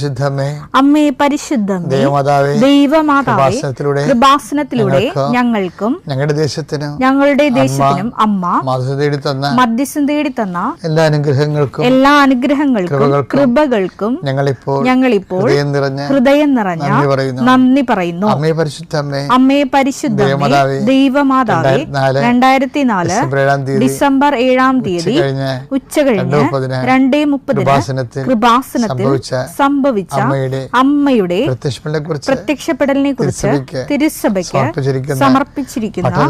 പരിശുദ്ധമേ, അമ്മേ പരിശുദ്ധമേ, ദൈവമാതാവേ, കൃപാസനത്തിലൂടെ ഞങ്ങൾക്കും ഞങ്ങളുടെ ദേശത്തിനും അമ്മ മധ്യസ്ഥം തേടി തന്ന എല്ലാ അനുഗ്രഹങ്ങൾക്കും കൃപകൾക്കും ഞങ്ങളിപ്പോൾ ഹൃദയം നിറഞ്ഞ നന്ദി പറയുന്നു. അമ്മേ പരിശുദ്ധമേ, ദൈവമാതാവേ, 2004 ഡിസംബർ 7-ാം തീയതി ഉച്ചകഴിഞ്ഞ് 2:30 കൃപാസനത്തിൽ സംഭവിച്ച അമ്മയുടെ പ്രത്യക്ഷപ്പെടലിനെ കുറിച്ച് തിരുസഭയ്ക്ക് സമർപ്പിച്ചിരിക്കുന്ന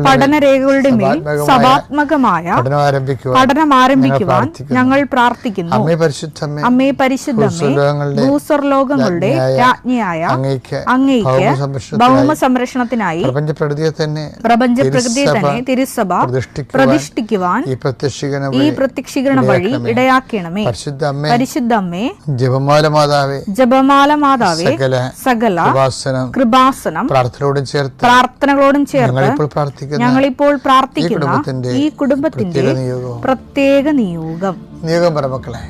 പഠനരേഖകളുടെ മേൽ സഭാത്മകമായ പഠനം ആരംഭിക്കുവാൻ ഞങ്ങൾ പ്രാർത്ഥിക്കുന്നു. അമ്മേ പരിശുദ്ധമേ, ഭൂസ്വർലോകങ്ങളുടെ രാജ്ഞിയായ അങ്ങയ്ക്ക് ഭൗമ സംരക്ഷണത്തിനായി പ്രപഞ്ചപ്രകൃതിയെ തന്നെ തിരുസഭ പ്രതിഷ്ഠിക്കുവാൻ ഈ പ്രത്യക്ഷീകരണ വഴി ഇടയാക്കണമേ. പരിശുദ്ധമ്മേ, ജപമാല മാതാവേ, സകല കൃപാസനം പ്രാർത്ഥനകളോടും ചേർത്ത് ഞങ്ങളിപ്പോൾ പ്രാർത്ഥിക്കുന്ന ഈ കുടുംബത്തിന്റെ പ്രത്യേക നിയോഗം പറമക്കളെ.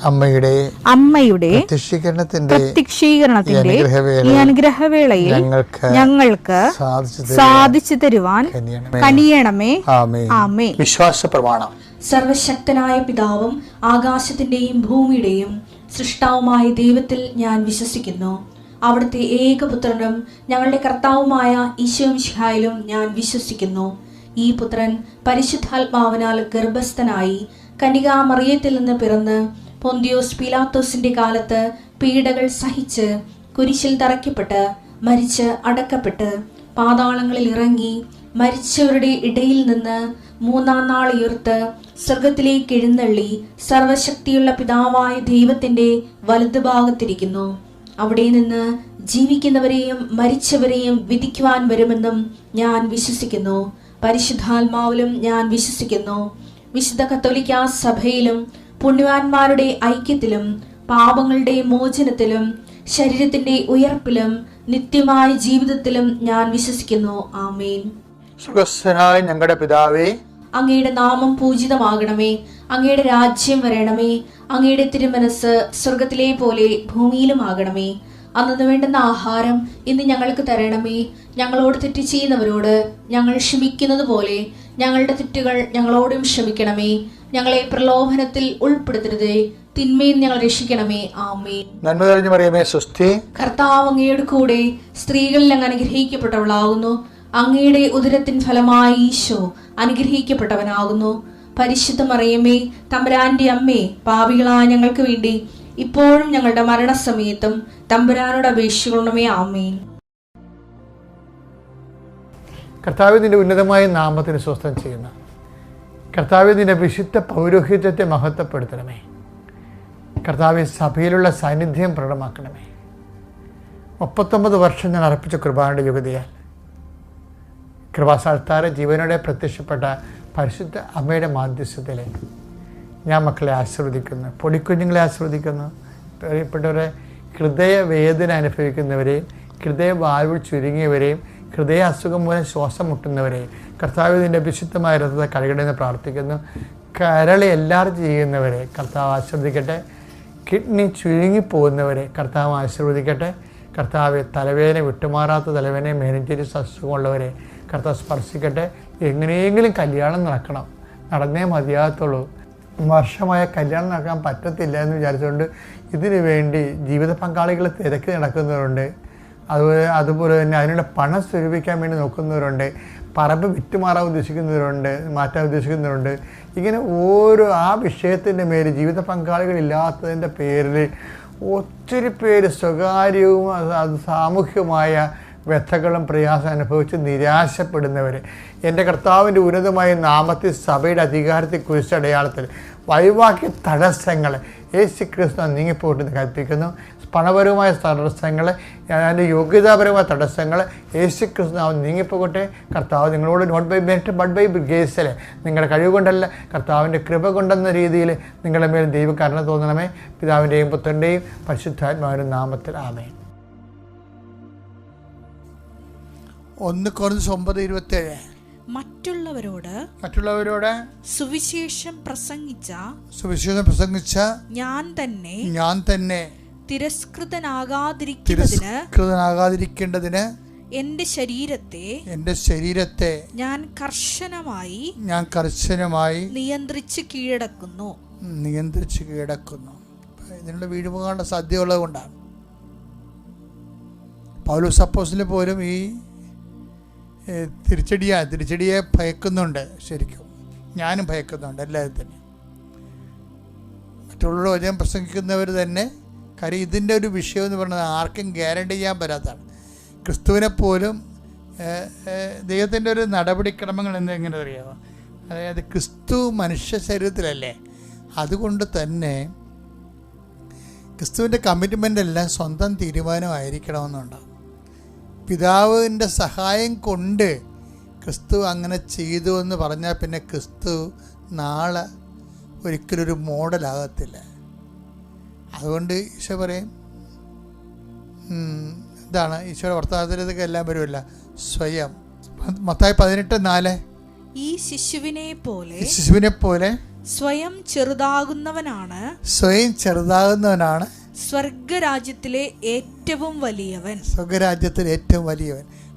അമ്മയുടെ പ്രത്യക്ഷീകരണത്തിന്റെ ഈ അനുഗ്രഹവേളയിൽ ഞങ്ങൾക്ക് സാധിച്ചു തരുവാൻ കനിയണമേ. ആമേൻ. വിശ്വാസ പ്രമാണം. സർവശക്തനായ പിതാവും ആകാശത്തിന്റെയും ഭൂമിയുടെയും സൃഷ്ടാവുമായ ദൈവത്തിൽ ഞാൻ വിശ്വസിക്കുന്നു. അവിടുത്തെ ഏകപുത്രനും ഞങ്ങളുടെ കർത്താവുമായ ഈശോ മിശിഹായിലും ഞാൻ വിശ്വസിക്കുന്നു. ഈ പുത്രൻ പരിശുദ്ധാത്മാവിനാൽ ഗർഭസ്ഥനായി കന്യകാമറിയത്തിൽ നിന്ന് പിറന്ന് പൊന്തിയോസ് പീലാത്തോസിന്റെ കാലത്ത് പീഡകൾ സഹിച്ച് കുരിശിൽ തറയ്ക്കപ്പെട്ട് മരിച്ച് അടക്കപ്പെട്ട് പാതാളങ്ങളിൽ ഇറങ്ങി മരിച്ചവരുടെ ഇടയിൽ നിന്ന് 3-ാം നാൾ ഉയർത്ത് സ്വർഗത്തിലേക്ക് എഴുന്നള്ളി സർവശക്തിയുള്ള പിതാവായ ദൈവത്തിന്റെ വലതുഭാഗത്തിരിക്കുന്നു. അവിടെ നിന്ന് ജീവിക്കുന്നവരെയും മരിച്ചവരെയും വിധിക്കുവാൻ വരുമെന്നും ഞാൻ വിശ്വസിക്കുന്നു. പരിശുദ്ധാത്മാവിലും ഞാൻ വിശ്വസിക്കുന്നു. വിശുദ്ധ കത്തോലിക്കാ സഭയിലും പുണ്യവാന്മാരുടെ ഐക്യത്തിലും പാപങ്ങളുടെ മോചനത്തിലും ശരീരത്തിന്റെ ഉയർപ്പിലും നിത്യമായ ജീവിതത്തിലും ഞാൻ വിശ്വസിക്കുന്നു. ആമേൻ. സ്വർഗ്ഗസ്ഥനായ ഞങ്ങളുടെ പിതാവേ, അങ്ങയുടെ നാമം പൂജിതമാകണമേ. അങ്ങയുടെ രാജ്യം വരണമേ. അങ്ങയുടെ തിരുമനസ് സ്വർഗത്തിലെ പോലെ ഭൂമിയിലും ആകണമേ. അന്നു വേണ്ടുന്ന ആഹാരം ഇന്ന് ഞങ്ങൾക്ക് തരണമേ. ഞങ്ങളോട് തെറ്റ് ചെയ്യുന്നവരോട് ഞങ്ങൾ ക്ഷമിക്കുന്നത് പോലെ ഞങ്ങളുടെ തെറ്റുകൾ ഞങ്ങളോടും ക്ഷമിക്കണമേ. ഞങ്ങളെ പ്രലോഭനത്തിൽ ഉൾപ്പെടുത്തരുതേ, തിന്മയിൽ ഞങ്ങൾ രക്ഷിക്കണമേ. ആമേൻ. നന്മ നിറഞ്ഞ മറിയമേ, സ്വസ്തി. കർത്താവ് അങ്ങയുടെ കൂടെ സ്ത്രീകളിൽ അങ്ങ് അനുഗ്രഹിക്കപ്പെട്ടവളാകുന്നു. അങ്ങയുടെ ഉദരത്തിൻ ഫലമായി ഈശോ അനുഗ്രഹിക്കപ്പെട്ടവനാകുന്നു. പരിശുദ്ധ മറിയമേ, തമ്പുരാന്റെ അമ്മേ, പാപികളായ ഞങ്ങൾക്ക് വേണ്ടി ഇപ്പോഴും ഞങ്ങളുടെ മരണസമയത്തും തമ്പുരാനോട് അപേക്ഷിക്കണമേ. ആമേൻ. കർത്താവേ, നിന്റെ ഉന്നതമായ നാമത്തിന് സ്വസ്ഥം ചെയ്യുന്ന കർത്താവേ, നിന്റെ വിശുദ്ധ പൗരോഹിത്യത്തെ മഹത്വപ്പെടുത്തണമേ. കർത്താവേ, സഭയിലുള്ള സാന്നിധ്യം പ്രകടമാക്കണമേ. 39 വർഷം ഞാൻ അർപ്പിച്ച കൃപാന്റെ യോഗ്യതയാൽ കൃപാസ്ഥാനത്താറെ ജീവനോടെ പ്രത്യക്ഷപ്പെട്ട പരിശുദ്ധ അമ്മയുടെ മാധ്യസ്ഥത്തിൽ ഞാൻ മക്കളെ ആശീർവദിക്കുന്നു, പൊടിക്കുഞ്ഞുങ്ങളെ ആശീർവദിക്കുന്നു. പ്രിയപ്പെട്ടവരെ, ഹൃദയവേദന അനുഭവിക്കുന്നവരെയും ഹൃദയവാൽവ് ചുരുങ്ങിയവരെയും ഹൃദയ അസുഖം മൂലം ശ്വാസം മുട്ടുന്നവരെയും കർത്താവ് നിൻ്റെ വിശുദ്ധമായ രഥത്തെ കഴുകണമെന്ന് പ്രാർത്ഥിക്കുന്നു. കരളി എല്ലാവരും ചെയ്യുന്നവരെ കർത്താവ് ആശീർവദിക്കട്ടെ. കിഡ്നി ചുരുങ്ങിപ്പോകുന്നവരെ കർത്താവ് ആശീർവദിക്കട്ടെ. കർത്താവ് തലവേദന വിട്ടുമാറാത്ത തലവേദന മെനിഞ്ചൈറ്റിസ് അസുഖമുള്ളവരെ കർത്താവ് സ്പർശിക്കട്ടെ. എങ്ങനെയെങ്കിലും കല്യാണം നടന്നേ മതിയാകത്തുള്ളൂ. വർഷമായ കല്യാണം നടക്കാൻ പറ്റത്തില്ല എന്ന് വിചാരിച്ചുകൊണ്ട് ഇതിനു വേണ്ടി ജീവിത പങ്കാളികൾ തിരക്കി നടക്കുന്നവരുണ്ട്. അതുപോലെ തന്നെ അതിനുള്ള പണം സ്വരൂപിക്കാൻ വേണ്ടി നോക്കുന്നവരുണ്ട്, പറമ്പ് വിറ്റുമാറാൻ ഉദ്ദേശിക്കുന്നവരുണ്ട്, മാറ്റാൻ ഉദ്ദേശിക്കുന്നവരുണ്ട്. ഇങ്ങനെ ഓരോ ആ വിഷയത്തിൻ്റെ മേൽ ജീവിത പങ്കാളികളില്ലാത്തതിൻ്റെ പേരിൽ ഒത്തിരി പേര് സ്വകാര്യവും അത് സാമൂഹ്യമായ വ്യഥകളും പ്രയാസം അനുഭവിച്ച് നിരാശപ്പെടുന്നവർ എൻ്റെ കർത്താവിൻ്റെ ഉന്നതമായ നാമത്തിൽ സഭയുടെ അധികാരത്തെ കുറിച്ചടയാളത്തിൽ വൈവാഹിക തടസ്സങ്ങൾ യേശു ക്രിസ്തു നീങ്ങിപ്പോട്ടെന്ന് കൽപ്പിക്കുന്നു. പണപരമായ തടസ്സങ്ങൾ, അതിൻ്റെ യോഗ്യതാപരമായ തടസ്സങ്ങൾ യേശു ക്രിസ്തു നീങ്ങിപ്പോകട്ടെ. കർത്താവ് നിങ്ങളോട് not by merit but by grace, നിങ്ങളുടെ കഴിവ് കൊണ്ടല്ല കർത്താവിൻ്റെ കൃപ കൊണ്ടെന്ന രീതിയിൽ നിങ്ങളുടെ മേൽ ദൈവകരുണ തോന്നണമേ. പിതാവിൻ്റെയും പുത്രൻ്റെയും പരിശുദ്ധാത്മാവിൻ്റെ നാമത്തിൽ ആമേൻ. 1 Corinthians 9:27 മറ്റുള്ളവരോട് സുവിശേഷം പ്രസംഗിച്ച ഞാൻ തന്നെ തിരസ്കൃതനാകാതിരിക്കേണ്ടതിന് എന്റെ ശരീരത്തെ ഞാൻ കർശനമായി നിയന്ത്രിച്ച് കീഴടക്കുന്നു. ഇതിനുള്ള വീഴുപോകാനുള്ള സാധ്യതയുള്ളത് കൊണ്ടാണ് പൗലോസ് അപ്പോസ്തലൻ പോലും ഈ തിരിച്ചടിയെ ഭയക്കുന്നുണ്ട്. ശരിക്കും ഞാനും ഭയക്കുന്നുണ്ട്, എല്ലാവരും തന്നെ. മറ്റുള്ള വചനം പ്രസംഗിക്കുന്നവർ തന്നെ. കാര്യം ഇതിൻ്റെ ഒരു വിഷയം എന്ന് പറയുന്നത് ആർക്കും ഗ്യാരണ്ടി ചെയ്യാൻ പറ്റാത്തതാണ്. ക്രിസ്തുവിനെ പോലും ദൈവത്തിൻ്റെ ഒരു നടപടിക്രമങ്ങൾ എങ്ങനെ അറിയാമോ? അതായത് ക്രിസ്തു മനുഷ്യ ശരീരത്തിലല്ലേ, അതുകൊണ്ട് തന്നെ ക്രിസ്തുവിൻ്റെ കമ്മിറ്റ്മെൻ്റ് എല്ലാം സ്വന്തം തീരുമാനമായിരിക്കണമെന്നുണ്ടാകും. പിതാവിൻ്റെ സഹായം കൊണ്ട് ക്രിസ്തു അങ്ങനെ ചെയ്തു എന്ന് പറഞ്ഞാൽ പിന്നെ ക്രിസ്തു നാളെ ഒരിക്കലും ഒരു മോഡലാകത്തില്ല. അതുകൊണ്ട് ഈശോ പറയും, ഇതാണ് ഈശോയുടെ വർത്തമാനത്തിൽ ഇതൊക്കെ എല്ലാം വരുമല്ല. സ്വയം മത്തായി 18:4 ഈ ശിശുവിനെ പോലെ സ്വയം ചെറുതാകുന്നവനാണ് സ്വർഗരാജ്യത്തിലെ ഏറ്റവും വലിയവൻ.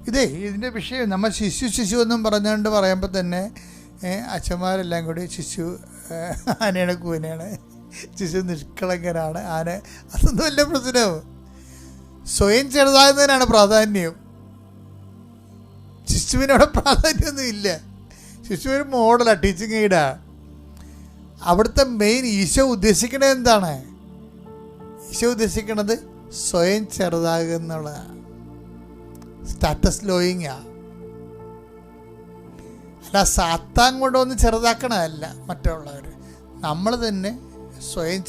ഇതേ ഇതിൻ്റെ വിഷയം നമ്മൾ ശിശു എന്നും പറഞ്ഞുകൊണ്ട് പറയുമ്പോൾ തന്നെ അച്ഛന്മാരെല്ലാം കൂടി ശിശു ആനയാണ്, കൂനയാണ്, ശിശു നിഷ്കളങ്കനാണ്, ആന, അതൊന്നും വല്ല പ്രശ്നവും. സ്വയം ചെറുതാകുന്നതിനാണ് പ്രാധാന്യം. ശിശുവിനോട് പ്രാധാന്യമൊന്നും ഇല്ല. ശിശു ഒരു മോഡലാണ്, ടീച്ചിങ് എയ്ഡാണ്. അവിടുത്തെ മെയിൻ ഈശോ ഉദ്ദേശിക്കണത് എന്താണ്? ഈശോ ഉദ്ദേശിക്കണത് സ്വയം ചെറുതാകുക എന്നുള്ളതാണ്. സ്റ്റാറ്റസ് ലോയിങ്ങാ, അല്ല സാത്താൻ കൊണ്ടൊന്ന് ചെറുതാക്കണമല്ല മറ്റുള്ളവർ, നമ്മൾ തന്നെ സ്വയം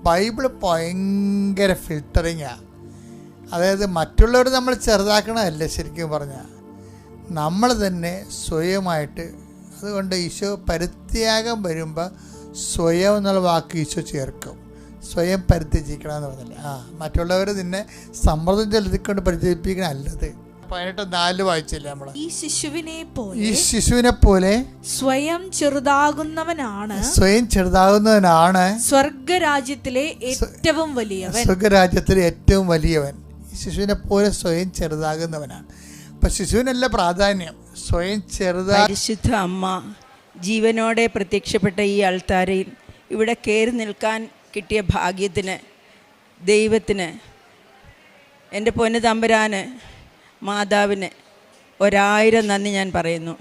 ബൈബിള് ഭയങ്കര ഫിൽട്ടറിങ്ങാണ്. അതായത് മറ്റുള്ളവർ നമ്മൾ ചെറുതാക്കണമല്ല, ശരിക്കും പറഞ്ഞാൽ നമ്മൾ തന്നെ സ്വയമായിട്ട്. അതുകൊണ്ട് ഈശോ പരിത്യാഗം വരുമ്പോൾ സ്വയം എന്നുള്ള വാക്ക് ഈശോ ചേർക്കും. സ്വയം പരിത്യജിക്കണം എന്ന് പറഞ്ഞില്ല. മറ്റുള്ളവർ നിന്നെ സമ്മർദ്ദം ചെലുത്തിക്കൊണ്ട് പരിചയിപ്പിക്കണം അല്ലത്. 18:4 വായിച്ചില്ല നമ്മൾ. ഈ ശിശുവിനെ പോലെ സ്വയം ചെറുതാകുന്നവനാണ് സ്വർഗരാജ്യത്തിലെ ഏറ്റവും വലിയവൻ. ഈ ശിശുവിനെ പോലെ സ്വയം ചെറുതാകുന്നവനാണ്. അപ്പൊ ശിശുവിനല്ല പ്രാധാന്യം, സ്വയം പരിശുദ്ധ അമ്മ ജീവനോടെ പ്രത്യക്ഷപ്പെട്ട ഈ അൾത്താരയിൽ ഇവിടെ കയറി നിൽക്കാൻ കിട്ടിയ ഭാഗ്യത്തിന് ദൈവത്തിന്, എൻ്റെ പൊന്നു തമ്പുരാന്, മാതാവിന് 1000 നന്ദി ഞാൻ പറയുന്നു.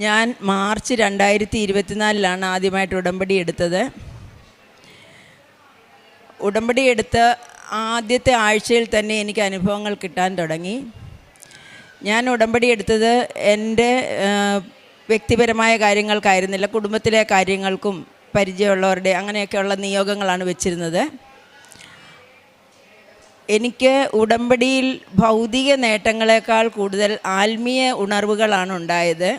ഞാൻ മാർച്ച് 2024 ആദ്യമായിട്ട് ഉടമ്പടി എടുത്തത്. ഉടമ്പടി എടുത്ത ആദ്യത്തെ ആഴ്ചയിൽ തന്നെ എനിക്ക് അനുഭവങ്ങൾ കിട്ടാൻ തുടങ്ങി. ഞാൻ ഉടമ്പടി എടുത്തത് എൻ്റെ വ്യക്തിപരമായ കാര്യങ്ങൾക്കായിരുന്നില്ല, കുടുംബത്തിലെ കാര്യങ്ങൾക്കും പരിചയമുള്ളവരുടെ അങ്ങനെയൊക്കെയുള്ള നിയോഗങ്ങളാണ് വെച്ചിരുന്നത്. എനിക്ക് ഉടമ്പടിയിൽ ഭൗതിക നേട്ടങ്ങളെക്കാൾ കൂടുതൽ ആത്മീയ ഉണർവുകളാണ് ഉണ്ടായത്.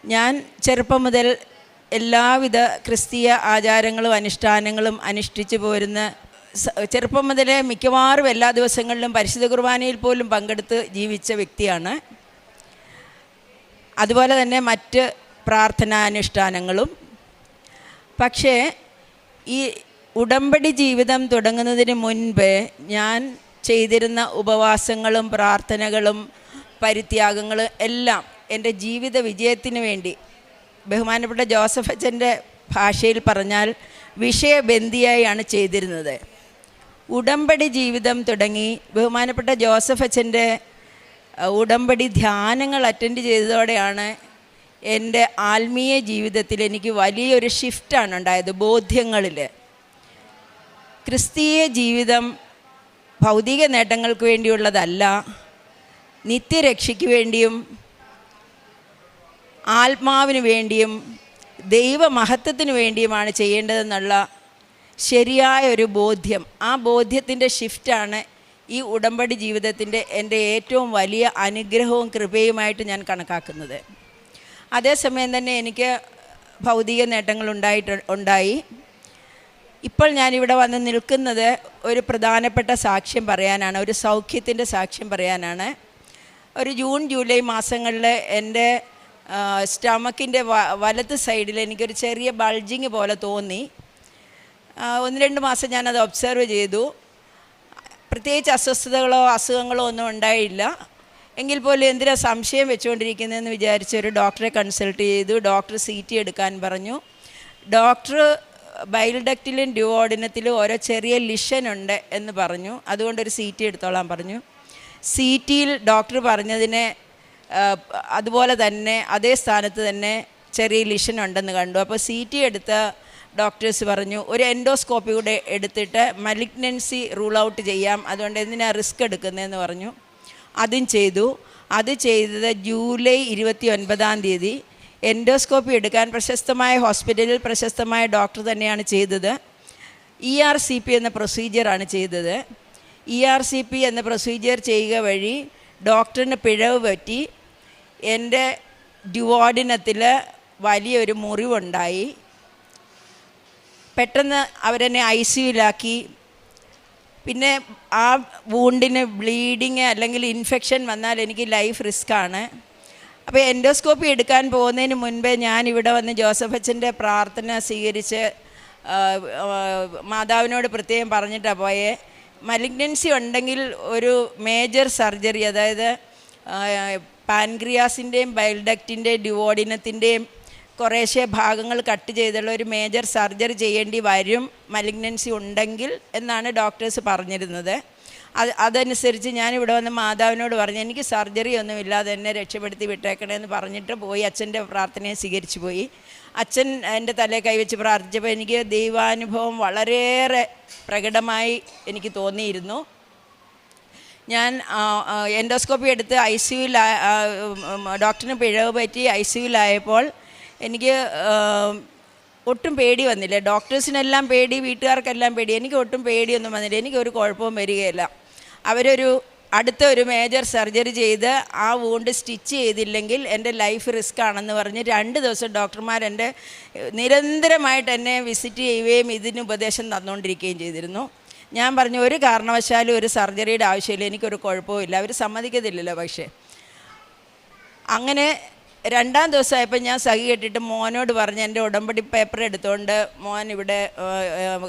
ഞാൻ ചെറുപ്പം മുതൽ എല്ലാവിധ ക്രിസ്തീയ ആചാരങ്ങളും അനുഷ്ഠാനങ്ങളും അനുഷ്ഠിച്ചു പോരുന്ന, ചെറുപ്പം മുതലേ മിക്കവാറും എല്ലാ ദിവസങ്ങളിലും പരിശുദ്ധ കുർബാനയിൽ പോലും പങ്കെടുത്ത് ജീവിച്ച വ്യക്തിയാണ്. അതുപോലെ തന്നെ മറ്റ് പ്രാർത്ഥനാനുഷ്ഠാനങ്ങളും. പക്ഷേ ഈ ഉടമ്പടി ജീവിതം തുടങ്ങുന്നതിന് മുൻപ് ഞാൻ ചെയ്തിരുന്ന ഉപവാസങ്ങളും പ്രാർത്ഥനകളും പരിത്യാഗങ്ങളും എല്ലാം എൻ്റെ ജീവിത വിജയത്തിന് വേണ്ടി, ബഹുമാനപ്പെട്ട ജോസഫ് അച്ഛൻ്റെ ഭാഷയിൽ പറഞ്ഞാൽ വിഷയബന്ധിയായാണ് ചെയ്തിരുന്നത്. ഉടമ്പടി ജീവിതം തുടങ്ങി ബഹുമാനപ്പെട്ട ജോസഫ് അച്ഛൻ്റെ ഉടമ്പടി ധ്യാനങ്ങൾ അറ്റൻഡ് ചെയ്തതോടെയാണ് എൻ്റെ ആത്മീയ ജീവിതത്തിൽ എനിക്ക് വലിയൊരു ഷിഫ്റ്റാണ് ഉണ്ടായത്. ബോധ്യങ്ങളിൽ ക്രിസ്തീയ ജീവിതം ഭൗതിക നേട്ടങ്ങൾക്ക് വേണ്ടിയുള്ളതല്ല, നിത്യരക്ഷയ്ക്ക് വേണ്ടിയും ആത്മാവിന് വേണ്ടിയും ദൈവമഹത്വത്തിന് വേണ്ടിയുമാണ് ചെയ്യേണ്ടതെന്നുള്ള ശരിയായ ഒരു ബോധ്യം. ആ ബോധ്യത്തിൻ്റെ ഷിഫ്റ്റാണ് ഈ ഉടമ്പടി ജീവിതത്തിൻ്റെ എൻ്റെ ഏറ്റവും വലിയ അനുഗ്രഹവും കൃപയുമായിട്ട് ഞാൻ കണക്കാക്കുന്നത്. അതേസമയം തന്നെ എനിക്ക് ഭൗതിക നേട്ടങ്ങൾ ഉണ്ടായി. ഇപ്പോൾ ഞാനിവിടെ വന്ന് നിൽക്കുന്നത് ഒരു പ്രധാനപ്പെട്ട സാക്ഷ്യം പറയാനാണ്, ഒരു സൗഖ്യത്തിൻ്റെ സാക്ഷ്യം പറയാനാണ്. ഒരു ജൂൺ ജൂലൈ മാസങ്ങളിൽ എൻ്റെ സ്റ്റമക്കിൻ്റെ വലത്ത് സൈഡിൽ എനിക്കൊരു ചെറിയ ബൾജിങ് പോലെ തോന്നി. 1-2 മാസം ഞാനത് ഒബ്സർവ് ചെയ്തു. പ്രത്യേകിച്ച് അസ്വസ്ഥതകളോ അസുഖങ്ങളോ ഒന്നും ഉണ്ടായില്ല. എങ്കിൽ പോലും എന്തിനാ സംശയം വെച്ചുകൊണ്ടിരിക്കുന്നതെന്ന് വിചാരിച്ച് ഒരു ഡോക്ടറെ കൺസൾട്ട് ചെയ്തു. ഡോക്ടർ CT എടുക്കാൻ പറഞ്ഞു. ഡോക്ടർ ബൈൽ ഡക്റ്റിലും ഡ്യുവോഡിനത്തിലും ഓരോ ചെറിയ ലിഷനുണ്ട് എന്ന് പറഞ്ഞു. അതുകൊണ്ടൊരു CT എടുത്തോളാൻ പറഞ്ഞു. CTയിൽ ഡോക്ടർ പറഞ്ഞതിനെ അതുപോലെ തന്നെ അതേ സ്ഥാനത്ത് തന്നെ ചെറിയ ലിഷൻ ഉണ്ടെന്ന് കണ്ടു. അപ്പോൾ CT എടുത്ത ഡോക്ടേഴ്സ് പറഞ്ഞു ഒരു എൻഡോസ്കോപ്പി കൂടെ എടുത്തിട്ട് മലിഗ്നൻസി റൂൾ ഔട്ട് ചെയ്യാം, അതുകൊണ്ട് എന്തിനാ റിസ്ക് എടുക്കുന്നതെന്ന് പറഞ്ഞു. അതും ചെയ്തു. അത് ചെയ്തത് ജൂലൈ 29-ാം തീയതി. എൻഡോസ്കോപ്പി എടുക്കാൻ പ്രശസ്തമായ ഹോസ്പിറ്റലിൽ പ്രശസ്തമായ ഡോക്ടർ തന്നെയാണ് ചെയ്തത്. ERCP എന്ന പ്രൊസീജിയറാണ് ചെയ്തത്. ERCP എന്ന പ്രൊസീജിയർ ചെയ്യുക വഴി ഡോക്ടറിന് പിഴവ് പറ്റി. എൻ്റെ ഡ്യുവോഡിനത്തിൽ വലിയൊരു മുറിവുണ്ടായി. പെട്ടെന്ന് അവരെന്നെ ICUലാക്കി. പിന്നെ ആ വൂണ്ടിന് ബ്ലീഡിങ് അല്ലെങ്കിൽ ഇൻഫെക്ഷൻ വന്നാൽ എനിക്ക് ലൈഫ് റിസ്ക്കാണ്. അപ്പോൾ എൻഡോസ്കോപ്പി എടുക്കാൻ പോകുന്നതിന് മുൻപേ ഞാൻ ഇവിടെ വന്ന് ജോസഫ് അച്ഛൻ്റെ പ്രാർത്ഥന സ്വീകരിച്ച് മാതാവിനോട് പ്രത്യേകം പറഞ്ഞിട്ടാണ് പോയേ. മലിഗ്നൻസി ഉണ്ടെങ്കിൽ ഒരു മേജർ സർജറി, അതായത് പാൻക്രിയാസിൻ്റെയും ബൈൽഡക്റ്റിൻ്റെയും ഡ്യുവോഡിനത്തിൻ്റെയും കുറേശ്ശെ ഭാഗങ്ങൾ കട്ട് ചെയ്തുള്ള ഒരു മേജർ സർജറി ചെയ്യേണ്ടി വരും മലിഗ്നൻസി ഉണ്ടെങ്കിൽ എന്നാണ് ഡോക്ടേഴ്സ് പറഞ്ഞിരുന്നത്. അതനുസരിച്ച് ഞാനിവിടെ വന്ന് മാതാവിനോട് പറഞ്ഞു എനിക്ക് സർജറി ഒന്നുമില്ലാതെ എന്നെ രക്ഷപ്പെടുത്തി വിട്ടേക്കണമെന്ന് പറഞ്ഞിട്ട് പോയി. അച്ഛൻ്റെ പ്രാർത്ഥനയെ സ്വീകരിച്ചു പോയി. അച്ഛൻ എൻ്റെ തലയിൽ കൈവച്ച് പ്രാർത്ഥിച്ചപ്പോൾ എനിക്ക് ദൈവാനുഭവം വളരെയേറെ പ്രകടമായി എനിക്ക് തോന്നിയിരുന്നു. ഞാൻ എൻഡോസ്കോപ്പി എടുത്ത് ICUയിൽ ഡോക്ടറിന് പിഴവ് പറ്റി ICUലായപ്പോൾ എനിക്ക് ഒട്ടും പേടി വന്നില്ല. ഡോക്ടേഴ്സിനെല്ലാം പേടി, വീട്ടുകാർക്കെല്ലാം പേടി. എനിക്ക് ഒട്ടും പേടിയൊന്നും വന്നില്ല. എനിക്കൊരു കുഴപ്പവും വരികയില്ല. അവരൊരു അടുത്ത ഒരു മേജർ സർജറി ചെയ്ത് ആ വൂണ്ട് സ്റ്റിച്ച് ചെയ്തില്ലെങ്കിൽ എൻ്റെ ലൈഫ് റിസ്ക് ആണെന്ന് പറഞ്ഞ് 2 ദിവസം ഡോക്ടർമാർ എൻ്റെ നിരന്തരമായിട്ട് എന്നെ വിസിറ്റ് ചെയ്യുകയും ഇതിന് ഉപദേശം തന്നുകൊണ്ടിരിക്കുകയും ചെയ്തിരുന്നു. ഞാൻ പറഞ്ഞു ഒരു കാരണവശാലും ഒരു സർജറിയുടെ ആവശ്യമില്ല, എനിക്കൊരു കുഴപ്പമില്ല. അവർ സമ്മതിക്കത്തില്ലല്ലോ. പക്ഷേ അങ്ങനെ 2-ാം ദിവസമായപ്പോൾ ഞാൻ സഹി കെട്ടിട്ട് മോനോട് പറഞ്ഞ് എൻ്റെ ഉടമ്പടി പേപ്പർ എടുത്തുകൊണ്ട് മോൻ ഇവിടെ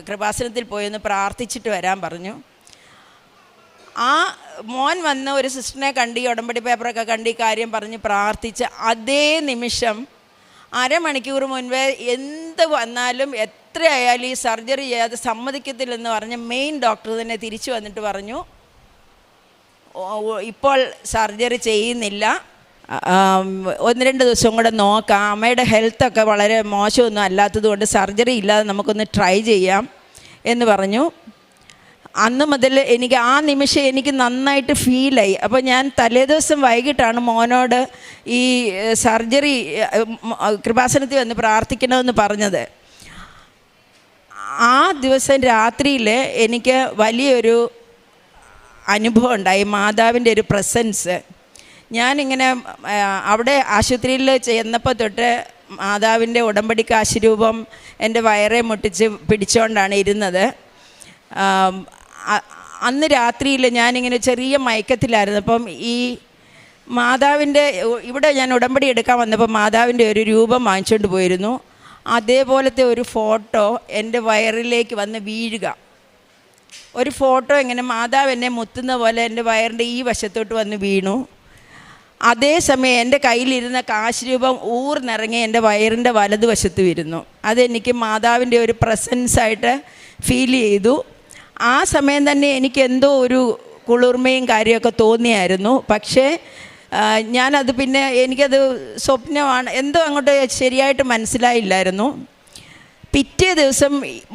കൃപാസനത്തിൽ പോയെന്ന് പ്രാർത്ഥിച്ചിട്ട് വരാൻ പറഞ്ഞു. ആ മോൻ വന്ന് ഒരു സിസ്റ്ററിനെ കണ്ട് ഈ ഉടമ്പടി പേപ്പറൊക്കെ കണ്ട് ഈ കാര്യം പറഞ്ഞ് പ്രാർത്ഥിച്ച് അതേ നിമിഷം അരമണിക്കൂർ മുൻപേ എന്ത് വന്നാലും എത്രയായാലും ഈ സർജറി ചെയ്യാതെ സമ്മതിക്കത്തില്ലെന്ന് പറഞ്ഞ് മെയിൻ ഡോക്ടർ തന്നെ തിരിച്ചു വന്നിട്ട് പറഞ്ഞു ഇപ്പോൾ സർജറി ചെയ്യുന്നില്ല, 1-2 ദിവസം കൂടെ നോക്കാം, അമ്മയുടെ ഹെൽത്തൊക്കെ വളരെ മോശമൊന്നും അല്ലാത്തത് കൊണ്ട് സർജറി ഇല്ലാതെ നമുക്കൊന്ന് ട്രൈ ചെയ്യാം എന്ന് പറഞ്ഞു. അന്ന് മുതൽ എനിക്ക് ആ നിമിഷം എനിക്ക് നന്നായിട്ട് ഫീലായി. അപ്പോൾ ഞാൻ തലേദിവസം വൈകിട്ടാണ് മോനോട് ഈ സർജറി കൃപാസനത്തിൽ വന്ന് പ്രാർത്ഥിക്കണമെന്ന് പറഞ്ഞത്. ആ ദിവസം രാത്രിയിൽ എനിക്ക് വലിയൊരു അനുഭവം ഉണ്ടായി, മാതാവിൻ്റെ ഒരു പ്രസൻസ്. ഞാനിങ്ങനെ അവിടെ ആശുപത്രിയിൽ ചെന്നപ്പോൾ തൊട്ട് മാതാവിൻ്റെ ഉടമ്പടി കാശുരൂപം എൻ്റെ വയറെ മുട്ടിച്ച് പിടിച്ചുകൊണ്ടാണ് ഇരുന്നത്. അന്ന് രാത്രിയിൽ ഞാനിങ്ങനെ ചെറിയ മയക്കത്തിലായിരുന്നു. അപ്പം ഈ മാതാവിൻ്റെ ഇവിടെ ഞാൻ ഉടമ്പടി എടുക്കാൻ വന്നപ്പോൾ മാതാവിൻ്റെ ഒരു രൂപം വാങ്ങിച്ചുകൊണ്ട് പോയിരുന്നു. അതേപോലത്തെ ഒരു ഫോട്ടോ എൻ്റെ വയറിലേക്ക് വന്ന് വീഴുക. ഒരു ഫോട്ടോ ഇങ്ങനെ മാതാവ് എന്നെ മുത്തുന്ന പോലെ എൻ്റെ വയറിൻ്റെ ഈ വശത്തോട്ട് വന്ന് വീണു. അതേസമയം എൻ്റെ കയ്യിലിരുന്ന കാശ് രൂപം ഊർന്നിറങ്ങി എൻ്റെ വയറിൻ്റെ വലതുവശത്ത് വരുന്നു. അതെനിക്ക് മാതാവിൻ്റെ ഒരു പ്രസൻസായിട്ട് ഫീൽ ചെയ്തു. ആ സമയം തന്നെ എനിക്ക് എന്തോ ഒരു കുളിർമയും കാര്യമൊക്കെ തോന്നിയായിരുന്നു. പക്ഷേ ഞാനത് പിന്നെ എനിക്കത് സ്വപ്നമാണ് എന്തോ അങ്ങോട്ട് ശരിയായിട്ട് മനസ്സിലായില്ലായിരുന്നു. പിറ്റേ ദിവസം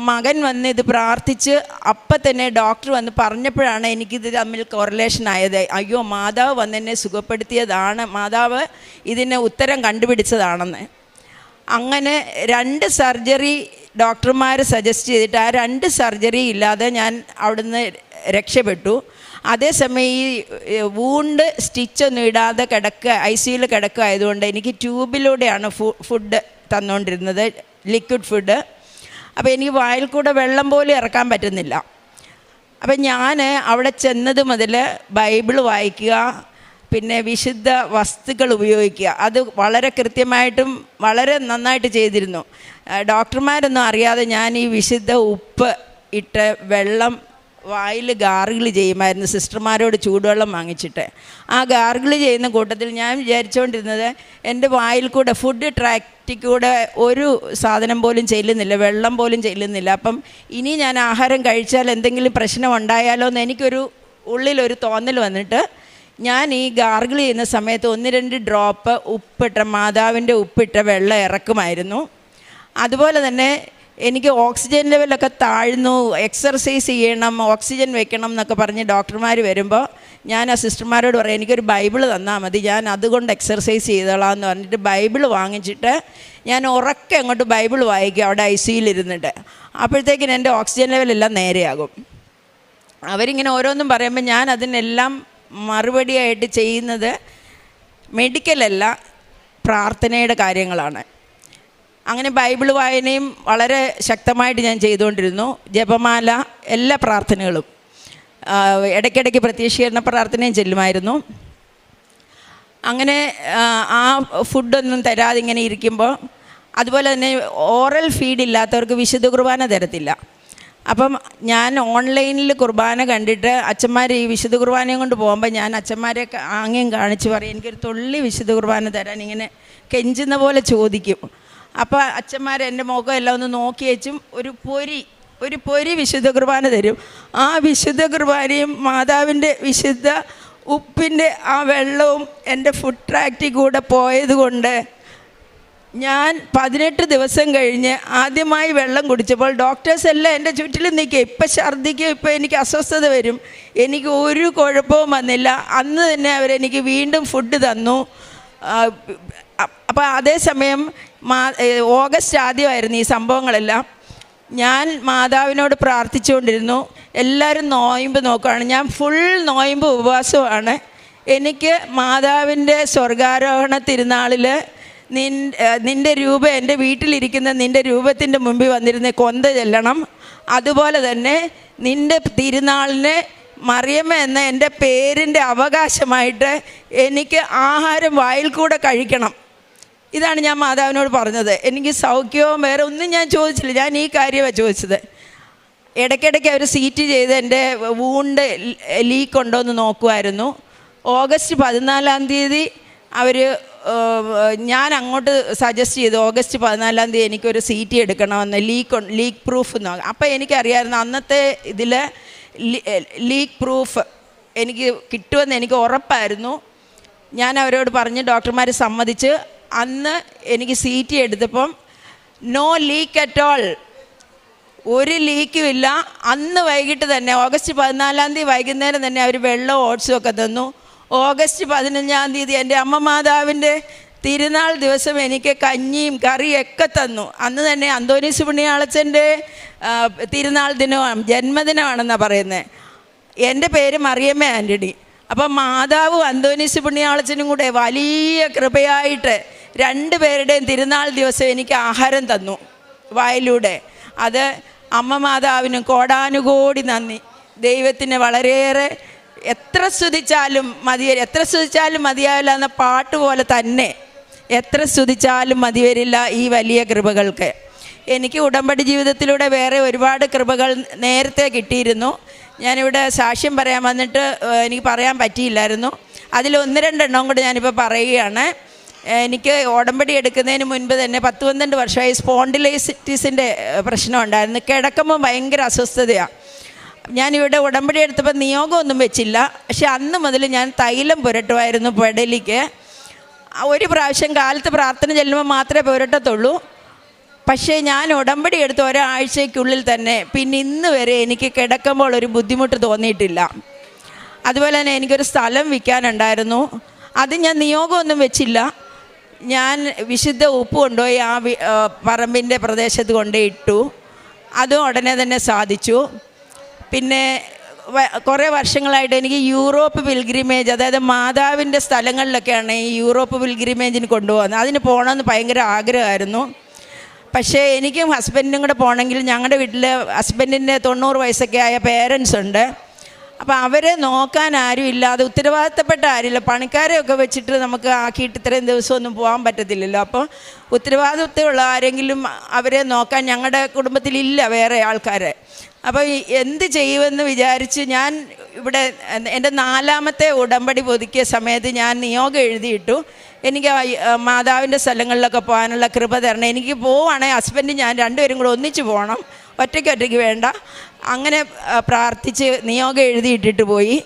മകൻ വന്ന് ഇത് പ്രാർത്ഥിച്ച് അപ്പം തന്നെ ഡോക്ടർ വന്ന് പറഞ്ഞപ്പോഴാണ് എനിക്കിത് തമ്മിൽ കോറിലേഷൻ ആയത്. അയ്യോ, മാതാവ് വന്ന് എന്നെ സുഖപ്പെടുത്തിയതാണ്, മാതാവ് ഇതിന് ഉത്തരം കണ്ടുപിടിച്ചതാണെന്ന്. അങ്ങനെ 2 സർജറി ഡോക്ടർമാർ സജസ്റ്റ് ചെയ്തിട്ട് ആ 2 സർജറി ഇല്ലാതെ ഞാൻ അവിടുന്ന് രക്ഷപ്പെട്ടു. അതേസമയം ഈ വൂണ്ട് സ്റ്റിച്ചൊന്നും ഇടാതെ ICUയിൽ കിടക്കുക ആയതുകൊണ്ട് എനിക്ക് ട്യൂബിലൂടെയാണ് ഫുഡ് തന്നുകൊണ്ടിരുന്നത്, ലിക്വിഡ് ഫുഡ്. അപ്പോൾ എനിക്ക് വായിൽ കൂടെ വെള്ളം പോലും ഇറക്കാൻ പറ്റുന്നില്ല. അപ്പം ഞാൻ അവിടെ ചെന്നത് മുതൽ ബൈബിൾ വായിക്കുക, പിന്നെ വിശുദ്ധ വസ്തുക്കൾ ഉപയോഗിക്കുക, അത് വളരെ കൃത്യമായിട്ടും വളരെ നന്നായിട്ട് ചെയ്തിരുന്നു. ഡോക്ടർമാരൊന്നും അറിയാതെ ഞാൻ ഈ വിശുദ്ധ ഉപ്പ് ഇട്ട് വെള്ളം വായിൽ ഗാർഗിൾ ചെയ്യുമായിരുന്നു, സിസ്റ്റർമാരോട് ചൂടുവെള്ളം വാങ്ങിച്ചിട്ട്. ആ ഗാർഗിൾ ചെയ്യുന്ന കൂട്ടത്തിൽ ഞാൻ വിചാരിച്ചുകൊണ്ടിരുന്നത് എൻ്റെ വായിൽ കൂടെ ഫുഡ് ട്രാക്റ്റിൽ കൂടെ ഒരു സാധനം പോലും ചെല്ലുന്നില്ല, വെള്ളം പോലും ചെല്ലുന്നില്ല. അപ്പം ഇനി ഞാൻ ആഹാരം കഴിച്ചാൽ എന്തെങ്കിലും പ്രശ്നം ഉണ്ടായാലോ എന്ന് എനിക്കൊരു ഉള്ളിലൊരു തോന്നൽ വന്നിട്ട് ഞാൻ ഈ ഗാർഗിൾ ചെയ്യുന്ന സമയത്ത് 1-2 ഡ്രോപ്പ് മാതാവിൻ്റെ ഉപ്പിട്ട വെള്ളം ഇറക്കുമായിരുന്നു. അതുപോലെ തന്നെ എനിക്ക് ഓക്സിജൻ ലെവലൊക്കെ താഴ്ന്നു, എക്സർസൈസ് ചെയ്യണം, ഓക്സിജൻ വെക്കണം എന്നൊക്കെ പറഞ്ഞ് ഡോക്ടർമാർ വരുമ്പോൾ ഞാൻ ആ സിസ്റ്റർമാരോട് പറയും എനിക്കൊരു ബൈബിൾ തന്നാൽ മതി, ഞാൻ അതുകൊണ്ട് എക്സർസൈസ് ചെയ്തോളാം എന്ന് പറഞ്ഞിട്ട് ബൈബിൾ വാങ്ങിച്ചിട്ട് ഞാൻ ഉറക്കെ അങ്ങോട്ട് ബൈബിൾ വായിക്കും അവിടെ ICUയിൽ ഇരുന്നിട്ട്. അപ്പോഴത്തേക്കിന് എൻ്റെ ഓക്സിജൻ ലെവലെല്ലാം നേരെയാകും. അവരിങ്ങനെ ഓരോന്നും പറയുമ്പോൾ ഞാൻ അതിനെല്ലാം മറുപടിയായിട്ട് ചെയ്യുന്നത് മെഡിക്കലല്ല, പ്രാർത്ഥനയുടെ കാര്യങ്ങളാണ്. അങ്ങനെ ബൈബിൾ വായനയും വളരെ ശക്തമായിട്ട് ഞാൻ ചെയ്തുകൊണ്ടിരുന്നു. ജപമാല, എല്ലാ പ്രാർത്ഥനകളും, ഇടയ്ക്കിടയ്ക്ക് പ്രത്യക്ഷീകരണ പ്രാർത്ഥനയും ചെല്ലുമായിരുന്നു. അങ്ങനെ ആ ഫുഡൊന്നും തരാതെ ഇങ്ങനെ ഇരിക്കുമ്പോൾ, അതുപോലെ തന്നെ ഓറൽ ഫീഡ് ഇല്ലാത്തവർക്ക് വിശുദ്ധ കുർബാന തരത്തില്ല. അപ്പം ഞാൻ ഓൺലൈനിൽ കുർബാന കണ്ടിട്ട് അച്ഛന്മാർ ഈ വിശുദ്ധ കുർബാനയും കൊണ്ട് പോകുമ്പോൾ ഞാൻ അച്ഛന്മാരെ ആംഗ്യം കാണിച്ച് പറയും എനിക്കൊരു തുള്ളി വിശുദ്ധ കുർബാന തരാൻ, ഇങ്ങനെ കെഞ്ചുന്ന പോലെ ചോദിക്കും. അപ്പോൾ അച്ഛന്മാർ എൻ്റെ മുഖം എല്ലാം ഒന്ന് നോക്കി വെച്ചും ഒരു പൊരി വിശുദ്ധ കുർബാന തരും. ആ വിശുദ്ധ കുർബാനയും മാതാവിൻ്റെ വിശുദ്ധ ഉപ്പിൻ്റെ ആ വെള്ളവും എൻ്റെ ഫുഡ് ട്രാക്റ്റിൽ കൂടെ പോയതുകൊണ്ട് ഞാൻ 18 ദിവസം കഴിഞ്ഞ് ആദ്യമായി വെള്ളം കുടിച്ചപ്പോൾ ഡോക്ടേഴ്സ് എല്ലാം എൻ്റെ ചുറ്റിലും നിൽക്കുക, ഇപ്പം ഛർദ്ദിക്കും, ഇപ്പം എനിക്ക് അസ്വസ്ഥത വരും. എനിക്ക് ഒരു കുഴപ്പവും വന്നില്ല. അന്ന് തന്നെ അവരെനിക്ക് വീണ്ടും ഫുഡ് തന്നു. അപ്പോൾ അതേസമയം ഓഗസ്റ്റ് ആദ്യമായിരുന്നു ഈ സംഭവങ്ങളെല്ലാം. ഞാൻ മാതാവിനോട് പ്രാർത്ഥിച്ചുകൊണ്ടിരുന്നു. എല്ലാവരും നോയമ്പ് നോക്കുകയാണ്, ഞാൻ ഫുൾ നോയമ്പ് ഉപവാസമാണ്. എനിക്ക് മാതാവിൻ്റെ സ്വർഗാരോഹണ തിരുനാളിൽ നിൻ്റെ രൂപം, എൻ്റെ വീട്ടിലിരിക്കുന്ന നിൻ്റെ രൂപത്തിൻ്റെ മുമ്പിൽ വന്നിരുന്ന് കൊന്ത ചെല്ലണം. അതുപോലെ തന്നെ നിൻ്റെ തിരുനാളിന് മറിയമ്മ എന്ന എൻ്റെ പേരിൻ്റെ അവകാശമായിട്ട് എനിക്ക് ആഹാരം വായിൽ കൂടെ കഴിക്കണം. ഇതാണ് ഞാൻ മാതാവിനോട് പറഞ്ഞത്. എനിക്ക് സൗഖ്യവും വേറെ ഒന്നും ഞാൻ ചോദിച്ചില്ല, ഞാൻ ഈ കാര്യമാണ് ചോദിച്ചത്. ഇടയ്ക്കിടയ്ക്ക് അവർ സീറ്റ് ചെയ്ത് എൻ്റെ വൂണ്ട് ലീക്ക് ഉണ്ടോ എന്ന് നോക്കുമായിരുന്നു. ഓഗസ്റ്റ് 14 അവർ ഞാൻ അങ്ങോട്ട് സജസ്റ്റ് ചെയ്തു, ഓഗസ്റ്റ് 14 എനിക്കൊരു സീറ്റ് എടുക്കണമെന്ന്, ലീക്ക് പ്രൂഫ് എന്ന്. അപ്പോൾ എനിക്കറിയാമായിരുന്നു അന്നത്തെ ഇതിൽ ലീക്ക് പ്രൂഫ് എനിക്ക് കിട്ടുമെന്ന് എനിക്ക് ഉറപ്പായിരുന്നു. ഞാൻ അവരോട് പറഞ്ഞ് ഡോക്ടർമാർ സമ്മതിച്ച് അന്ന് എനിക്ക് സീറ്റ് എടുത്തപ്പം നോ ലീക്ക് അറ്റ് ഓൾ, ഒരു ലീക്കും ഇല്ല. അന്ന് വൈകിട്ട് തന്നെ ഓഗസ്റ്റ് 14 വൈകുന്നേരം തന്നെ അവർ വെള്ളവും ഓട്സും ഒക്കെ തന്നു. ഓഗസ്റ്റ് 15 എൻ്റെ അമ്മ മാതാവിൻ്റെ തിരുനാൾ ദിവസം എനിക്ക് കഞ്ഞിയും കറിയൊക്കെ തന്നു. അന്ന് തന്നെ അന്തോനീസ് പുണ്യാളച്ചൻ്റെ തിരുനാൾ ദിനമാണ്, ജന്മദിനമാണെന്നാണ് പറയുന്നത്. എൻ്റെ പേര് മറിയമ്മ ആൻ്റണി. അപ്പം മാതാവും അന്തോനീസ് പുണ്യാളച്ചനും കൂടെ വലിയ കൃപയായിട്ട് 2 പേരുടെയും തിരുനാൾ ദിവസം എനിക്ക് ആഹാരം തന്നു വായിലൂടെ. അത് അമ്മ മാതാവിനും കോടാനുകോടി നന്ദി. ദൈവത്തിന് വളരെയേറെ എത്ര സ്തുതിച്ചാലും മതിയാവില്ല എന്ന പാട്ട് പോലെ തന്നെ എത്ര സ്തുതിച്ചാലും മതി വരില്ല ഈ വലിയ കൃപകൾക്ക്. എനിക്ക് ഉടമ്പടി ജീവിതത്തിലൂടെ വേറെ ഒരുപാട് കൃപകൾ നേരത്തെ കിട്ടിയിരുന്നു. ഞാനിവിടെ സാക്ഷ്യം പറയാൻ വന്നിട്ട് എനിക്ക് പറയാൻ പറ്റിയില്ലായിരുന്നു. അതിൽ 1-2 എണ്ണം കൂടെ ഞാനിപ്പോൾ പറയുകയാണ്. എനിക്ക് ഉടമ്പടി എടുക്കുന്നതിന് മുൻപ് തന്നെ 10-12 വർഷമായി സ്പോണ്ടിലൈറ്റിസിൻ്റെ പ്രശ്നം ഉണ്ടായിരുന്നു. കിടക്കുമ്പോൾ ഭയങ്കര അസ്വസ്ഥതയാണ്. ഞാനിവിടെ ഉടമ്പടി എടുത്തപ്പോൾ നിയോഗമൊന്നും വെച്ചില്ല. പക്ഷെ അന്ന് മുതൽ ഞാൻ തൈലം പുരട്ടുമായിരുന്നു പെടലിക്ക്. ഒരു പ്രാവശ്യം കാലത്ത് പ്രാർത്ഥന ചെല്ലുമ്പോൾ മാത്രമേ പുരട്ടത്തുള്ളൂ. പക്ഷേ ഞാൻ ഉടമ്പടി എടുത്ത ഒരാഴ്ചയ്ക്കുള്ളിൽ തന്നെ പിന്നെ ഇന്ന് വരെ എനിക്ക് കിടക്കുമ്പോൾ ഒരു ബുദ്ധിമുട്ട് തോന്നിയിട്ടില്ല. അതുപോലെ തന്നെ എനിക്കൊരു സ്ഥലം വിൽക്കാനുണ്ടായിരുന്നു. അത് ഞാൻ നിയോഗമൊന്നും വെച്ചില്ല. ഞാൻ വിശുദ്ധ ഉപ്പ് കൊണ്ടുപോയി ആ പറമ്പിൻ്റെ പ്രദേശത്ത് കൊണ്ടുപോയി ഇട്ടു. അതും ഉടനെ തന്നെ സാധിച്ചു. പിന്നെ കുറേ വർഷങ്ങളായിട്ട് എനിക്ക് യൂറോപ്പ് പിൽഗ്രിമേജ്, അതായത് മാതാവിൻ്റെ സ്ഥലങ്ങളിലൊക്കെയാണ് ഈ യൂറോപ്പ് പിൽഗ്രിമേജിന് കൊണ്ടുപോകുന്നത്. അതിന് പോകണമെന്ന് ഭയങ്കര ആഗ്രഹമായിരുന്നു. പക്ഷേ എനിക്കും ഹസ്ബൻഡിനും കൂടെ പോകണമെങ്കിൽ ഞങ്ങളുടെ വീട്ടിൽ ഹസ്ബൻഡിൻ്റെ 90 വയസ്സൊക്കെ ആയ പേരൻസ് ഉണ്ട്. അപ്പോൾ അവരെ നോക്കാൻ ആരും ഇല്ലാതെ ഉത്തരവാദിത്തപ്പെട്ട ആരുമില്ല. പണിക്കാരെയൊക്കെ വെച്ചിട്ട് നമുക്ക് ആക്കിയിട്ട് ഇത്രയും ദിവസമൊന്നും പോകാൻ പറ്റത്തില്ലല്ലോ. അപ്പോൾ ഉത്തരവാദിത്തമുള്ള ആരെങ്കിലും അവരെ നോക്കാൻ ഞങ്ങളുടെ കുടുംബത്തിലില്ല വേറെ ആൾക്കാരെ. അപ്പോൾ എന്ത് ചെയ്യുമെന്ന് വിചാരിച്ച് ഞാൻ ഇവിടെ എൻ്റെ 4ാമത്തെ ഉടമ്പടി പുതുക്കിയ സമയത്ത് ഞാൻ നിയോഗം എഴുതിയിട്ടു. എനിക്ക് മാതാവിൻ്റെ സ്ഥലങ്ങളിലൊക്കെ പോകാനുള്ള കൃപ തരണം. എനിക്ക് പോവുകയാണെങ്കിൽ ഹസ്ബൻഡ് ഞാൻ രണ്ടുപേരും കൂടെ ഒന്നിച്ച് പോകണം, ഒറ്റയ്ക്ക് വേണ്ട. അങ്ങനെ പ്രാർത്ഥിച്ച് നിയോഗം എഴുതിയിട്ടിട്ട് പോയി.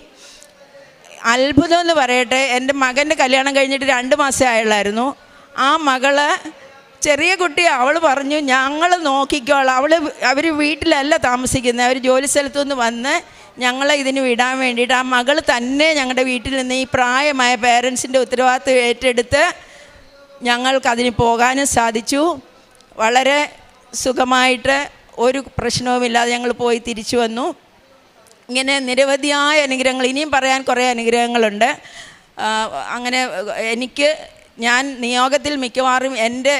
അത്ഭുതം എന്ന് പറയട്ടെ, എൻ്റെ മകൻ്റെ കല്യാണം കഴിഞ്ഞിട്ട് 2 മാസമേ ആയുള്ളായിരുന്നു. ആ മകള് ചെറിയ കുട്ടി, അവൾ പറഞ്ഞു ഞങ്ങൾ നോക്കിക്കോളാം. അവർ വീട്ടിലല്ല താമസിക്കുന്നത്, അവർ ജോലി സ്ഥലത്തു നിന്ന് വന്ന് ഞങ്ങളെ ഇതിന് വിടാൻ വേണ്ടിയിട്ട് ആ മകൾ തന്നെ ഞങ്ങളുടെ വീട്ടിൽ നിന്ന് ഈ പ്രായമായ പേരൻസിൻ്റെ ഉത്തരവാദിത്വം ഏറ്റെടുത്ത് ഞങ്ങൾക്കതിന് പോകാനും സാധിച്ചു. വളരെ സുഖമായിട്ട് ഒരു പ്രശ്നവുമില്ലാതെ ഞങ്ങൾ പോയി തിരിച്ചു വന്നു. ഇങ്ങനെ നിരവധിയായ അനുഗ്രഹങ്ങൾ, ഇനിയും പറയാൻ കുറേ അനുഗ്രഹങ്ങളുണ്ട്. അങ്ങനെ ഞാൻ നിയോഗത്തിൽ മിക്കവാറും എൻ്റെ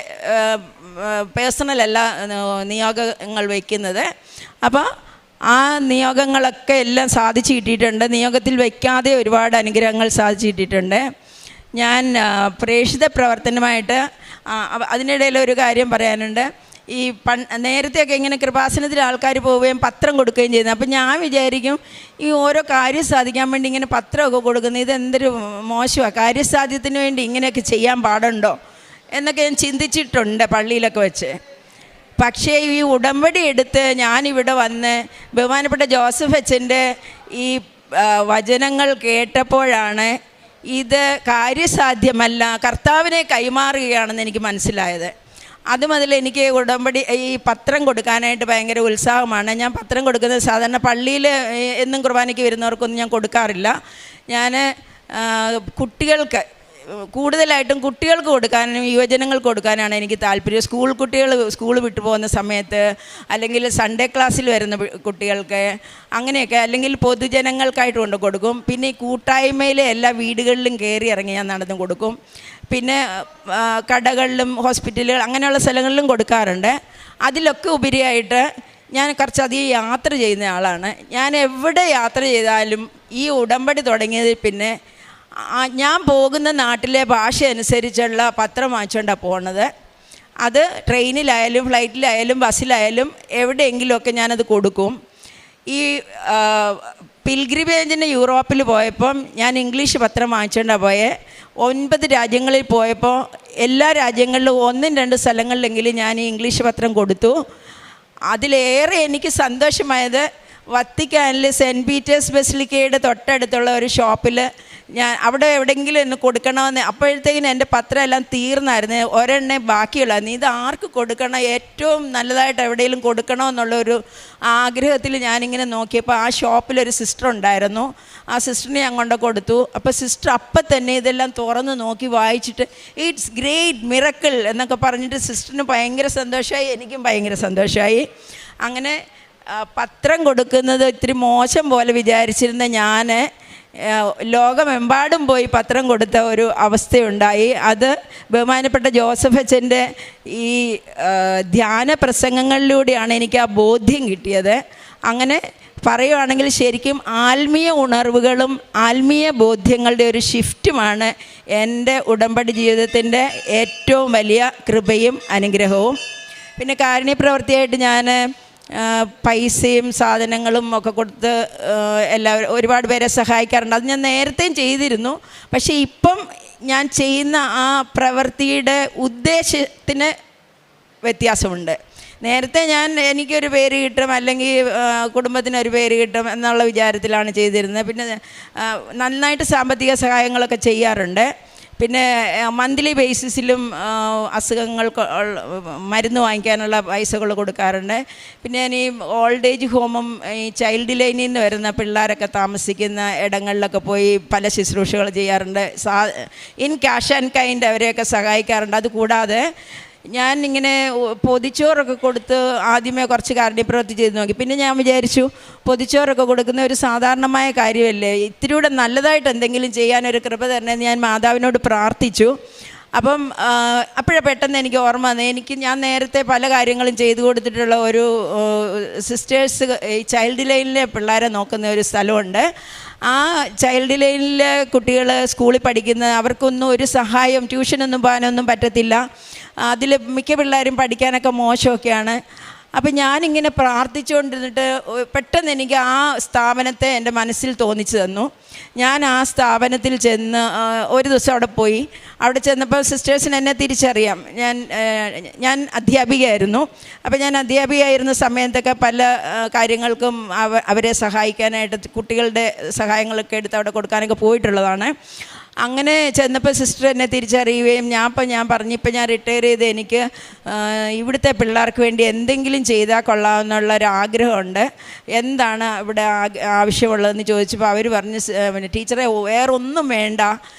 പേഴ്സണലല്ല നിയോഗങ്ങൾ വയ്ക്കുന്നത്. അപ്പോൾ ആ നിയോഗങ്ങളൊക്കെ എല്ലാം സാധിച്ചു കിട്ടിയിട്ടുണ്ട്. നിയോഗത്തിൽ വയ്ക്കാതെ ഒരുപാട് അനുഗ്രഹങ്ങൾ സാധിച്ചു കിട്ടിയിട്ടുണ്ട്. ഞാൻ പ്രേക്ഷിത പ്രവർത്തനമായിട്ട് അതിനിടയിൽ ഒരു കാര്യം പറയാനുണ്ട്. ഈ നേരത്തെയൊക്കെ ഇങ്ങനെ കൃപാസനത്തിൽ ആൾക്കാർ പോവുകയും പത്രം കൊടുക്കുകയും ചെയ്യുന്നത്. അപ്പം ഞാൻ വിചാരിക്കും ഈ ഓരോ കാര്യം സാധിക്കാൻ വേണ്ടി ഇങ്ങനെ പത്രമൊക്കെ കൊടുക്കുന്നത് ഇതെന്തൊരു മോശമാണ്, കാര്യസാധ്യത്തിന് വേണ്ടി ഇങ്ങനെയൊക്കെ ചെയ്യാൻ പാടുണ്ടോ എന്നൊക്കെ ഞാൻ ചിന്തിച്ചിട്ടുണ്ട് പള്ളിയിലൊക്കെ വെച്ച്. പക്ഷേ ഈ ഉടമ്പടി എടുത്ത് ഞാനിവിടെ വന്ന് ബഹുമാനപ്പെട്ട ജോസഫ് അച്ഛൻ്റെ ഈ വചനങ്ങൾ കേട്ടപ്പോഴാണ് ഇത് കാര്യസാധ്യമല്ല, കർത്താവിനെ കൈമാറുകയാണെന്ന് എനിക്ക് മനസ്സിലായത്. അതുമുതൽ എനിക്ക് ഉടമ്പടി ഈ പത്രം കൊടുക്കാനായിട്ട് ഭയങ്കര ഉത്സാഹമാണ്. ഞാൻ പത്രം കൊടുക്കുന്നത് സാധാരണ പള്ളിയിൽ എന്നും കുർബാനയ്ക്ക് വരുന്നവർക്കൊന്നും ഞാൻ കൊടുക്കാറില്ല. ഞാൻ കുട്ടികൾക്ക് കൂടുതലായിട്ടും കുട്ടികൾക്ക് കൊടുക്കാനും യുവജനങ്ങൾക്ക് കൊടുക്കാനാണ് എനിക്ക് താല്പര്യം. കുട്ടികൾ സ്കൂൾ വിട്ടു പോകുന്ന സമയത്ത്, അല്ലെങ്കിൽ സൺഡേ ക്ലാസ്സിൽ വരുന്ന കുട്ടികൾക്ക്, അങ്ങനെയൊക്കെ, അല്ലെങ്കിൽ പൊതുജനങ്ങൾക്കായിട്ട് കൊണ്ട് കൊടുക്കും. പിന്നെ ഈ കൂട്ടായ്മയിലെ എല്ലാ വീടുകളിലും കയറി ഇറങ്ങി ഞാൻ നടന്നു കൊടുക്കും. പിന്നെ കടകളിലും ഹോസ്പിറ്റലുകൾ അങ്ങനെയുള്ള സ്ഥലങ്ങളിലും കൊടുക്കാറുണ്ട്. അതിലൊക്കെ ഉപരിയായിട്ട് ഞാൻ കുറച്ചധികം യാത്ര ചെയ്യുന്ന ആളാണ്. ഞാൻ എവിടെ യാത്ര ചെയ്താലും ഈ ഉടമ്പടി തുടങ്ങിയതിൽ പിന്നെ ഞാൻ പോകുന്ന നാട്ടിലെ ഭാഷ അനുസരിച്ചുള്ള പത്രം വാങ്ങിച്ചുകൊണ്ടാണ് പോകുന്നത്. അത് ട്രെയിനിലായാലും ഫ്ലൈറ്റിലായാലും ബസ്സിലായാലും എവിടെയെങ്കിലുമൊക്കെ ഞാനത് കൊടുക്കും. ഈ പിൽഗ്രിമേജിന് യൂറോപ്പിൽ പോയപ്പം ഞാൻ ഇംഗ്ലീഷ് പത്രം വാങ്ങിച്ചുകൊണ്ടാണ് പോയത്. 9 രാജ്യങ്ങളിൽ പോയപ്പോൾ എല്ലാ രാജ്യങ്ങളിലും 1-2 സ്ഥലങ്ങളിലെങ്കിലും ഞാൻ ഈ ഇംഗ്ലീഷ് പത്രം കൊടുത്തു. അതിലേറെ എനിക്ക് സന്തോഷമായത് വത്തിക്കാനിൽ സെൻറ്റ് പീറ്റേഴ്സ് ബസിലിക്കയുടെ തൊട്ടടുത്തുള്ള ഒരു ഷോപ്പിൽ ഞാൻ അവിടെ എവിടെയെങ്കിലും ഒന്ന് കൊടുക്കണമെന്ന്, അപ്പോഴത്തേക്കിനും എൻ്റെ പത്രം എല്ലാം തീർന്നായിരുന്നു, ഒരെണ്ണേ ബാക്കിയുള്ളായിരുന്നു. ഇത് ആർക്ക് കൊടുക്കണം, ഏറ്റവും നല്ലതായിട്ട് എവിടെയെങ്കിലും കൊടുക്കണമെന്നുള്ളൊരു ആഗ്രഹത്തിൽ ഞാനിങ്ങനെ നോക്കിയപ്പോൾ ആ ഷോപ്പിലൊരു സിസ്റ്റർ ഉണ്ടായിരുന്നു. ആ സിസ്റ്ററിനെ ഞാൻ കൊണ്ട് കൊടുത്തു. അപ്പോൾ സിസ്റ്റർ അപ്പം തന്നെ ഇതെല്ലാം തുറന്ന് നോക്കി വായിച്ചിട്ട് ഇറ്റ്സ് ഗ്രേറ്റ് മിറക്കിൾ എന്നൊക്കെ പറഞ്ഞിട്ട് സിസ്റ്ററിന് ഭയങ്കര സന്തോഷമായി, എനിക്കും ഭയങ്കര സന്തോഷമായി. അങ്ങനെ പത്രം കൊടുക്കുന്നത് ഇത്തിരി മോശം പോലെ വിചാരിച്ചിരുന്ന ഞാൻ ലോകമെമ്പാടും പോയി പത്രം കൊടുത്ത ഒരു അവസ്ഥയുണ്ടായി. അത് ബഹുമാനപ്പെട്ട ജോസഫ് അച്ഛൻ്റെ ഈ ധ്യാന പ്രസംഗങ്ങളിലൂടെയാണ് എനിക്ക് ആ ബോധ്യം കിട്ടിയത്. അങ്ങനെ പറയുകയാണെങ്കിൽ ശരിക്കും ആത്മീയ ഉണർവുകളും ആത്മീയ ബോധ്യങ്ങളുടെ ഒരു ഷിഫ്റ്റുമാണ് എൻ്റെ ഉടമ്പടി ജീവിതത്തിൻ്റെ ഏറ്റവും വലിയ കൃപയും അനുഗ്രഹവും. പിന്നെ കാരുണ്യപ്രവൃത്തിയായിട്ട് ഞാൻ പൈസയും സാധനങ്ങളും ഒക്കെ കൊടുത്ത് എല്ലാവരും ഒരുപാട് പേരെ സഹായിക്കാറുണ്ട്. അത് ഞാൻ നേരത്തെയും ചെയ്തിരുന്നു. പക്ഷേ ഇപ്പം ഞാൻ ചെയ്യുന്ന ആ പ്രവൃത്തിയുടെ ഉദ്ദേശത്തിന് വ്യത്യാസമുണ്ട്. നേരത്തെ എനിക്കൊരു പേര് കിട്ടും, അല്ലെങ്കിൽ കുടുംബത്തിനൊരു പേര് കിട്ടും എന്നുള്ള വിചാരത്തിലാണ് ചെയ്തിരുന്നത്. പിന്നെ നന്നായിട്ട് സാമ്പത്തിക സഹായങ്ങളൊക്കെ ചെയ്യാറുണ്ട്. പിന്നെ മന്ത്ലി ബേസിസിലും അസുഖങ്ങൾക്ക് മരുന്ന് വാങ്ങിക്കാനുള്ള പൈസകൾ കൊടുക്കാറുണ്ട്. പിന്നെ ഞാൻ ഈ ഓൾഡ് ഏജ് ഹോമും ഈ ചൈൽഡ് ലൈനിൽ നിന്ന് വരുന്ന പിള്ളേരൊക്കെ താമസിക്കുന്ന ഇടങ്ങളിലൊക്കെ പോയി പല ശുശ്രൂഷകൾ ചെയ്യാറുണ്ട്. ഇൻ ക്യാഷ് ആൻഡ് കൈൻഡ് അവരെയൊക്കെ സഹായിക്കാറുണ്ട്. അതുകൂടാതെ ഞാൻ ഇങ്ങനെ പൊതിച്ചോറൊക്കെ കൊടുത്ത് ആദ്യമേ കുറച്ച് കാരുണ്യപ്രവൃത്തി ചെയ്ത് നോക്കി. പിന്നെ ഞാൻ വിചാരിച്ചു, പൊതിച്ചോറൊക്കെ കൊടുക്കുന്ന ഒരു സാധാരണമായ കാര്യമല്ലേ, ഇത്തിരി കൂടെ നല്ലതായിട്ട് എന്തെങ്കിലും ചെയ്യാനൊരു കൃപ തരണമെന്ന് ഞാൻ മാതാവിനോട് പ്രാർത്ഥിച്ചു. അപ്പം അപ്പോഴേ പെട്ടെന്ന് എനിക്ക് ഓർമ്മ വന്നു, ഞാൻ നേരത്തെ പല കാര്യങ്ങളും ചെയ്തു കൊടുത്തിട്ടുള്ള ഒരു സിസ്റ്റേഴ്സ് ഈ ചൈൽഡ് ലൈനിലെ പിള്ളേരെ നോക്കുന്ന ഒരു സ്ഥലമുണ്ട്. ആ ചൈൽഡ് ലൈനിലെ കുട്ടികൾ സ്കൂളിൽ പഠിക്കുന്ന അവർക്കൊന്നും ഒരു സഹായം, ട്യൂഷനൊന്നും പോകാനൊന്നും പറ്റത്തില്ല. അതിൽ മിക്ക പിള്ളേരും പഠിക്കാനൊക്കെ മോശമൊക്കെയാണ്. അപ്പം ഞാനിങ്ങനെ പ്രാർത്ഥിച്ചുകൊണ്ടിരുന്നിട്ട് പെട്ടെന്ന് എനിക്ക് ആ സ്ഥാപനത്തെ എൻ്റെ മനസ്സിൽ തോന്നിച്ചു തന്നു. ഞാൻ ആ സ്ഥാപനത്തിൽ ചെന്ന് ഒരു ദിവസം അവിടെ പോയി. അവിടെ ചെന്നപ്പോൾ സിസ്റ്റേഴ്സിന് എന്നെ തിരിച്ചറിയാം. ഞാൻ അധ്യാപികയായിരുന്നു. അപ്പോൾ ഞാൻ അധ്യാപികയായിരുന്ന സമയത്തൊക്കെ പല കാര്യങ്ങൾക്കും അവരെ സഹായിക്കാനായിട്ട് കുട്ടികളുടെ സഹായങ്ങളൊക്കെ എടുത്ത് അവിടെ കൊടുക്കാനൊക്കെ പോയിട്ടുള്ളതാണ്. അങ്ങനെ ചെന്നപ്പോൾ സിസ്റ്റർ എന്നെ തിരിച്ചറിയുകയും ഞാൻ പറഞ്ഞു, ഇപ്പം ഞാൻ റിട്ടയർ ചെയ്ത് എനിക്ക് ഇവിടുത്തെ പിള്ളേർക്ക് വേണ്ടി എന്തെങ്കിലും ചെയ്താൽ കൊള്ളാമെന്നുള്ളൊരാഗ്രഹമുണ്ട്, എന്താണ് ഇവിടെ ആവശ്യമുള്ളതെന്ന് ചോദിച്ചപ്പോൾ അവർ പറഞ്ഞു, ടീച്ചറെ വേറൊന്നും വേണ്ട,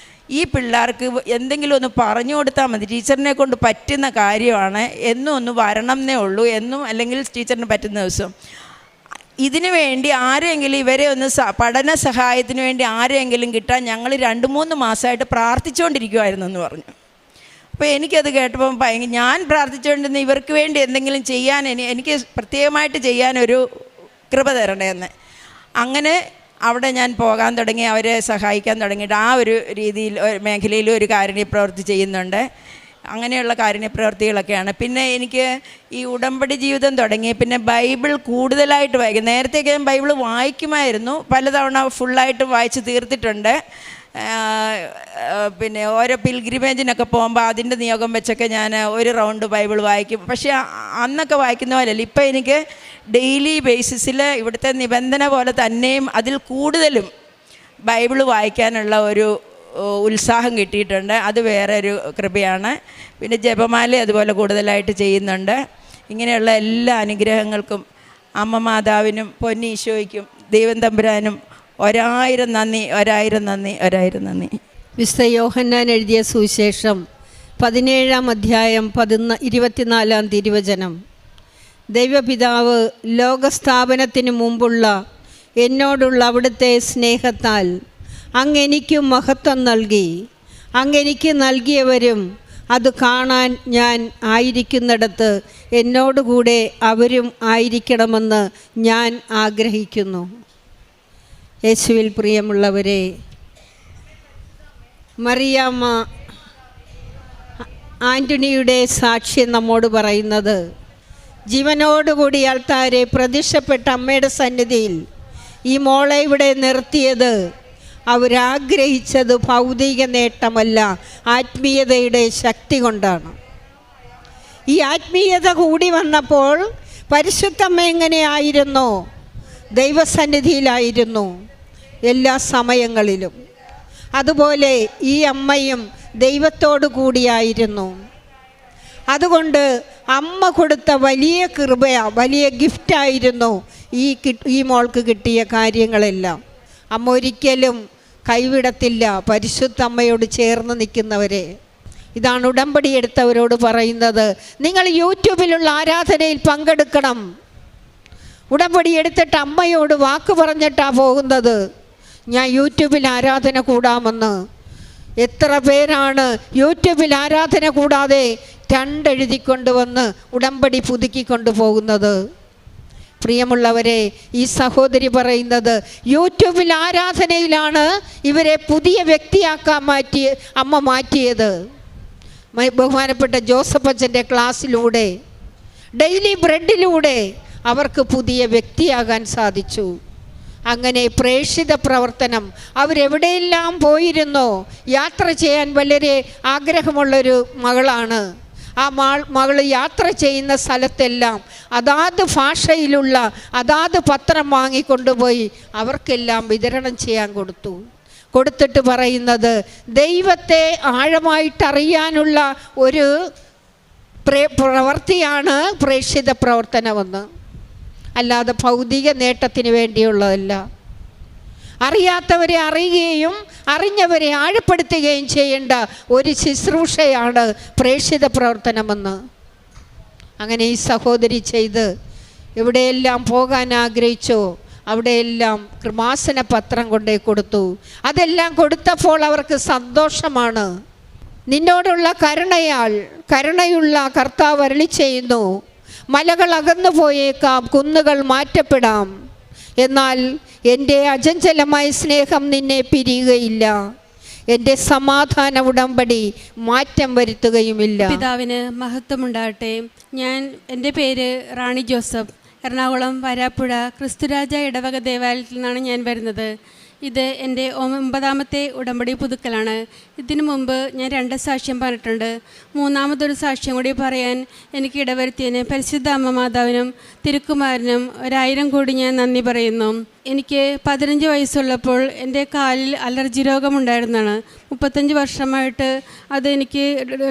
ഈ പിള്ളേർക്ക് എന്തെങ്കിലും ഒന്ന് പറഞ്ഞു കൊടുത്താൽ മതി, ടീച്ചറിനെ കൊണ്ട് പറ്റുന്ന കാര്യമാണ്, എന്നും ഒന്ന് വരണം എന്നേ ഉള്ളൂ, എന്നും അല്ലെങ്കിൽ ടീച്ചറിന് പറ്റുന്ന ദിവസം. ഇതിനു വേണ്ടി ആരെങ്കിലും ഇവരെ ഒന്ന് പഠന സഹായത്തിന് വേണ്ടി ആരെങ്കിലും കിട്ടാൻ ഞങ്ങൾ 2-3 മാസമായിട്ട് പ്രാർത്ഥിച്ചുകൊണ്ടിരിക്കുമായിരുന്നു എന്ന് പറഞ്ഞു. അപ്പോൾ എനിക്കത് കേട്ടപ്പം ഞാൻ പ്രാർത്ഥിച്ചുകൊണ്ടിരുന്ന ഇവർക്ക് വേണ്ടി എന്തെങ്കിലും ചെയ്യാൻ എനിക്ക് പ്രത്യേകമായിട്ട് ചെയ്യാനൊരു കൃപ തരണേന്ന്. അങ്ങനെ അവിടെ ഞാൻ പോകാൻ തുടങ്ങി, അവരെ സഹായിക്കാൻ തുടങ്ങിയിട്ട് ആ ഒരു രീതിയിൽ മേഖലയിൽ ഒരു കാരുണ്യപ്രവൃത്തി ചെയ്യുന്നുണ്ട്. അങ്ങനെയുള്ള കാരുണ്യപ്രവൃത്തികളൊക്കെയാണ്. പിന്നെ എനിക്ക് ഈ ഉടമ്പടി ജീവിതം തുടങ്ങി. പിന്നെ ബൈബിൾ കൂടുതലായിട്ട് വായിക്കും. നേരത്തെയൊക്കെ ഞാൻ ബൈബിൾ വായിക്കുമായിരുന്നു, പലതവണ ഫുള്ളായിട്ട് വായിച്ച് തീർത്തിട്ടുണ്ട്. പിന്നെ ഓരോ പിൽഗ്രിമേജിനൊക്കെ പോകുമ്പോൾ അതിൻ്റെ നിയോഗം വെച്ചൊക്കെ ഞാൻ ഒരു റൗണ്ട് ബൈബിൾ വായിക്കും. പക്ഷേ അന്നൊക്കെ വായിക്കുന്ന പോലെയല്ല, ഇപ്പം എനിക്ക് ഡെയിലി ബേസിസിൽ ഇവിടുത്തെ നിബന്ധന പോലെ തന്നെയും അതിൽ കൂടുതലും ബൈബിൾ വായിക്കാനുള്ള ഒരു ഉത്സാഹം കിട്ടിയിട്ടുണ്ട്. അത് വേറെ ഒരു കൃപയാണ്. പിന്നെ ജപമാല അതുപോലെ കൂടുതലായിട്ട് ചെയ്യുന്നുണ്ട്. ഇങ്ങനെയുള്ള എല്ലാ അനുഗ്രഹങ്ങൾക്കും അമ്മ മാതാവിനും പൊന്നീശോയ്ക്കും ദൈവം തമ്പുരാനും 1000 നന്ദി, 1000 നന്ദി, 1000 നന്ദി. വിശുദ്ധ യോഹന്നാൻ എഴുതിയ സുവിശേഷം 17-ാം അധ്യായം 24-ാം തിരുവചനം. ദൈവപിതാവ് ലോകസ്ഥാപനത്തിന് മുമ്പുള്ള എന്നോടുള്ള അവിടുത്തെ സ്നേഹത്താൽ അങ്ങെനിക്ക് മഹത്വം നൽകി, അങ്ങെനിക്ക് നൽകിയവരും അത് കാണാൻ ഞാൻ ആയിരിക്കുന്നിടത്ത് എന്നോടുകൂടെ അവരും ആയിരിക്കണമെന്ന് ഞാൻ ആഗ്രഹിക്കുന്നു. യേശുവിൽ പ്രിയമുള്ളവരെ, മറിയാമ്മ ആൻ്റണിയുടെ സാക്ഷ്യം നമ്മോട് പറയുന്നത്, ജീവനോടുകൂടി ആൾക്കാരെ പ്രത്യക്ഷപ്പെട്ട അമ്മയുടെ സന്നിധിയിൽ ഈ മോളെ ഇവിടെ നിർത്തിയത് അവരാഗ്രഹിച്ചത് ഭൗതിക നേട്ടമല്ല, ആത്മീയതയുടെ ശക്തി കൊണ്ടാണ്. ഈ ആത്മീയത കൂടി വന്നപ്പോൾ പരിശുദ്ധമ്മ എങ്ങനെയായിരുന്നു? ദൈവസന്നിധിയിലായിരുന്നു എല്ലാ സമയങ്ങളിലും. അതുപോലെ ഈ അമ്മയും ദൈവത്തോടു കൂടിയായിരുന്നു. അതുകൊണ്ട് അമ്മ കൊടുത്ത വലിയ കൃപയാണ്, വലിയ ഗിഫ്റ്റായിരുന്നു ഈ മോൾക്ക് കിട്ടിയ കാര്യങ്ങളെല്ലാം. അമ്മ ഒരിക്കലും കൈവിടത്തില്ല പരിശുദ്ധ അമ്മയോട് ചേർന്ന് നിൽക്കുന്നവരെ. ഇതാണ് ഉടമ്പടി എടുത്തവരോട് പറയുന്നത്. നിങ്ങൾ യൂട്യൂബിലുള്ള ആരാധനയിൽ പങ്കെടുക്കണം. ഉടമ്പടി എടുത്തിട്ട് അമ്മയോട് വാക്ക് പറഞ്ഞിട്ടാണ് പോകുന്നത്, ഞാൻ യൂട്യൂബിൽ ആരാധന കൂടാമെന്ന്. എത്ര പേരാണ് യൂട്യൂബിൽ ആരാധന കൂടാതെ 2 എഴുതിക്കൊണ്ടുവന്ന് ഉടമ്പടി പുതുക്കിക്കൊണ്ടു പോകുന്നത്? പ്രിയമുള്ളവരെ, ഈ സഹോദരി പറയുന്നത് യൂട്യൂബിൽ ആരാധനയിലാണ് ഇവരെ പുതിയ വ്യക്തിയാക്കാൻ അമ്മ മാറ്റിയത്. ബഹുമാനപ്പെട്ട ജോസഫ് അച്ഛൻ്റെ ക്ലാസ്സിലൂടെ, ഡെയിലി ബ്രെഡിലൂടെ അവർക്ക് പുതിയ വ്യക്തിയാകാൻ സാധിച്ചു. അങ്ങനെ പ്രേക്ഷിത പ്രവർത്തനം അവരെവിടെയെല്ലാം പോയിരുന്നോ, യാത്ര ചെയ്യാൻ വളരെ ആഗ്രഹമുള്ളൊരു മകളാണ്. ആ മകൾ യാത്ര ചെയ്യുന്ന സ്ഥലത്തെല്ലാം അതാത് ഭാഷയിലുള്ള അതാത് പത്രം വാങ്ങിക്കൊണ്ടുപോയി അവർക്കെല്ലാം വിതരണം ചെയ്യാൻ കൊടുത്തിട്ട് പറയുന്നത്, ദൈവത്തെ ആഴമായിട്ടറിയാനുള്ള ഒരു പ്രവൃത്തിയാണ് പ്രേക്ഷിത പ്രവർത്തനമെന്ന്, അല്ലാതെ ഭൗതിക നേട്ടത്തിന് വേണ്ടിയുള്ളതല്ല. അറിയാത്തവരെ അറിയുകയും അറിഞ്ഞവരെ ആഴപ്പെടുത്തുകയും ചെയ്യേണ്ട ഒരു ശുശ്രൂഷയാണ് പ്രേക്ഷിത പ്രവർത്തനമെന്ന്. അങ്ങനെ ഈ സഹോദരി ചെയ്ത് എവിടെയെല്ലാം പോകാൻ ആഗ്രഹിച്ചോ അവിടെയെല്ലാം കൃപാസന പത്രം കൊണ്ടേ കൊടുത്തു. അതെല്ലാം കൊടുത്തപ്പോൾ അവർക്ക് സന്തോഷമാണ്. നിന്നോടുള്ള കരുണയുള്ള കർത്താവ് അരുളി ചെയ്യുന്നു, മലകൾ അകന്നു പോയേക്കാം, കുന്നുകൾ മാറ്റപ്പെടാം, എന്നാൽ എൻ്റെ അചഞ്ചലമായ സ്നേഹം നിന്നെ പിരിയുകയില്ല, എൻ്റെ സമാധാന ഉടമ്പടി മാറ്റം വരുത്തുകയുമില്ല. പിതാവിന് മഹത്വമുണ്ടാകട്ടെ. എൻ്റെ പേര് റാണി ജോസഫ്. എറണാകുളം വരാപ്പുഴ ക്രിസ്തുരാജ ഇടവക ദേവാലയത്തിൽ നിന്നാണ് ഞാൻ വരുന്നത്. ഇത് എൻ്റെ 9ാമത്തെ ഉടമ്പടി പുതുക്കലാണ്. ഇതിനു മുമ്പ് ഞാൻ 2 സാക്ഷ്യം പറഞ്ഞിട്ടുണ്ട്. 3ാമതൊരു സാക്ഷ്യം കൂടി പറയാൻ എനിക്ക് ഇടവരുത്തിയതിന് പരിശുദ്ധ അമ്മ മാതാവിനും തിരുക്കുമാരനും 1000 കോടി ഞാൻ നന്ദി പറയുന്നു. എനിക്ക് 15 വയസ്സുള്ളപ്പോൾ എൻ്റെ കാലിൽ അലർജി രോഗമുണ്ടായിരുന്നതാണ്. 35 വർഷമായിട്ട് അതെനിക്ക്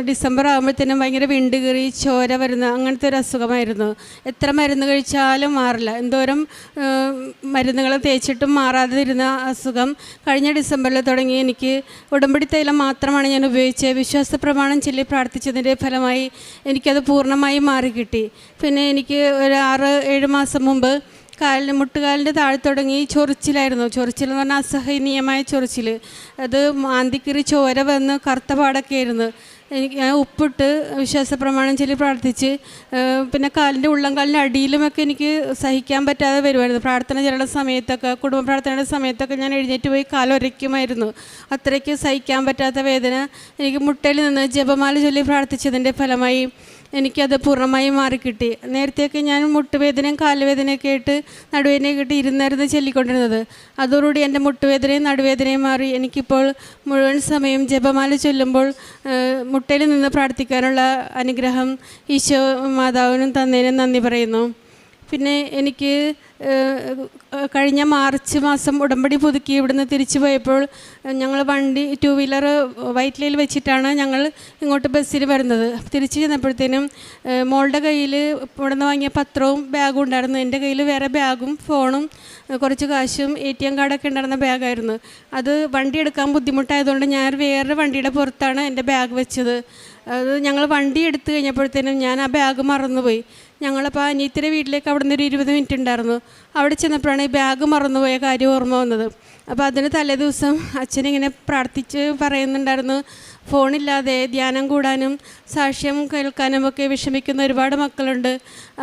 ഡിസംബർ ആകുമ്പോഴത്തേനും ഭയങ്കര വിണ്ട് കീറി ചോര വരുന്ന അങ്ങനത്തെ ഒരു അസുഖമായിരുന്നു. എത്ര മരുന്ന് കഴിച്ചാലും മാറില്ല. എന്തോരം മരുന്നുകൾ തേച്ചിട്ടും മാറാതെ ഇരുന്ന അസുഖം കഴിഞ്ഞ ഡിസംബറിൽ തുടങ്ങി. എനിക്ക് ഉടമ്പടി തൈലം മാത്രമാണ് ഞാൻ ഉപയോഗിച്ചത്. വിശ്വാസ പ്രമാണം ചൊല്ലി പ്രാർത്ഥിച്ചതിൻ്റെ ഫലമായി എനിക്കത് പൂർണ്ണമായി മാറിക്കിട്ടി. പിന്നെ എനിക്ക് ഒരു 6-7 മാസം മുമ്പ് മുട്ടുകാലിൻ്റെ താഴെ തുടങ്ങി ചൊറിച്ചിലായിരുന്നു. ചൊറിച്ചിൽ എന്ന് പറഞ്ഞാൽ അസഹനീയമായ ചൊറിച്ചിൽ. അത് മാന്തിക്കീറി ചോര വന്ന് കറുത്ത പാടൊക്കെ ആയിരുന്നു. ഞാൻ ഉപ്പിട്ട് വിശ്വാസ പ്രമാണം ചൊല്ലി പ്രാർത്ഥിച്ച് പിന്നെ കാലിൻ്റെ ഉള്ളംകാലിൻ്റെ അടിയിലുമൊക്കെ എനിക്ക് സഹിക്കാൻ പറ്റാതെ വരുമായിരുന്നു. പ്രാർത്ഥന ചെല്ലുന്ന സമയത്തൊക്കെ, കുടുംബ പ്രാർത്ഥനയുടെ സമയത്തൊക്കെ ഞാൻ എഴുന്നേറ്റ് പോയി കാലൊരയ്ക്കുമായിരുന്നു. അത്രയ്ക്ക് സഹിക്കാൻ പറ്റാത്ത വേദന എനിക്ക് മുട്ടയിൽ നിന്ന് ജപമാല ചൊല്ലി പ്രാർത്ഥിച്ചതിൻ്റെ ഫലമായി എനിക്കത് പൂർണ്ണമായി മാറിക്കിട്ടി. നേരത്തെയൊക്കെ ഞാൻ മുട്ടുവേദനയും കാലുവേദനയൊക്കെ ആയിട്ട് നടുവേദനയൊക്കെ ആയിട്ട് ഇരുന്നായിരുന്നു ചൊല്ലിക്കൊണ്ടിരുന്നത്. അതോടുകൂടി എൻ്റെ മുട്ടുവേദനയും നടുവേദനയും മാറി. എനിക്കിപ്പോൾ മുഴുവൻ സമയം ജപമാല ചൊല്ലുമ്പോൾ മുട്ടയിൽ നിന്ന് പ്രാർത്ഥിക്കാനുള്ള അനുഗ്രഹം ഈശോ മാതാവിനും തന്നതിനും നന്ദി പറയുന്നു. പിന്നെ എനിക്ക് കഴിഞ്ഞ മാർച്ച് മാസം ഉടമ്പടി പുതുക്കി ഇവിടുന്ന് തിരിച്ചു പോയപ്പോൾ ഞങ്ങൾ വണ്ടി 2 വീലർ വൈറ്റ് ലൈനിൽ വെച്ചിട്ടാണ് ഞങ്ങൾ ഇങ്ങോട്ട് ബസ്സിൽ വരുന്നത്. തിരിച്ചു ചെന്നപ്പോഴത്തേനും മോളുടെ കയ്യിൽ ഇവിടുന്ന് വാങ്ങിയ പത്രവും ബാഗും ഉണ്ടായിരുന്നു. എൻ്റെ കയ്യിൽ വേറെ ബാഗും ഫോണും കുറച്ച് കാശും ATM കാർഡൊക്കെ ഉണ്ടായിരുന്ന ബാഗായിരുന്നു. അത് വണ്ടി എടുക്കാൻ ബുദ്ധിമുട്ടായതുകൊണ്ട് ഞാൻ വേറെ വണ്ടിയുടെ പുറത്താണ് എൻ്റെ ബാഗ് വെച്ചത്. അത് ഞങ്ങൾ വണ്ടി എടുത്തു കഴിഞ്ഞപ്പോഴത്തേനും ഞാൻ ആ ബാഗ് മറന്നുപോയി. ഞങ്ങളപ്പോൾ അനിയത്തിയുടെ വീട്ടിലേക്ക് അവിടെ നിന്ന് ഒരു 20 മിനിറ്റ് ഉണ്ടായിരുന്നു. അവിടെ ചെന്നപ്പോഴാണ് ഈ ബാഗ് മറന്നുപോയ കാര്യം ഓർമ്മ വന്നത്. അപ്പോൾ അതിന് തലേ ദിവസം അച്ഛനിങ്ങനെ പ്രാർത്ഥിച്ച് പറയുന്നുണ്ടായിരുന്നു, ഫോണില്ലാതെ ധ്യാനം കൂടാനും സാക്ഷ്യം കേൾക്കാനും ഒക്കെ വിഷമിക്കുന്ന ഒരുപാട് മക്കളുണ്ട്,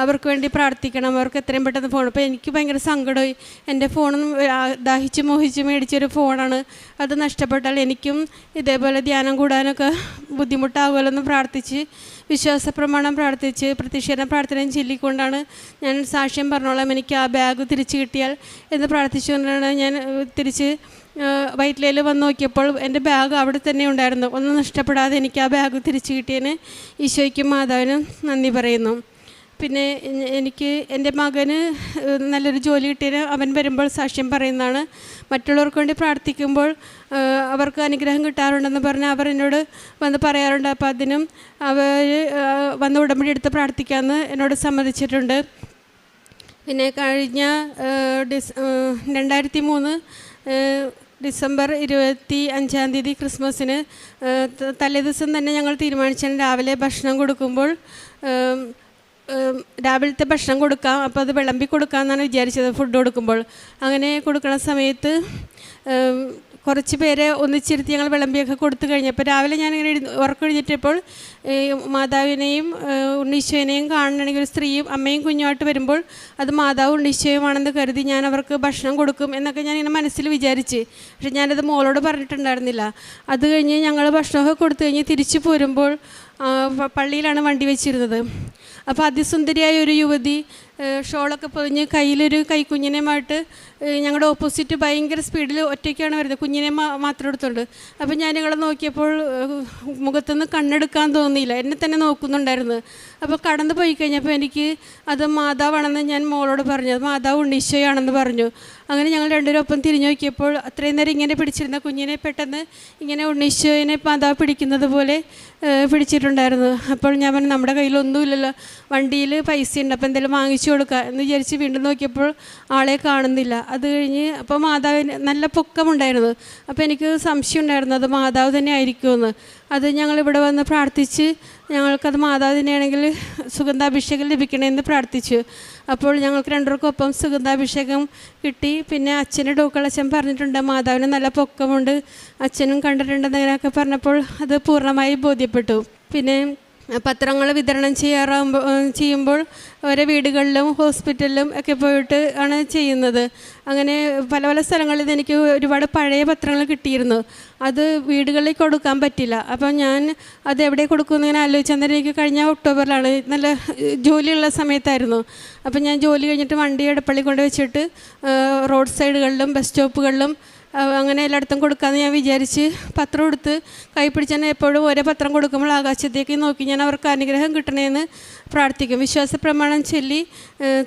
അവർക്ക് വേണ്ടി പ്രാർത്ഥിക്കണം, അവർക്ക് എത്രയും പെട്ടെന്ന് ഫോൺ. അപ്പോൾ എനിക്ക് ഭയങ്കര സങ്കടമായി. എൻ്റെ ഫോണും ദാഹിച്ച് മോഹിച്ച് മേടിച്ചൊരു ഫോണാണ്. അത് നഷ്ടപ്പെട്ടാൽ എനിക്കും ഇതേപോലെ ധ്യാനം കൂടാനൊക്കെ ബുദ്ധിമുട്ടാകുമല്ലോ എന്ന് പ്രാർത്ഥിച്ച് വിശ്വാസ പ്രമാണം പ്രാർത്ഥിച്ച് പ്രത്യക്ഷീകരണ പ്രാർത്ഥനയും ചൊല്ലിക്കൊണ്ടാണ് ഞാൻ സാക്ഷ്യം പറഞ്ഞോളാം എനിക്ക് ആ ബാഗ് തിരിച്ച് കിട്ടിയാൽ എന്ന് പ്രാർത്ഥിച്ചുകൊണ്ടാണ് ഞാൻ തിരിച്ച് വൈറ്റ് ലൈനിൽ വന്ന് നോക്കിയപ്പോൾ എൻ്റെ ബാഗ് അവിടെ തന്നെ ഉണ്ടായിരുന്നു. ഒന്നും നഷ്ടപ്പെടാതെ എനിക്ക് ആ ബാഗ് തിരിച്ച് കിട്ടിയതിന് ഈശോയ്ക്കും മാതാവിനും നന്ദി പറയുന്നു. പിന്നെ എനിക്ക് എൻ്റെ മകന് നല്ലൊരു ജോലി കിട്ടിയതിന് അവൻ വരുമ്പോൾ സാക്ഷ്യം പറയുന്നതാണ്. മറ്റുള്ളവർക്ക് വേണ്ടി പ്രാർത്ഥിക്കുമ്പോൾ അവർക്ക് അനുഗ്രഹം കിട്ടാറുണ്ടെന്ന് പറഞ്ഞ് അവർ എന്നോട് വന്ന് പറയാറുണ്ട്. അപ്പോൾ അതിനും അവർ വന്ന് ഉടമ്പടി എടുത്ത് പ്രാർത്ഥിക്കാമെന്ന് എന്നോട് സമ്മതിച്ചിട്ടുണ്ട്. പിന്നെ കഴിഞ്ഞ 2003 ഡിസംബർ 25-ാം തീയതി ക്രിസ്മസിന് തലേദിവസം തന്നെ ഞങ്ങൾ തീരുമാനിച്ചാണ് രാവിലെ ഭക്ഷണം കൊടുക്കുമ്പോൾ രാവിലത്തെ ഭക്ഷണം കൊടുക്കാം, അപ്പോൾ അത് വിളമ്പി കൊടുക്കാമെന്നാണ് വിചാരിച്ചത്. ഫുഡ് കൊടുക്കുമ്പോൾ അങ്ങനെ കൊടുക്കുന്ന സമയത്ത് കുറച്ച് പേരെ ഒന്നിച്ചിരുത്തി ഞങ്ങൾ വിളമ്പിയൊക്കെ കൊടുത്തു കഴിഞ്ഞപ്പോൾ രാവിലെ ഞാനിങ്ങനെ ഉറക്കൊഴിഞ്ഞിട്ടപ്പോൾ മാതാവിനെയും ഉണ്ണീശോനെയും കാണണമെങ്കിൽ ഒരു സ്ത്രീയും അമ്മയും കുഞ്ഞുമായിട്ട് വരുമ്പോൾ അത് മാതാവ് ഉണ്ണീശോയുമാണെന്ന് കരുതി ഞാൻ അവർക്ക് ഭക്ഷണം കൊടുക്കും എന്നൊക്കെ ഞാനിങ്ങനെ മനസ്സിൽ വിചാരിച്ച്. പക്ഷെ ഞാനത് മോളോട് പറഞ്ഞിട്ടുണ്ടായിരുന്നില്ല. അത് കഴിഞ്ഞ് ഞങ്ങൾ ഭക്ഷണമൊക്കെ കൊടുത്തു കഴിഞ്ഞ് തിരിച്ചു പോരുമ്പോൾ പള്ളിയിലാണ് വണ്ടി വെച്ചിരുന്നത്. അപ്പോൾ അതിസുന്ദരിയായ ഒരു യുവതി ഷോളൊക്കെ പൊതിഞ്ഞ് കയ്യിലൊരു കൈക്കുഞ്ഞിനെയുമായിട്ട് ഞങ്ങളുടെ ഓപ്പോസിറ്റ് ഭയങ്കര സ്പീഡിൽ ഒറ്റയ്ക്കാണ് വരുന്നത്, കുഞ്ഞിനെ മാത്രം എടുത്തുകൊണ്ട്. അപ്പോൾ ഞാൻ ഞങ്ങളെ നോക്കിയപ്പോൾ മുഖത്തുനിന്ന് കണ്ണെടുക്കാൻ തോന്നിയില്ല, എന്നെ തന്നെ നോക്കുന്നുണ്ടായിരുന്നു. അപ്പോൾ കടന്നു പോയി കഴിഞ്ഞപ്പോൾ എനിക്ക് അത് മാതാവാണെന്ന് ഞാൻ മോളോട് പറഞ്ഞു, അത് മാതാവ് ഉണ്ണീശോയാണെന്ന് പറഞ്ഞു. അങ്ങനെ ഞങ്ങൾ രണ്ടുപേരും ഒപ്പം തിരിഞ്ഞു നോക്കിയപ്പോൾ അത്രയും നേരം ഇങ്ങനെ പിടിച്ചിരുന്ന കുഞ്ഞിനെ പെട്ടെന്ന് ഇങ്ങനെ ഉണ്ണീശോയെ മാതാവ് പിടിക്കുന്നത് പോലെ പിടിച്ചിട്ടുണ്ടായിരുന്നു. അപ്പോൾ ഞാൻ പറഞ്ഞു, നമ്മുടെ കയ്യിലൊന്നുമില്ലല്ലോ, വണ്ടിയിൽ പൈസ ഉണ്ട്, അപ്പോൾ എന്തെങ്കിലും വാങ്ങിച്ചു കൊടുക്കുക എന്ന് വിചാരിച്ച് വീണ്ടും നോക്കിയപ്പോൾ ആളെ കാണുന്നില്ല. അത് കഴിഞ്ഞ് അപ്പോൾ മാതാവിന് നല്ല പൊക്കമുണ്ടായിരുന്നു. അപ്പോൾ എനിക്ക് സംശയം ഉണ്ടായിരുന്നു അത് മാതാവ് തന്നെ ആയിരിക്കുമെന്ന്. അത് ഞങ്ങളിവിടെ വന്ന് പ്രാർത്ഥിച്ച് ഞങ്ങൾക്കത് മാതാവ് തന്നെയാണെങ്കിൽ സുഗന്ധാഭിഷേകം ലഭിക്കണമെന്ന് പ്രാർത്ഥിച്ചു. അപ്പോൾ ഞങ്ങൾക്ക് രണ്ടുപേർക്കും ഒപ്പം സുഗന്ധാഭിഷേകം കിട്ടി. പിന്നെ അച്ഛൻ്റെ ഡോക്കളച്ഛൻ പറഞ്ഞിട്ടുണ്ട് മാതാവിന് നല്ല പൊക്കമുണ്ട്, അച്ഛനും കണ്ടിട്ടുണ്ടെന്ന് അങ്ങനെയൊക്കെ പറഞ്ഞപ്പോൾ അത് പൂർണ്ണമായി ബോധ്യപ്പെട്ടു. പിന്നെ പത്രങ്ങൾ വിതരണം ചെയ്യുമ്പോൾ ഓരോ വീടുകളിലും ഹോസ്പിറ്റലിലും ഒക്കെ പോയിട്ട് ആണ് ചെയ്യുന്നത്. അങ്ങനെ പല പല സ്ഥലങ്ങളിൽ എനിക്ക് ഒരുപാട് പഴയ പത്രങ്ങൾ കിട്ടിയിരുന്നു. അത് വീടുകളിൽ കൊടുക്കാൻ പറ്റില്ല. അപ്പം ഞാൻ അത് എവിടെ കൊടുക്കുമെന്ന് ഇങ്ങനെ ആലോചിച്ച് അന്നേരം എനിക്ക് കഴിഞ്ഞ ഒക്ടോബറിലാണ്, നല്ല ജോലിയുള്ള സമയത്തായിരുന്നു. അപ്പം ഞാൻ ജോലി കഴിഞ്ഞിട്ട് വണ്ടി എടപ്പള്ളി കൊണ്ട് വെച്ചിട്ട് റോഡ് സൈഡുകളിലും ബസ് സ്റ്റോപ്പുകളിലും അങ്ങനെ എല്ലായിടത്തും കൊടുക്കാമെന്ന് ഞാൻ വിചാരിച്ച് പത്രം എടുത്ത് കൈ പിടിച്ച് തന്നെ എപ്പോഴും ഓരോ പത്രം കൊടുക്കുമ്പോൾ ആകാശത്തേക്ക് നോക്കി ഞാൻ അവർക്ക് അനുഗ്രഹം കിട്ടണമെന്ന് പ്രാർത്ഥിക്കും. വിശ്വാസ പ്രമാണം ചൊല്ലി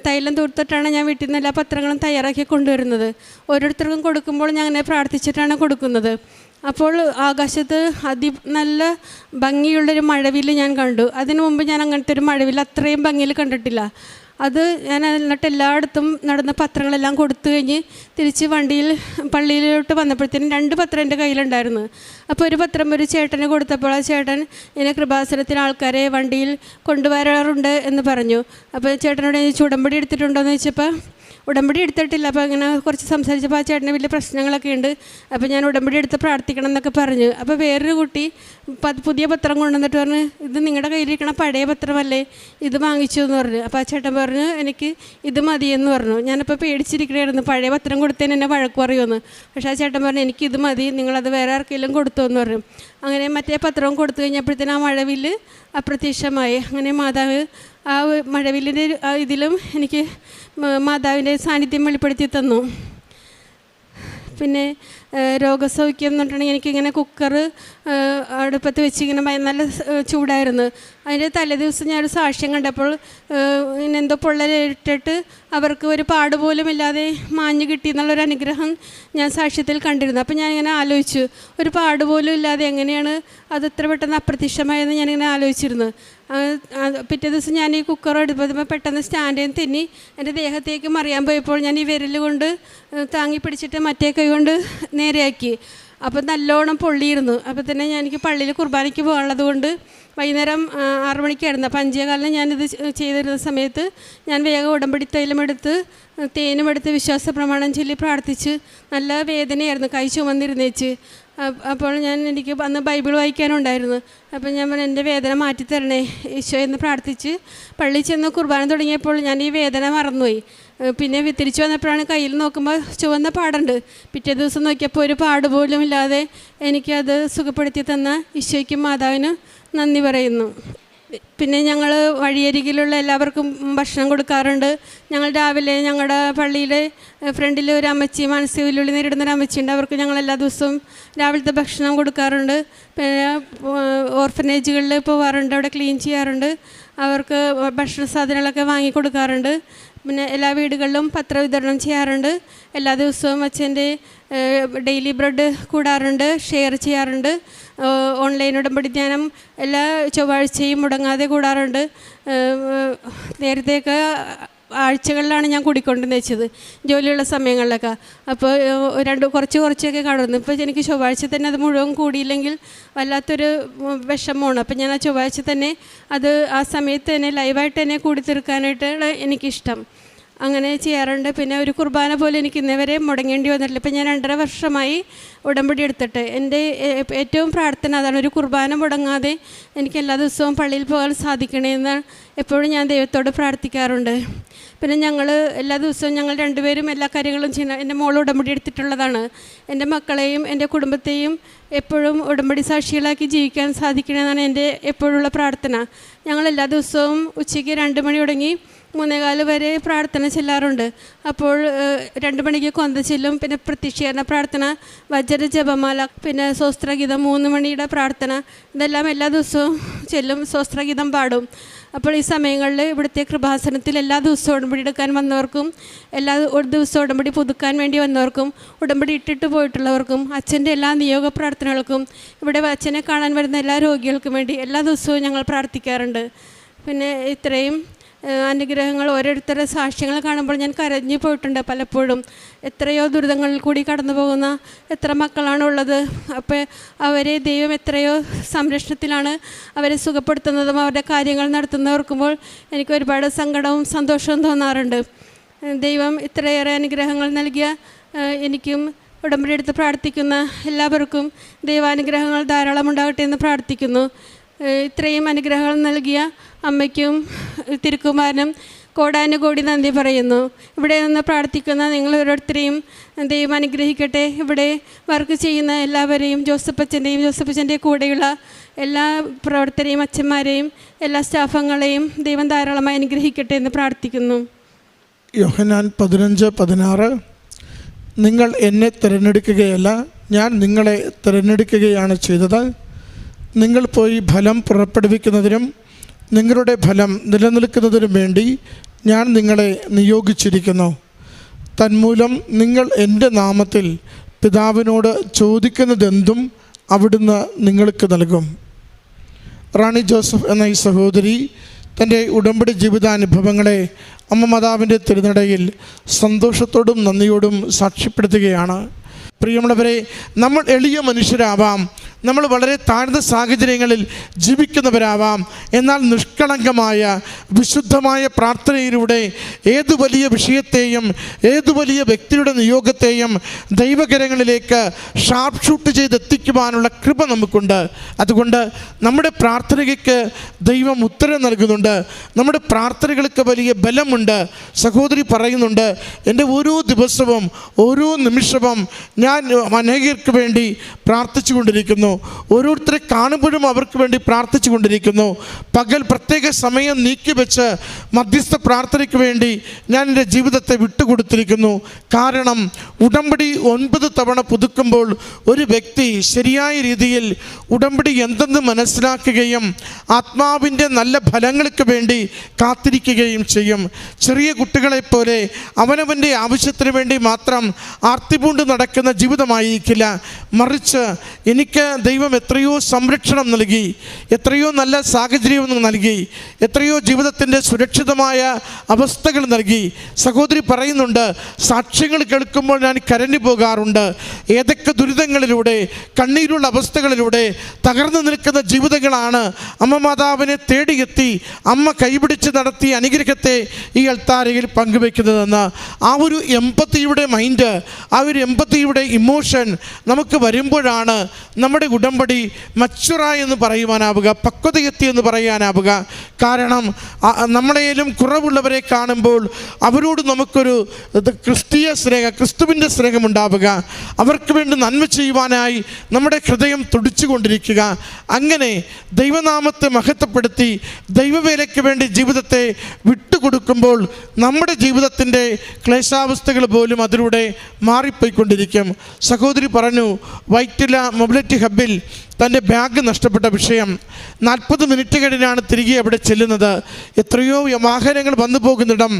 തൈലം തൂർത്തിട്ടാണ് ഞാൻ വീട്ടിൽ നിന്ന് എല്ലാ പത്രങ്ങളും തയ്യാറാക്കി കൊണ്ടുവരുന്നത്. ഓരോരുത്തർക്കും കൊടുക്കുമ്പോൾ ഞാൻ അങ്ങനെ പ്രാർത്ഥിച്ചിട്ടാണ് കൊടുക്കുന്നത്. അപ്പോൾ ആകാശത്ത് നല്ല ഭംഗിയുള്ളൊരു മഴവില്ല് ഞാൻ കണ്ടു. അതിനു മുമ്പ് ഞാൻ അങ്ങനത്തെ ഒരു മഴവില്ല് അത്രയും ഭംഗിയിൽ കണ്ടിട്ടില്ല. അത് ഞാൻ എന്നിട്ട് എല്ലായിടത്തും നടന്ന പത്രങ്ങളെല്ലാം കൊടുത്തു കഴിഞ്ഞ് തിരിച്ച് പള്ളിയിലോട്ട് വന്നപ്പോഴത്തേനും 2 പത്രം എൻ്റെ കയ്യിലുണ്ടായിരുന്നു. അപ്പോൾ ഒരു പത്രം ഒരു ചേട്ടന് കൊടുത്തപ്പോൾ ആ ചേട്ടൻ ഇങ്ങനെ കൃപാസനത്തിന് ആൾക്കാരെ വണ്ടിയിൽ കൊണ്ടുവരാറുണ്ട് എന്ന് പറഞ്ഞു. അപ്പോൾ ചേട്ടനോട് ഉടമ്പടി എടുത്തിട്ടുണ്ടോ എന്ന് ചോദിച്ചപ്പോൾ ഉടമ്പടി എടുത്തിട്ടില്ല. അപ്പോൾ അങ്ങനെ കുറച്ച് സംസാരിച്ചപ്പോൾ ആ ചേട്ടന് വലിയ പ്രശ്നങ്ങളൊക്കെ ഉണ്ട്, അപ്പോൾ ഞാൻ ഉടമ്പടി എടുത്ത് പ്രാർത്ഥിക്കണം എന്നൊക്കെ പറഞ്ഞു. അപ്പോൾ വേറൊരു കുട്ടി പുതിയ പത്രം കൊണ്ടുവന്നിട്ട് പറഞ്ഞു, ഇത് നിങ്ങളുടെ കയ്യിലിരിക്കണ പഴയ പത്രമല്ലേ, ഇത് വാങ്ങിച്ചു എന്ന് പറഞ്ഞു. അപ്പോൾ ആ ചേട്ടൻ പറഞ്ഞു എനിക്ക് ഇത് മതിയെന്ന് പറഞ്ഞു. ഞാനപ്പോൾ പേടിച്ചിരിക്കണമായിരുന്നു, പഴയ പത്രം കൊടുത്തതിന് എന്നെ വഴക്ക് പറയുമെന്ന്. പക്ഷേ ആ ചേട്ടൻ പറഞ്ഞു എനിക്കിത് മതി, നിങ്ങളത് വേറെ ആർക്കെങ്കിലും കൊടുത്തു എന്ന് പറഞ്ഞു. അങ്ങനെ മറ്റേ പത്രവും കൊടുത്തു കഴിഞ്ഞപ്പോഴത്തേനും ആ മഴവില്ല് അപ്രത്യക്ഷമായി. അങ്ങനെ മാതാവ് ആ മഴവില്ലിൻ്റെ ഇതിലും എനിക്ക് മാതാവിൻ്റെ സാന്നിധ്യം വെളിപ്പെടുത്തി തന്നു. പിന്നെ രോഗസൗഖ്യം എന്ന് പറഞ്ഞിട്ടുണ്ടെങ്കിൽ എനിക്കിങ്ങനെ കുക്കർ അടുപ്പത്ത് വെച്ച് ഇങ്ങനെ നല്ല ചൂടായിരുന്നു. അതിൻ്റെ തലേദിവസം ഞാനൊരു സാക്ഷ്യം കണ്ടപ്പോൾ ഇങ്ങനെ എന്തോ പൊള്ളലിട്ടിട്ട് അവർക്ക് ഒരു പാടുപോലും ഇല്ലാതെ മാഞ്ഞു കിട്ടി എന്നുള്ളൊരു അനുഗ്രഹം ഞാൻ സാക്ഷ്യത്തിൽ കണ്ടിരുന്നു. അപ്പോൾ ഞാനിങ്ങനെ ആലോചിച്ചു, ഒരു പാടുപോലും ഇല്ലാതെ എങ്ങനെയാണ് അത് ഇത്ര പെട്ടെന്ന് അപ്രത്യക്ഷമായെന്ന് ഞാനിങ്ങനെ ആലോചിച്ചിരുന്നു. പിറ്റേ ദിവസം ഞാൻ ഈ കുക്കർ എടുക്കുമ്പോൾ പെട്ടെന്ന് സ്റ്റാൻഡിൽ തെന്നി എൻ്റെ ദേഹത്തേക്ക് മറിയാൻ പോയപ്പോൾ ഞാൻ ഈ വിരൽ കൊണ്ട് താങ്ങി പിടിച്ചിട്ട് മറ്റേ കൈ കൊണ്ട് നേരെയാക്കി. അപ്പോൾ നല്ലോണം പൊള്ളിയിരുന്നു. അപ്പോൾ തന്നെ എനിക്ക് പള്ളിയിൽ കുർബാനയ്ക്ക് പോകാനുള്ളത് കൊണ്ട് വൈകുന്നേരം 6 മണിക്കായിരുന്നു. അപ്പോൾ 5:15 ഞാനിത് ചെയ്തിരുന്ന സമയത്ത് ഞാൻ വേഗം ഉടമ്പടി തൈലമെടുത്ത് തേനും എടുത്ത് വിശ്വാസ പ്രമാണം ചൊല്ലി പ്രാർത്ഥിച്ച് നല്ല വേദനയായിരുന്നു, കൈ ചുമന്നിരുന്നേച്ച്. അപ്പോൾ എനിക്ക് അന്ന് ബൈബിൾ വായിക്കാനുണ്ടായിരുന്നു. അപ്പോൾ ഞാൻ പറഞ്ഞു എൻ്റെ വേദന മാറ്റിത്തരണേ ഈശോ എന്ന് പ്രാർത്ഥിച്ച് പള്ളി ചെന്ന് കുർബാന തുടങ്ങിയപ്പോൾ ഞാൻ ഈ വേദന മറന്നുപോയി. പിന്നെ തിരിച്ചു വന്നപ്പോഴാണ് കയ്യിൽ നോക്കുമ്പോൾ ചുവന്ന പാടുണ്ട്. പിറ്റേ ദിവസം നോക്കിയപ്പോൾ ഒരു പാടുപോലും ഇല്ലാതെ എനിക്കത് സുഖപ്പെടുത്തി തന്ന ഈശോയ്ക്കും മാതാവിനും നന്ദി പറയുന്നു. പിന്നെ ഞങ്ങൾ വഴിയരികിലുള്ള എല്ലാവർക്കും ഭക്ഷണം കൊടുക്കാറുണ്ട്. ഞങ്ങൾ രാവിലെ ഞങ്ങളുടെ പള്ളിയിലെ ഫ്രണ്ടിൽ ഒരു അമ്മച്ചി, മാനസിക വെല്ലുവിളി നേരിടുന്നൊരു അമ്മച്ചിയുണ്ട്, അവർക്ക് ഞങ്ങൾ എല്ലാ ദിവസവും രാവിലത്തെ ഭക്ഷണം കൊടുക്കാറുണ്ട്. പിന്നെ ഓർഫനേജുകളിൽ പോകാറുണ്ട്, അവിടെ ക്ലീൻ ചെയ്യാറുണ്ട്, അവർക്ക് ഭക്ഷണ സാധനങ്ങളൊക്കെ വാങ്ങിക്കൊടുക്കാറുണ്ട്. പിന്നെ എല്ലാ വീടുകളിലും പത്ര വിതരണം ചെയ്യാറുണ്ട്. എല്ലാ ദിവസവും അച്ഛൻ്റെ ഡെയിലി ബ്രെഡ് കൂടാറുണ്ട്, ഷെയർ ചെയ്യാറുണ്ട്. ഓൺലൈൻ ഉടമ്പടി ധ്യാനം എല്ലാ ചൊവ്വാഴ്ചയും മുടങ്ങാതെ കൂടാറുണ്ട്. നേരത്തെയൊക്കെ ആഴ്ചകളിലാണ് ഞാൻ കൂടിക്കൊണ്ടെന്ന് വെച്ചത് ജോലിയുള്ള സമയങ്ങളിലൊക്കെ. അപ്പോൾ കുറച്ചൊക്കെ കാണുന്നു. ഇപ്പോൾ എനിക്ക് ചൊവ്വാഴ്ച തന്നെ അത് മുഴുവൻ കൂടിയില്ലെങ്കിൽ വല്ലാത്തൊരു വിഷമമാണ്. അപ്പോൾ ഞാൻ ആ ചൊവ്വാഴ്ച തന്നെ അത് ആ സമയത്ത് തന്നെ ലൈവായിട്ട് തന്നെ കൂടി തീർക്കാനായിട്ടാണ് എനിക്കിഷ്ടം. അങ്ങനെ ചെയ്യാറുണ്ട്. പിന്നെ ഒരു കുർബാന പോലെ എനിക്ക് ഇന്നേവരെ മുടങ്ങേണ്ടി വന്നിട്ടില്ല. ഇപ്പം ഞാൻ 2.5 വർഷമായി ഉടമ്പടി എടുത്തിട്ട് എൻ്റെ ഏറ്റവും പ്രാർത്ഥന അതാണ്, ഒരു കുർബാന മുടങ്ങാതെ എനിക്ക് എല്ലാ ദിവസവും പള്ളിയിൽ പോകാൻ സാധിക്കണമെന്ന് എപ്പോഴും ഞാൻ ദൈവത്തോട് പ്രാർത്ഥിക്കാറുണ്ട്. പിന്നെ ഞങ്ങൾ എല്ലാ ദിവസവും ഞങ്ങൾ 2 പേരും എല്ലാ കാര്യങ്ങളും ചെയ്യുന്ന, എൻ്റെ മോൾ ഉടമ്പടി എടുത്തിട്ടുള്ളതാണ്. എൻ്റെ മക്കളെയും എൻ്റെ കുടുംബത്തെയും എപ്പോഴും ഉടമ്പടി സാക്ഷികളാക്കി ജീവിക്കാൻ സാധിക്കണമെന്നാണ് എൻ്റെ എപ്പോഴുള്ള പ്രാർത്ഥന. ഞങ്ങൾ എല്ലാ ദിവസവും ഉച്ചയ്ക്ക് 2 മണി തുടങ്ങി 3:15 വരെ പ്രാർത്ഥന ചെല്ലാറുണ്ട്. അപ്പോൾ 2 മണിക്ക് കൊന്ത ചെല്ലും, പിന്നെ പ്രത്യക്ഷീകരണ പ്രാർത്ഥന, വജ്ര ജപമാല, പിന്നെ സ്വസ്ത്രഗീതം, 3 മണിയുടെ പ്രാർത്ഥന, ഇതെല്ലാം എല്ലാ ദിവസവും ചെല്ലും, സ്വസ്ത്രഗീതം പാടും. അപ്പോൾ ഈ സമയങ്ങളിൽ ഇവിടുത്തെ കൃപാസനത്തിൽ എല്ലാ ദിവസവും ഉടമ്പടി എടുക്കാൻ വന്നവർക്കും, ഒരു ദിവസം ഉടമ്പടി പുതുക്കാൻ വേണ്ടി വന്നവർക്കും, ഉടമ്പടി ഇട്ടിട്ട് പോയിട്ടുള്ളവർക്കും, അച്ഛൻ്റെ എല്ലാ നിയോഗ പ്രാർത്ഥനകൾക്കും, ഇവിടെ അച്ഛനെ കാണാൻ വരുന്ന എല്ലാ രോഗികൾക്കും വേണ്ടി എല്ലാ ദിവസവും ഞങ്ങൾ പ്രാർത്ഥിക്കാറുണ്ട്. പിന്നെ ഇത്രയും അനുഗ്രഹങ്ങൾ, ഓരോരുത്തരുടെ സാക്ഷ്യങ്ങൾ കാണുമ്പോൾ ഞാൻ കരഞ്ഞു പോയിട്ടുണ്ട് പലപ്പോഴും. എത്രയോ ദുരിതങ്ങളിൽ കൂടി കടന്നു പോകുന്ന എത്ര മക്കളാണുള്ളത്. അപ്പോൾ അവരെ ദൈവം എത്രയോ സംരക്ഷണത്തിലാണ് അവരെ സുഖപ്പെടുത്തുന്നതും അവരുടെ കാര്യങ്ങൾ നടത്തുന്നവർക്കുമ്പോൾ എനിക്ക് ഒരുപാട് സങ്കടവും സന്തോഷവും തോന്നാറുണ്ട്. ദൈവം ഇത്രയേറെ അനുഗ്രഹങ്ങൾ നൽകിയ എനിക്കും ഉടമ്പടി എടുത്ത് പ്രാർത്ഥിക്കുന്ന എല്ലാവർക്കും ദൈവാനുഗ്രഹങ്ങൾ ധാരാളം ഉണ്ടാകട്ടെ എന്ന് പ്രാർത്ഥിക്കുന്നു. ഇത്രയും അനുഗ്രഹങ്ങൾ നൽകിയ അമ്മയ്ക്കും തിരുക്കുമാരനും കോടാനുകോടി നന്ദി പറയുന്നു. ഇവിടെ നിന്ന് പ്രാർത്ഥിക്കുന്ന നിങ്ങൾ ഓരോരുത്തരെയും ദൈവം അനുഗ്രഹിക്കട്ടെ. ഇവിടെ വർക്ക് ചെയ്യുന്ന എല്ലാവരെയും, ജോസഫച്ചൻ്റെ കൂടെയുള്ള എല്ലാ പ്രവർത്തകരെയും, അച്ഛന്മാരെയും, എല്ലാ സ്റ്റാഫങ്ങളെയും ദൈവം ധാരാളമായി അനുഗ്രഹിക്കട്ടെ എന്ന് പ്രാർത്ഥിക്കുന്നു. യോഹന്നാൻ 15:16 നിങ്ങൾ എന്നെ തിരഞ്ഞെടുക്കുകയല്ല, ഞാൻ നിങ്ങളെ തിരഞ്ഞെടുക്കുകയാണ് ചെയ്തത്. നിങ്ങൾ പോയി ഫലം പുറപ്പെടുവിക്കുന്നതിനും നിങ്ങളുടെ ഫലം നിലനിൽക്കുന്നതിനും വേണ്ടി ഞാൻ നിങ്ങളെ നിയോഗിച്ചിരിക്കുന്നു. തന്മൂലം നിങ്ങൾ എൻ്റെ നാമത്തിൽ പിതാവിനോട് ചോദിക്കുന്നതെന്തും അവിടുന്ന് നിങ്ങൾക്ക് നൽകും. റാണി ജോസഫ് എന്ന ഈ സഹോദരി തൻ്റെ ഉടമ്പടി ജീവിതാനുഭവങ്ങളെ അമ്മ മാതാവിൻ്റെ തിരുനടയിൽ സന്തോഷത്തോടും നന്ദിയോടും സാക്ഷ്യപ്പെടുത്തുകയാണ്. പ്രിയമുള്ളവരെ, നമ്മൾ എളിയ മനുഷ്യരാവാം, നമ്മൾ വളരെ താഴ്ന്ന സാഹചര്യങ്ങളിൽ ജീവിക്കുന്നവരാവാം. എന്നാൽ നിഷ്കളങ്കമായ വിശുദ്ധമായ പ്രാർത്ഥനയിലൂടെ ഏതു വലിയ വിഷയത്തെയും ഏതു വലിയ വ്യക്തിയുടെ നിയോഗത്തെയും ദൈവകരങ്ങളിലേക്ക് ഷാർപ്പ് ഷൂട്ട് ചെയ്തെത്തിക്കുവാനുള്ള കൃപ നമുക്കുണ്ട്. അതുകൊണ്ട് നമ്മുടെ പ്രാർത്ഥനയ്ക്ക് ദൈവം ഉത്തരം നൽകുന്നുണ്ട്. നമ്മുടെ പ്രാർത്ഥനകൾക്ക് വലിയ ബലമുണ്ട്. സഹോദരി പറയുന്നുണ്ട്, എൻ്റെ ഓരോ ദിവസവും ഓരോ നിമിഷവും ഞാൻ അനേകർക്ക് വേണ്ടി പ്രാർത്ഥിച്ചു കൊണ്ടിരിക്കുന്നു. ഓരോരുത്തരെ കാണുമ്പോഴും അവർക്ക് വേണ്ടി പ്രാർത്ഥിച്ചു കൊണ്ടിരിക്കുന്നു. പകൽ പ്രത്യേക സമയം നീക്കിവെച്ച് മധ്യസ്ഥ പ്രാർത്ഥനയ്ക്ക് വേണ്ടി ഞാൻ എൻ്റെ ജീവിതത്തെ വിട്ടുകൊടുത്തിരിക്കുന്നു. കാരണം ഉടമ്പടി 9 തവണ പുതുക്കുമ്പോൾ ഒരു വ്യക്തി ശരിയായ രീതിയിൽ ഉടമ്പടി എന്തെന്ന് മനസ്സിലാക്കുകയും ആത്മാവിൻ്റെ നല്ല ഫലങ്ങൾക്ക് വേണ്ടി കാത്തിരിക്കുകയും ചെയ്യും. ചെറിയ കുട്ടികളെപ്പോലെ അവനവൻ്റെ ആവശ്യത്തിന് വേണ്ടി മാത്രം ആർത്തിപൂണ്ട് നടക്കുന്ന ജീവിതമായിരിക്കില്ല. മറിച്ച് എനിക്ക് ദൈവം എത്രയോ സംരക്ഷണം നൽകി, എത്രയോ നല്ല സാഹചര്യം നൽകി, എത്രയോ ജീവിതത്തിൻ്റെ സുരക്ഷിതമായ അവസ്ഥകൾ നൽകി. സഹോദരി പറയുന്നുണ്ട്, സാക്ഷ്യങ്ങൾ കേൾക്കുമ്പോൾ ഞാൻ കരഞ്ഞു പോകാറുണ്ട്. ഏതൊക്കെ ദുരിതങ്ങളിലൂടെ, കണ്ണീരുള്ള അവസ്ഥകളിലൂടെ തകർന്നു നിൽക്കുന്ന ജീവിതങ്ങളാണ് അമ്മ മാതാവിനെ തേടിയെത്തി അമ്മ കൈപിടിച്ച് നടത്തിയ അനുഗ്രഹത്തെ ഈ അൾത്താരയിൽ പങ്കുവെക്കുന്നതെന്ന്. ആ ഒരു എമ്പത്തിയുടെ മൈൻഡ്, ആ ഒരു എമ്പത്തിയുടെ ഇമോഷൻ നമുക്ക് വരുമ്പോഴാണ് നമ്മുടെ ഉടമ്പടി മച്ചുറായി എന്ന് പറയുവാനാവുക, പക്വതയെത്തി എന്ന് പറയാനാവുക. കാരണം നമ്മളേലും കുറവുള്ളവരെ കാണുമ്പോൾ അവരോട് നമുക്കൊരു ക്രിസ്തീയ സ്നേഹം, ക്രിസ്തുവിൻ്റെ സ്നേഹമുണ്ടാവുക. അവർക്ക് വേണ്ടി നന്മ ചെയ്യുവാനായി നമ്മുടെ ഹൃദയം തുടിച്ചുകൊണ്ടിരിക്കുക. അങ്ങനെ ദൈവനാമത്തെ മഹത്വപ്പെടുത്തി ദൈവവേലയ്ക്ക് വേണ്ടി ജീവിതത്തെ വിട്ടുകൊടുക്കുമ്പോൾ നമ്മുടെ ജീവിതത്തിൻ്റെ ക്ലേശാവസ്ഥകൾ പോലും അതിലൂടെ മാറിപ്പോയിക്കൊണ്ടിരിക്കും. സഹോദരി പറഞ്ഞു, വൈറ്റില മൊബിലിറ്റി ഹബ്ബിൽ തൻ്റെ ബാഗ് നഷ്ടപ്പെട്ട വിഷയം. 40 മിനിറ്റ് കഴിഞ്ഞാണ് തിരികെ അവിടെ ചെല്ലുന്നത്. എത്രയോ വാഹനങ്ങൾ വന്നു പോകുന്നിടം,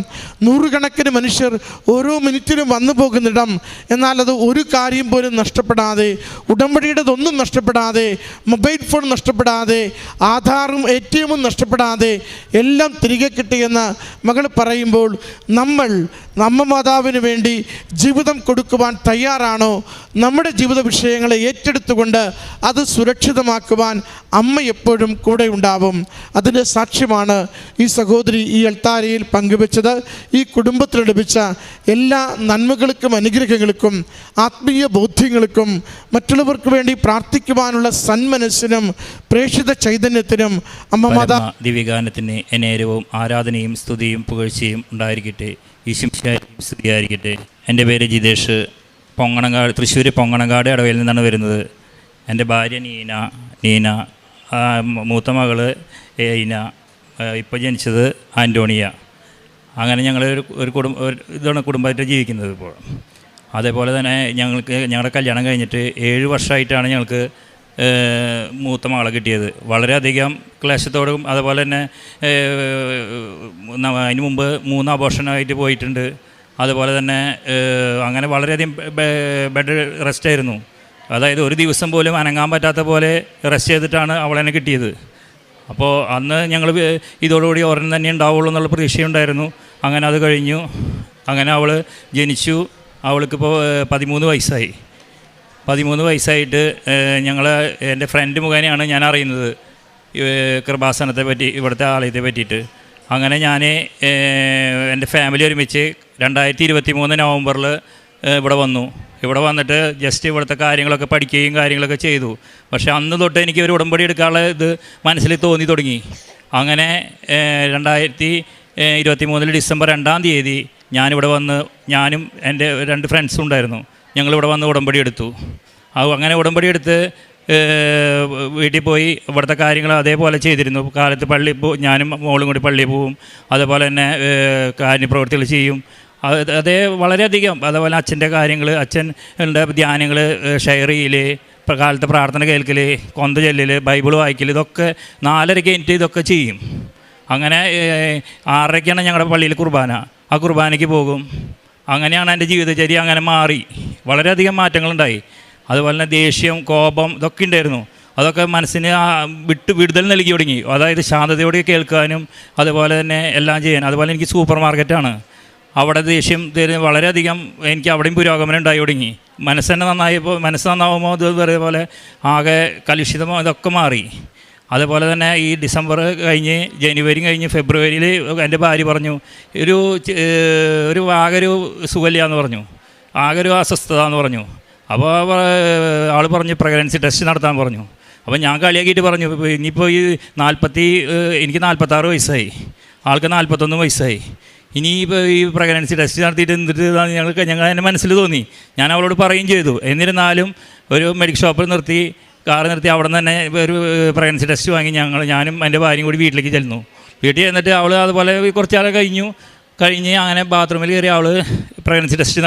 100 കണക്കിന് മനുഷ്യർ ഓരോ മിനിറ്റിലും വന്നു പോകുന്നിടം. എന്നാൽ അത് ഒരു കാര്യം പോലും നഷ്ടപ്പെടാതെ, ഉടമ്പടിയുടേതൊന്നും നഷ്ടപ്പെടാതെ, മൊബൈൽ ഫോൺ നഷ്ടപ്പെടാതെ, ആധാറും ATM-ഉം നഷ്ടപ്പെടാതെ എല്ലാം തിരികെ കിട്ടിയെന്ന് മകൾ പറയുമ്പോൾ നമ്മൾ അമ്മ മാതാവിന് വേണ്ടി ജീവിതം കൊടുക്കുവാൻ തയ്യാറാണോ? നമ്മുടെ ജീവിത വിഷയങ്ങളെ ഏറ്റെടുത്തുകൊണ്ട് അത് സുരക്ഷിതമാക്കുവാൻ അമ്മ എപ്പോഴും കൂടെ ഉണ്ടാവും. അതിൻ്റെ സാക്ഷ്യമാണ് ഈ സഹോദരി ഈ അൾത്താരയിൽ പങ്കുവെച്ചത്. ഈ കുടുംബത്തിന് ലഭിച്ച എല്ലാ നന്മകൾക്കും അനുഗ്രഹങ്ങൾക്കും ആത്മീയ ബോധ്യങ്ങൾക്കും മറ്റുള്ളവർക്ക് വേണ്ടി പ്രാർത്ഥിക്കുവാനുള്ള സന്മനസ്സിനും പ്രേക്ഷിത ചൈതന്യത്തിനും അമ്മ മാതാ ദിവ്യഗാനത്തിന് എന്നേരവും ആരാധനയും സ്തുതിയും പുകഴ്ചയും ഉണ്ടായിരിക്കട്ടെ. ഈശോമിശിഹായ്ക്ക് സ്തുതിയായിരിക്കട്ടെ. എൻ്റെ പേര് ജിതേഷ്, പൊങ്ങണങ്കാട്, തൃശ്ശൂർ പൊങ്ങണങ്കാട് ഇടവയിൽ നിന്നാണ് വരുന്നത്. എൻ്റെ ഭാര്യ നീന, മൂത്ത മകൾ ഏന, ഇപ്പോൾ ജനിച്ചത് ആൻ്റോണിയ. അങ്ങനെ ഞങ്ങൾ ഒരു ഇതാണ് കുടുംബമായിട്ട് ജീവിക്കുന്നത് ഇപ്പോൾ. അതേപോലെ തന്നെ ഞങ്ങളുടെ കല്യാണം കഴിഞ്ഞിട്ട് 7 വർഷമായിട്ടാണ് ഞങ്ങൾക്ക് മൂത്ത മകളെ കിട്ടിയത്. വളരെയധികം ക്ലേശത്തോടും അതുപോലെ തന്നെ അതിന് മുമ്പ് 3 അബോർഷനായിട്ട് പോയിട്ടുണ്ട്. അതുപോലെ തന്നെ അങ്ങനെ വളരെയധികം ബെഡ് റെസ്റ്റ് ആയിരുന്നു. അതായത് ഒരു ദിവസം പോലും അനങ്ങാൻ പറ്റാത്ത പോലെ റെസ്റ്റ് ചെയ്തിട്ടാണ് അവളെന്നെ കിട്ടിയത്. അപ്പോൾ അന്ന് ഞങ്ങൾ ഇതോടുകൂടി ഒരെണ്ണം തന്നെ ഉണ്ടാവുള്ളൂ എന്നുള്ള പ്രതീക്ഷയുണ്ടായിരുന്നു. അങ്ങനെ അത് കഴിഞ്ഞു. അങ്ങനെ അവൾ ജനിച്ചു. അവൾക്കിപ്പോൾ 13 വയസ്സായി. 13 വയസ്സായിട്ട് എൻ്റെ ഫ്രണ്ട് മുഖേനയാണ് ഞാൻ അറിയുന്നത് കൃപാസനത്തെ പറ്റി, ഇവിടുത്തെ ആലയത്തെ പറ്റിയിട്ട്. അങ്ങനെ ഞാൻ എൻ്റെ ഫാമിലി ഒരുമിച്ച് 2023 നവംബറിൽ ഇവിടെ വന്നു. ഇവിടെ വന്നിട്ട് ജസ്റ്റ് ഇവിടുത്തെ കാര്യങ്ങളൊക്കെ പഠിക്കുകയും കാര്യങ്ങളൊക്കെ ചെയ്തു. പക്ഷേ അന്ന് തൊട്ട് എനിക്ക് ഒരു ഉടമ്പടി എടുക്കാനുള്ള ഇത് മനസ്സിൽ തോന്നി തുടങ്ങി. അങ്ങനെ 2023 ഡിസംബർ 2-ാം തീയതി ഞാനിവിടെ വന്ന്, ഞാനും എൻ്റെ 2 ഫ്രണ്ട്സും ഉണ്ടായിരുന്നു. ഞങ്ങളിവിടെ വന്ന് ഉടമ്പടി എടുത്തു. അങ്ങനെ ഉടമ്പടി എടുത്ത് വീട്ടിൽ പോയി ഇവിടുത്തെ കാര്യങ്ങൾ അതേപോലെ ചെയ്തിരുന്നു. കാലത്ത് ഞാനും മോളും കൂടി പള്ളിയിൽ പോവും. അതുപോലെ തന്നെ കാര്യപ്രവൃത്തികൾ ചെയ്യും. അതേ വളരെയധികം. അതുപോലെ അച്ഛൻ്റെ കാര്യങ്ങൾ, അച്ഛൻ്റെ ധ്യാനങ്ങൾ ഷെയർ ചെയ്യൽ, കാലത്തെ പ്രാർത്ഥന കേൾക്കൽ, കൊന്ത ചെല്ലൽ, ബൈബിൾ വായിക്കൽ, ഇതൊക്കെ 4:30 കഴിഞ്ഞിട്ട് ഇതൊക്കെ ചെയ്യും. അങ്ങനെ 6:30 ഞങ്ങളുടെ പള്ളിയിൽ കുർബാന. ആ കുർബാനയ്ക്ക് പോകും. അങ്ങനെയാണ് എൻ്റെ ജീവിതചര്യ അങ്ങനെ മാറി. വളരെയധികം മാറ്റങ്ങളുണ്ടായി. അതുപോലെ തന്നെ ദേഷ്യം, കോപം ഇതൊക്കെ ഉണ്ടായിരുന്നു. അതൊക്കെ മനസ്സിന് വിടുതൽ നൽകി തുടങ്ങി. അതായത് ശാന്തതയോടെ കേൾക്കാനും അതുപോലെ തന്നെ എല്ലാം ചെയ്യാൻ. അതുപോലെ എനിക്ക് സൂപ്പർ മാർക്കറ്റാണ്. അവിടെ ദേഷ്യം വളരെയധികം എനിക്ക് അവിടെയും പുരോഗമനം ഉണ്ടായി തുടങ്ങി. മനസ്സ് നന്നാവുമ്പോൾ ഇതേപോലെ ആകെ കലുഷിതമോ ഇതൊക്കെ മാറി. അതുപോലെ തന്നെ ഈ ഡിസംബർ കഴിഞ്ഞ് ജനുവരി കഴിഞ്ഞ് ഫെബ്രുവരിയിൽ എൻ്റെ ഭാര്യ പറഞ്ഞു ആകെ ഒരു സുഖമില്ല എന്ന് പറഞ്ഞു, ആകെ ഒരു അസ്വസ്ഥത എന്ന് പറഞ്ഞു. അപ്പോൾ ആൾ പറഞ്ഞു പ്രഗ്നൻസി ടെസ്റ്റ് നടത്താൻ പറഞ്ഞു. അപ്പോൾ ഞാൻ കളിയാക്കിയിട്ട് പറഞ്ഞു, ഇനിയിപ്പോൾ എനിക്ക് 46 വയസ്സായി, ആൾക്ക് 41 വയസ്സായി. ഇനിയിപ്പോൾ ഈ പ്രഗ്നൻസി ടെസ്റ്റ് നടത്തിയിട്ട് എന്നിട്ട് ഞങ്ങൾ എൻ്റെ മനസ്സിൽ തോന്നി. ഞാൻ അവളോട് പറയുകയും ചെയ്തു. എന്നിരുന്നാലും ഒരു മെഡിക്കൽ ഷോപ്പിൽ കാർ നിർത്തി അവിടെ നിന്ന് തന്നെ ഒരു പ്രഗ്നൻസി ടെസ്റ്റ് വാങ്ങി ഞാനും എൻ്റെ ഭാര്യയും കൂടി വീട്ടിലേക്ക് ചെല്ലുന്നു. വീട്ടിൽ ചെന്നിട്ട് അവൾ അതുപോലെ കുറച്ച് നാൾ കഴിഞ്ഞ് അങ്ങനെ ബാത്റൂമിൽ കയറി അവൾ പ്രഗ്നൻസി ടെസ്റ്റ്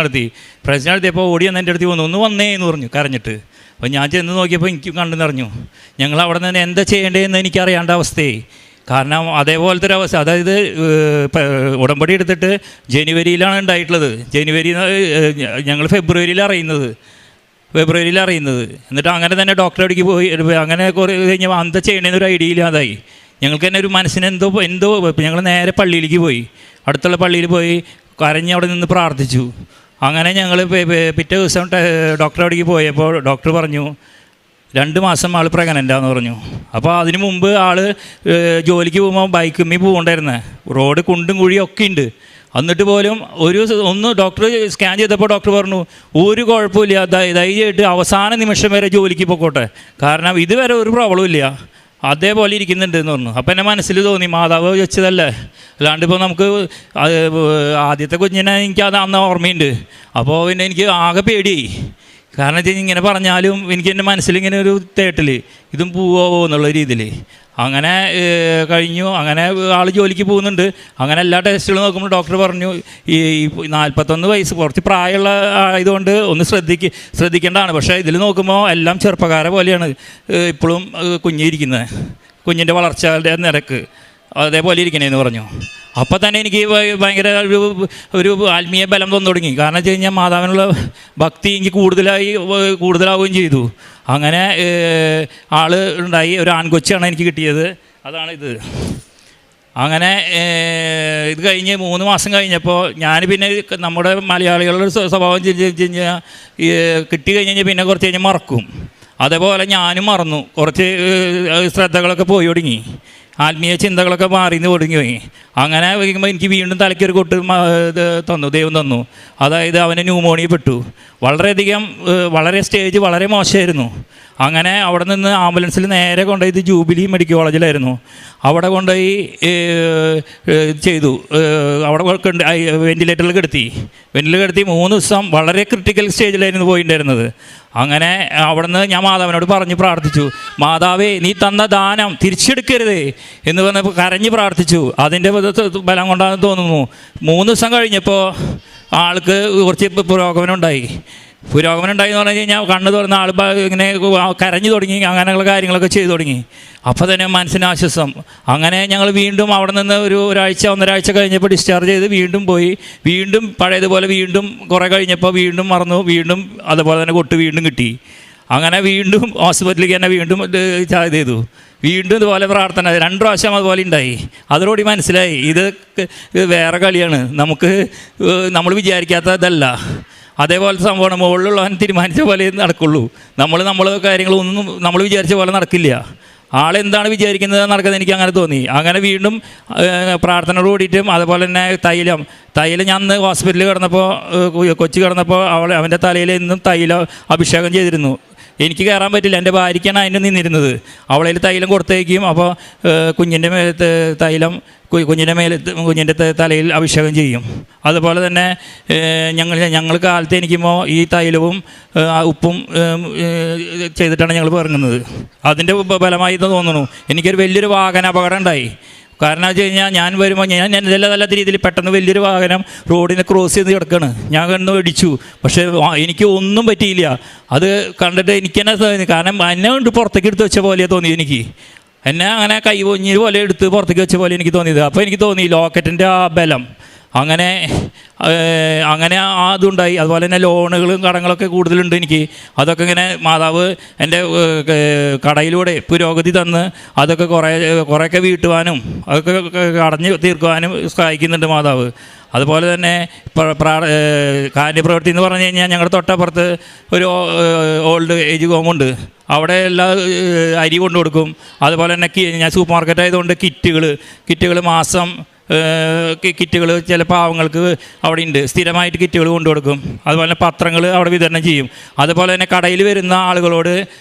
നടത്തിയപ്പോൾ ഓടി വന്ന് എൻ്റെ അടുത്ത് ഒന്ന് വന്നേ എന്ന് പറഞ്ഞു കരഞ്ഞിട്ട്. അപ്പോൾ ഞാൻ ചെന്ന് നോക്കിയപ്പോൾ എനിക്ക് കണ്ടു നിറഞ്ഞു. ഞങ്ങൾ അവിടെ നിന്ന് എന്താ ചെയ്യേണ്ടതെന്ന് എനിക്കറിയാണ്ട അവസ്ഥയായി. കാരണം അതേപോലത്തെ ഒരു അവസ്ഥ. അതായത് ഉടമ്പടി എടുത്തിട്ട് ജനുവരിയിലാണ് ഉണ്ടായിട്ടുള്ളത്. ഞങ്ങൾ ഫെബ്രുവരിയിൽ അറിയുന്നത്. എന്നിട്ട് അങ്ങനെ തന്നെ ഡോക്ടറെ അടുക്കി പോയി. അങ്ങനെ കുറേ കഴിഞ്ഞാൽ എന്താ ചെയ്യണമെന്നൊരു ഐഡിയ ഇല്ലാതായി. ഞങ്ങൾക്ക് തന്നെ ഒരു മനസ്സിന് എന്തോ ഞങ്ങൾ നേരെ പള്ളിയിലേക്ക് പോയി. അടുത്തുള്ള പള്ളിയിൽ പോയി കരഞ്ഞ് അവിടെ നിന്ന് പ്രാർത്ഥിച്ചു. അങ്ങനെ ഞങ്ങൾ പിറ്റേ ദിവസം ഡോക്ടറെ അടുക്കി പോയപ്പോൾ ഡോക്ടർ പറഞ്ഞു 2 മാസം ആൾ പ്രഗ്നൻ്റാന്ന് പറഞ്ഞു. അപ്പോൾ അതിന് മുമ്പ് ആൾ ജോലിക്ക് പോകുമ്പോൾ ബൈക്കുമ്മി പോകണ്ടായിരുന്നേ. റോഡ് കുണ്ടും കുഴിയും ഒക്കെ ഉണ്ട്. എന്നിട്ട് പോലും ഒന്ന് ഡോക്ടർ സ്കാൻ ചെയ്തപ്പോൾ ഡോക്ടർ പറഞ്ഞു ഒരു കുഴപ്പമില്ല, ധൈര്യമായിട്ട് അവസാന നിമിഷം വരെ ജോലിക്ക് പോയിക്കോട്ടെ, കാരണം ഇതുവരെ ഒരു പ്രോബ്ലം ഇല്ല, അതേപോലെ ഇരിക്കുന്നുണ്ട് എന്ന് പറഞ്ഞു. അപ്പോൾ എൻ്റെ മനസ്സിൽ തോന്നി മാതാവ് വെച്ചതല്ലേ, അല്ലാണ്ട് ഇപ്പോൾ നമുക്ക് ആദ്യത്തെ കുഞ്ഞിനെ എനിക്കത് അന്ന് ഓർമ്മയുണ്ട്. അപ്പോൾ പിന്നെ എനിക്ക് ആകെ പേടിയായി. കാരണം വെച്ച് കഴിഞ്ഞാൽ ഇങ്ങനെ പറഞ്ഞാലും എനിക്ക് എൻ്റെ മനസ്സിലിങ്ങനെ ഒരു തേട്ടൽ, ഇതും പോവോ എന്നുള്ള രീതിയിൽ. അങ്ങനെ കഴിഞ്ഞു. അങ്ങനെ ആൾ ജോലിക്ക് പോകുന്നുണ്ട്. അങ്ങനെ എല്ലാ ടെസ്റ്റുകളും നോക്കുമ്പോൾ ഡോക്ടർ പറഞ്ഞു ഈ 41 വയസ്സ് കുറച്ച് പ്രായമുള്ള ആയതുകൊണ്ട് ഒന്ന് ശ്രദ്ധിക്കേണ്ടതാണ്. പക്ഷേ ഇതിൽ നോക്കുമ്പോൾ എല്ലാം ചെറുപ്പക്കാരെ പോലെയാണ് ഇപ്പോഴും കുഞ്ഞിരിക്കുന്നത്, കുഞ്ഞിൻ്റെ വളർച്ചയുടെ നിരക്ക് അതേപോലെ ഇരിക്കണേന്ന് പറഞ്ഞു. അപ്പോൾ തന്നെ എനിക്ക് ഭയങ്കര ഒരു ആത്മീയ ബലം തോന്നി തുടങ്ങി. കാരണം വെച്ച് കഴിഞ്ഞാൽ മാതാവിനുള്ള ഭക്തി എനിക്ക് കൂടുതലാവുകയും ചെയ്തു. അങ്ങനെ ആൾ ഉണ്ടായി. ഒരു ആൺകൊച്ചാണ് എനിക്ക് കിട്ടിയത്, അതാണിത്. അങ്ങനെ ഇത് കഴിഞ്ഞ് 3 മാസം കഴിഞ്ഞപ്പോൾ ഞാൻ പിന്നെ നമ്മുടെ മലയാളികളുടെ സ്വഭാവം കഴിഞ്ഞാൽ കിട്ടി കഴിഞ്ഞ് പിന്നെ കുറച്ച് കഴിഞ്ഞ് മറക്കും. അതേപോലെ ഞാനും മറന്നു. കുറച്ച് ശ്രദ്ധകളൊക്കെ പോയി തുടങ്ങി, ആത്മീയ ചിന്തകളൊക്കെ മാറിന്ന് തുടങ്ങി. അങ്ങനെ വയ്ക്കുമ്പോൾ എനിക്ക് വീണ്ടും തലയ്ക്കൊരു കൊട്ട് ദൈവം തന്നു. അതായത് അവന് ന്യൂമോണിയ പെട്ടു. വളരെ സ്റ്റേജ് വളരെ മോശമായിരുന്നു. അങ്ങനെ അവിടെ നിന്ന് ആംബുലൻസിൽ നേരെ കൊണ്ടുപോയി ജൂബിലി മെഡിക്കൽ കോളേജിലായിരുന്നു. അവിടെ കൊണ്ടുപോയി ചെയ്തു. അവിടെ വെന്റിലേറ്ററിൽ കിടത്തി 3 ദിവസം വളരെ ക്രിട്ടിക്കൽ സ്റ്റേജിലായിരുന്നു പോയിട്ടുണ്ടായിരുന്നത്. അങ്ങനെ അവിടുന്ന് ഞാൻ മാതാവിനോട് പറഞ്ഞ് പ്രാർത്ഥിച്ചു, മാതാവേ നീ തന്ന ദാനം തിരിച്ചെടുക്കരുത് എന്ന് പറഞ്ഞപ്പോൾ കരഞ്ഞ് പ്രാർത്ഥിച്ചു. അതിൻ്റെ ബലം കൊണ്ടാണെന്ന് തോന്നുന്നു 3 ദിവസം കഴിഞ്ഞപ്പോൾ ആൾക്ക് കുറച്ച് പുരോഗമനം ഉണ്ടായി എന്ന് പറഞ്ഞു കഴിഞ്ഞാൽ കണ്ണ് തുറന്ന ആൾ ഇങ്ങനെ കരഞ്ഞു തുടങ്ങി, അങ്ങനെയുള്ള കാര്യങ്ങളൊക്കെ ചെയ്തു തുടങ്ങി. അപ്പോൾ തന്നെ മനസ്സിന് ആശ്വാസം. അങ്ങനെ ഞങ്ങൾ വീണ്ടും അവിടെ നിന്ന് ഒരാഴ്ച 1.5 കഴിഞ്ഞപ്പോൾ ഡിസ്ചാർജ് ചെയ്ത് വീണ്ടും പോയി. വീണ്ടും പഴയതുപോലെ വീണ്ടും കുറേ കഴിഞ്ഞപ്പോൾ വീണ്ടും മറന്നു, വീണ്ടും അതുപോലെ തന്നെ കൊട്ട് വീണ്ടും കിട്ടി. അങ്ങനെ വീണ്ടും ഹോസ്പിറ്റലിലേക്ക് തന്നെ വീണ്ടും ചെയ്തു. വീണ്ടും ഇതുപോലെ പ്രാർത്ഥന 2 പ്രാവശ്യം അതുപോലെ ഉണ്ടായി. അതോടുകൂടി മനസ്സിലായി ഇത് വേറെ കളിയാണ്, നമ്മൾ വിചാരിക്കാത്ത ഇതല്ല. അതേപോലത്തെ സംഭവമാണ്, മുകളിലുള്ളവൻ തീരുമാനിച്ച പോലെ നടക്കുള്ളൂ. നമ്മളെ കാര്യങ്ങളൊന്നും നമ്മൾ വിചാരിച്ച പോലെ നടക്കില്ല. ആളെന്താണ് വിചാരിക്കുന്നത് നടക്കുന്നത്, എനിക്ക് അങ്ങനെ തോന്നി. അങ്ങനെ വീണ്ടും പ്രാർത്ഥനയോട് കൂടിയിട്ടും അതുപോലെ തന്നെ തൈലം ഞാൻ അന്ന് ഹോസ്പിറ്റലിൽ കിടന്നപ്പോൾ കൊച്ചി കിടന്നപ്പോൾ അവൻ്റെ തലയിൽ എന്നും തൈലം അഭിഷേകം ചെയ്തിരുന്നു. എനിക്ക് കയറാൻ പറ്റില്ല, എൻ്റെ ഭാര്യയ്ക്കാണ് അതിന് നിന്നിരുന്നത്. അവളതിൽ തൈലം കൊടുത്തേക്കും. അപ്പോൾ കുഞ്ഞിൻ്റെ മേലത്ത് തൈലം കുഞ്ഞിൻ്റെ തലയിൽ അഭിഷേകം ചെയ്യും. അതുപോലെ തന്നെ ഞങ്ങൾ കാലത്ത് എനിക്കുമ്പോൾ ഈ തൈലവും ഉപ്പും ചെയ്തിട്ടാണ് ഞങ്ങൾ ഇറങ്ങുന്നത്. അതിൻ്റെ ബലമായി തോന്നുന്നു. എനിക്കൊരു വലിയൊരു വാഹന അപകടം ഉണ്ടായി. കാരണം വെച്ച് കഴിഞ്ഞാൽ ഞാൻ വരുമ്പോൾ ഞാൻ നല്ലാത്ത രീതിയിൽ പെട്ടെന്ന് വലിയൊരു വാഹനം റോഡിനെ ക്രോസ് ചെയ്ത് കിടക്കുകയാണ്. ഞാൻ കണ്ണ് ഇടിച്ചു, പക്ഷേ എനിക്ക് ഒന്നും പറ്റിയില്ല. അത് കണ്ടിട്ട് എനിക്ക് തന്നെ തോന്നി, കാരണം എന്നെ കൊണ്ട് പുറത്തേക്ക് എടുത്ത് വെച്ച പോലെ തോന്നി. എന്നെ അങ്ങനെ കൈ പൊഞ്ഞി പോലെ എടുത്ത് പുറത്തേക്ക് വെച്ച പോലെ എനിക്ക് തോന്നിയത്. അപ്പോൾ എനിക്ക് തോന്നി ലോക്കറ്റിൻ്റെ ആ ബലം. അങ്ങനെ അതുണ്ടായി. അതുപോലെ തന്നെ ലോണുകളും കടങ്ങളൊക്കെ കൂടുതലുണ്ട് എനിക്ക്. അതൊക്കെ ഇങ്ങനെ മാതാവ് എൻ്റെ കടയിലൂടെ പുരോഗതി തന്ന് അതൊക്കെ കുറേയൊക്കെ വീട്ടുവാനും അതൊക്കെ അടഞ്ഞ് തീർക്കുവാനും സഹായിക്കുന്നുണ്ട് മാതാവ്. അതുപോലെ തന്നെ കാര്യപ്രവൃത്തി എന്ന് പറഞ്ഞു കഴിഞ്ഞാൽ ഞങ്ങളുടെ തൊട്ടപ്പുറത്ത് ഒരു ഓൾഡ് ഏജ് ഹോമുണ്ട്. അവിടെ എല്ലാ അരി കൊണ്ടു കൊടുക്കും. അതുപോലെ തന്നെ ഞാൻ സൂപ്പർ മാർക്കറ്റ് ആയതുകൊണ്ട് കിറ്റുകൾ മാസം കിറ്റുകൾ ചില പാവങ്ങൾക്ക് അവിടെ ഉണ്ട്, സ്ഥിരമായിട്ട് കിറ്റുകൾ കൊണ്ടു കൊടുക്കും. അതുപോലെ തന്നെ പത്രങ്ങൾ അവിടെ വിതരണം ചെയ്യും. അതുപോലെ തന്നെ കടയിൽ വരുന്ന ആളുകളോട്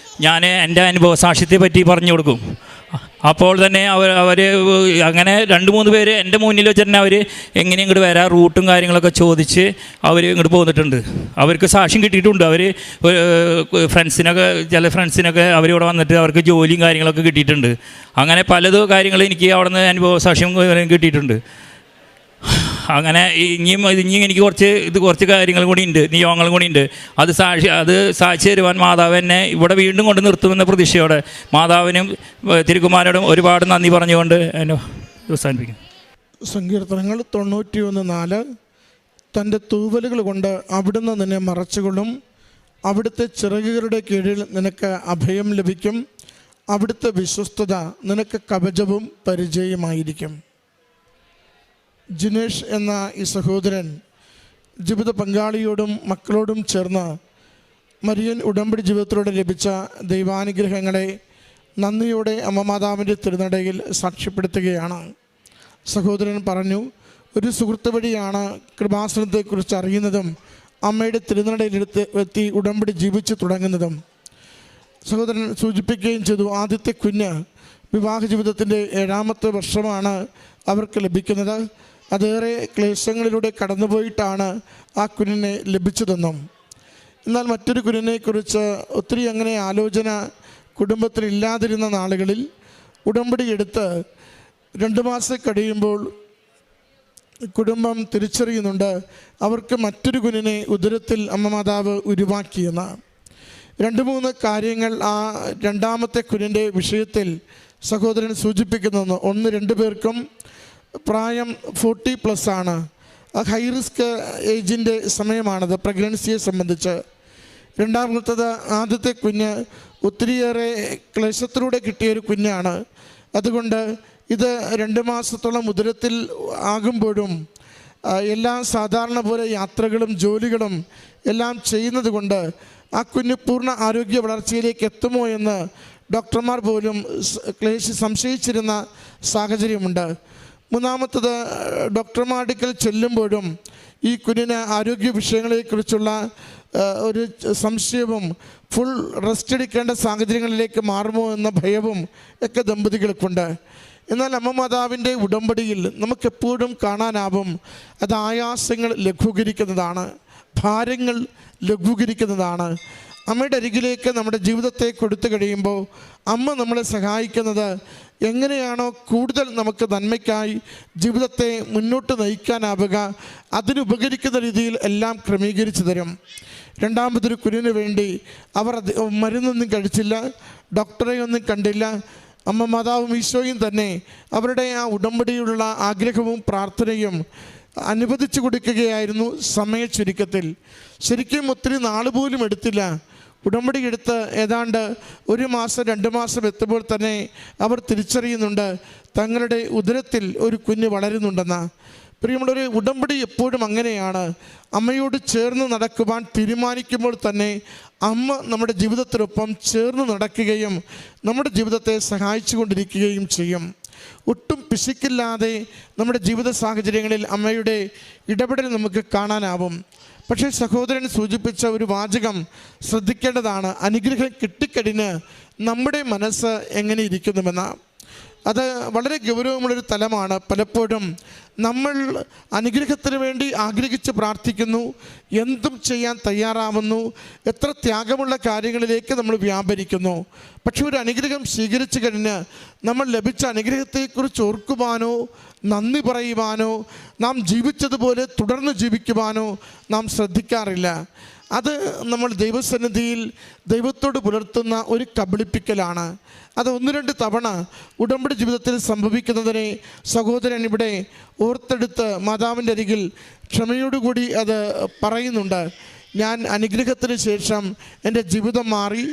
ഞാൻ എൻ്റെ അനുഭവ സാക്ഷ്യത്തെ പറ്റി പറഞ്ഞു കൊടുക്കും. അപ്പോൾ തന്നെ അവർ അങ്ങനെ 2-3 പേര് എൻ്റെ മുന്നിൽ വെച്ച് തന്നെ അവർ എങ്ങനെ ഇങ്ങോട്ട് വരാം റൂട്ടും കാര്യങ്ങളൊക്കെ ചോദിച്ച് അവർ ഇങ്ങോട്ട് പോന്നിട്ടുണ്ട്. അവർക്ക് സാക്ഷ്യം കിട്ടിയിട്ടുണ്ട്. അവർ ചില ഫ്രണ്ട്സിനൊക്കെ അവരിവിടെ വന്നിട്ട് അവർക്ക് ജോലിയും കാര്യങ്ങളൊക്കെ കിട്ടിയിട്ടുണ്ട്. അങ്ങനെ പലത് കാര്യങ്ങൾ എനിക്ക് അവിടെ നിന്ന് അനുഭവ സാക്ഷ്യം കിട്ടിയിട്ടുണ്ട്. അങ്ങനെ ഇനിയും എനിക്ക് കുറച്ച് കാര്യങ്ങളും കൂടി ഉണ്ട്, നിയോഗങ്ങളും കൂടി ഉണ്ട്. അത് സാക്ഷി തരുവാൻ മാതാവ് എന്നെ ഇവിടെ വീണ്ടും കൊണ്ട് നിർത്തുമെന്ന പ്രതീക്ഷയോടെ മാതാവിനും തിരുക്കുമാരനോടും ഒരുപാട് നന്ദി പറഞ്ഞുകൊണ്ട് എന്നെ അവസാനിപ്പിക്കുന്നു. സങ്കീർത്തനങ്ങൾ 91:4 തൻ്റെ തൂവലുകൾ കൊണ്ട് അവിടുന്ന് നിന്നെ മറച്ചുകൊള്ളും, അവിടുത്തെ ചിറകുകളുടെ കീഴിൽ നിനക്ക് അഭയം ലഭിക്കും, അവിടുത്തെ വിശ്വസ്തത നിനക്ക് കവചവും പരിചയമായിരിക്കും. ജിനേഷ് എന്ന ഈ സഹോദരൻ ജീവിത പങ്കാളിയോടും മക്കളോടും ചേർന്ന് മരിയൻ ഉടമ്പടി ജീവിതത്തിലൂടെ ലഭിച്ച ദൈവാനുഗ്രഹങ്ങളെ നന്ദിയോടെ അമ്മ മാതാവിൻ്റെ തിരുനടയിൽ സാക്ഷ്യപ്പെടുത്തുകയാണ്. സഹോദരൻ പറഞ്ഞു, ഒരു സുഹൃത്ത് വഴിയാണ് കൃപാസനത്തെക്കുറിച്ച് അറിയുന്നതും അമ്മയുടെ തിരുനടയിലെടുത്ത് എത്തി ഉടമ്പടി ജീവിച്ചു തുടങ്ങുന്നതും. സഹോദരൻ സൂചിപ്പിക്കുകയും ചെയ്തു, ആദ്യത്തെ കുഞ്ഞ് വിവാഹ ജീവിതത്തിൻ്റെ 7ാമത്തെ വർഷമാണ് അവർക്ക് ലഭിക്കുന്നത്. അതേറെ ക്ലേശങ്ങളിലൂടെ കടന്നുപോയിട്ടാണ് ആ കുഞ്ഞിനെ ലഭിച്ചതെന്നും, എന്നാൽ മറ്റൊരു കുഞ്ഞിനെക്കുറിച്ച് ഒത്തിരി അങ്ങനെ ആലോചന കുടുംബത്തിലില്ലാതിരുന്ന നാളുകളിൽ ഉടമ്പടി എടുത്ത് 2 മാസം കഴിയുമ്പോൾ കുടുംബം തിരിച്ചറിയുന്നുണ്ട് അവർക്ക് മറ്റൊരു കുഞ്ഞിനെ ഉദരത്തിൽ അമ്മ മാതാവ് ഉരുവാക്കിയെന്ന്. 2-3 കാര്യങ്ങൾ ആ 2ാമത്തെ കുഞ്ഞിൻ്റെ വിഷയത്തിൽ സഹോദരൻ സൂചിപ്പിക്കുന്നു. ഒന്ന്, 2 പേർക്കും പ്രായം 40+ ആണ്. ഹൈ റിസ്ക് ഏജിൻ്റെ സമയമാണത് പ്രഗ്നൻസിയെ സംബന്ധിച്ച്. രണ്ടാമത്തത്, ആദ്യത്തെ കുഞ്ഞ് ഒത്തിരിയേറെ ക്ലേശത്തിലൂടെ കിട്ടിയൊരു കുഞ്ഞാണ്. അതുകൊണ്ട് ഇത് 2 മാസത്തോളം ഉദരത്തിൽ ആകുമ്പോഴും എല്ലാം സാധാരണ പോലെ യാത്രകളും ജോലികളും എല്ലാം ചെയ്യുന്നത് കൊണ്ട് ആ കുഞ്ഞ് പൂർണ്ണ ആരോഗ്യ വളർച്ചയിലേക്ക് എത്തുമോ എന്ന് ഡോക്ടർമാർ പോലും സംശയിച്ചിരുന്ന സാഹചര്യമുണ്ട്. മൂന്നാമത്തത്, ഡോക്ടർമാർ അടുക്കൽ ചെല്ലുമ്പോഴും ഈ കുഞ്ഞിന് ആരോഗ്യ വിഷയങ്ങളെക്കുറിച്ചുള്ള ഒരു സംശയവും ഫുൾ റെസ്റ്റ് എടുക്കേണ്ട സാഹചര്യങ്ങളിലേക്ക് മാറുമോ എന്ന ഭയവും ഒക്കെ ദമ്പതികൾക്കുണ്ട്. എന്നാൽ അമ്മ മാതാവിൻ്റെ ഉടമ്പടിയിൽ നമുക്കെപ്പോഴും കാണാനാവും അത് ആയാസങ്ങൾ ലഘൂകരിക്കുന്നതാണ്, ഭാരങ്ങൾ ലഘൂകരിക്കുന്നതാണ്. അമ്മയുടെ അരികിലേക്ക് നമ്മുടെ ജീവിതത്തെ കൊടുത്തു കഴിയുമ്പോൾ അമ്മ നമ്മളെ സഹായിക്കുന്നത് എങ്ങനെയാണോ കൂടുതൽ നമുക്ക് നന്മയ്ക്കായി ജീവിതത്തെ മുന്നോട്ട് നയിക്കാനാവുക, അതിനുപകരിക്കുന്ന രീതിയിൽ എല്ലാം ക്രമീകരിച്ചു തരും. രണ്ടാമതൊരു കുഞ്ഞിന് വേണ്ടി അവർ മരുന്നൊന്നും കഴിച്ചില്ല, ഡോക്ടറെയൊന്നും കണ്ടില്ല. അമ്മ മാതാവും ഈശോയും തന്നെ അവരുടെ ആ ഉടമ്പടിയുള്ള ആഗ്രഹവും പ്രാർത്ഥനയും അനുവദിച്ചു കൊടുക്കുകയായിരുന്നു സമയ ചുരുക്കത്തിൽ. ശരിക്കും ഒത്തിരി നാൾ പോലും എടുത്തില്ല. ഉടമ്പടി എടുത്ത് ഏതാണ്ട് 1 മാസം 2 മാസം എത്തുമ്പോൾ തന്നെ അവർ തിരിച്ചറിയുന്നുണ്ട് തങ്ങളുടെ ഉദരത്തിൽ ഒരു കുഞ്ഞ് വളരുന്നുണ്ടെന്ന്. പ്രിയമുള്ളൊരു ഉടമ്പടി എപ്പോഴും അങ്ങനെയാണ്. അമ്മയോട് ചേർന്ന് നടക്കുവാൻ തീരുമാനിക്കുമ്പോൾ തന്നെ അമ്മ നമ്മുടെ ജീവിതത്തിനൊപ്പം ചേർന്ന് നടക്കുകയും നമ്മുടെ ജീവിതത്തെ സഹായിച്ചു കൊണ്ടിരിക്കുകയും ചെയ്യും. ഒട്ടും പിശുക്കില്ലാതെ നമ്മുടെ ജീവിത സാഹചര്യങ്ങളിൽ അമ്മയുടെ ഇടപെടൽ നമുക്ക് കാണാനാവും. പക്ഷേ സഹോദരൻ സൂചിപ്പിച്ച ഒരു വാചകം ശ്രദ്ധിക്കേണ്ടതാണ്. അനുഗ്രഹം കിട്ടിക്കഴിഞ്ഞ് നമ്മുടെ മനസ്സ് എങ്ങനെ ഇരിക്കുന്നുവെന്ന്. അത് വളരെ ഗൗരവമുള്ളൊരു തലമാണ്. പലപ്പോഴും നമ്മൾ അനുഗ്രഹത്തിന് വേണ്ടി ആഗ്രഹിച്ച് പ്രാർത്ഥിക്കുന്നു, എന്തും ചെയ്യാൻ തയ്യാറാവുന്നു, എത്ര ത്യാഗമുള്ള കാര്യങ്ങളിലേക്ക് നമ്മൾ വ്യാപരിക്കുന്നു. പക്ഷെ ഒരു അനുഗ്രഹം സ്വീകരിച്ചു കഴിഞ്ഞ് നമ്മൾ ലഭിച്ച അനുഗ്രഹത്തെക്കുറിച്ച് ഓർക്കുവാനോ നന്ദി പറയുവാനോ നാം ജീവിച്ചതുപോലെ തുടർന്ന് ജീവിക്കുവാനോ നാം ശ്രദ്ധിക്കാറില്ല. അത് നമ്മൾ ദൈവസന്നിധിയിൽ ദൈവത്തോട് പുലർത്തുന്ന ഒരു കബളിപ്പിക്കലാണ്. അത് 1-2 തവണ ഉടമ്പടി ജീവിതത്തിൽ സംഭവിക്കുന്നതിനെ സഹോദരൻ ഇവിടെ ഓർത്തെടുത്ത് മാതാവിൻ്റെ അരികിൽ ക്ഷമയോടുകൂടി അത് പറയുന്നുണ്ട്. ഞാൻ അനുഗ്രഹത്തിന് ശേഷം എൻ്റെ ജീവിതം മാറി,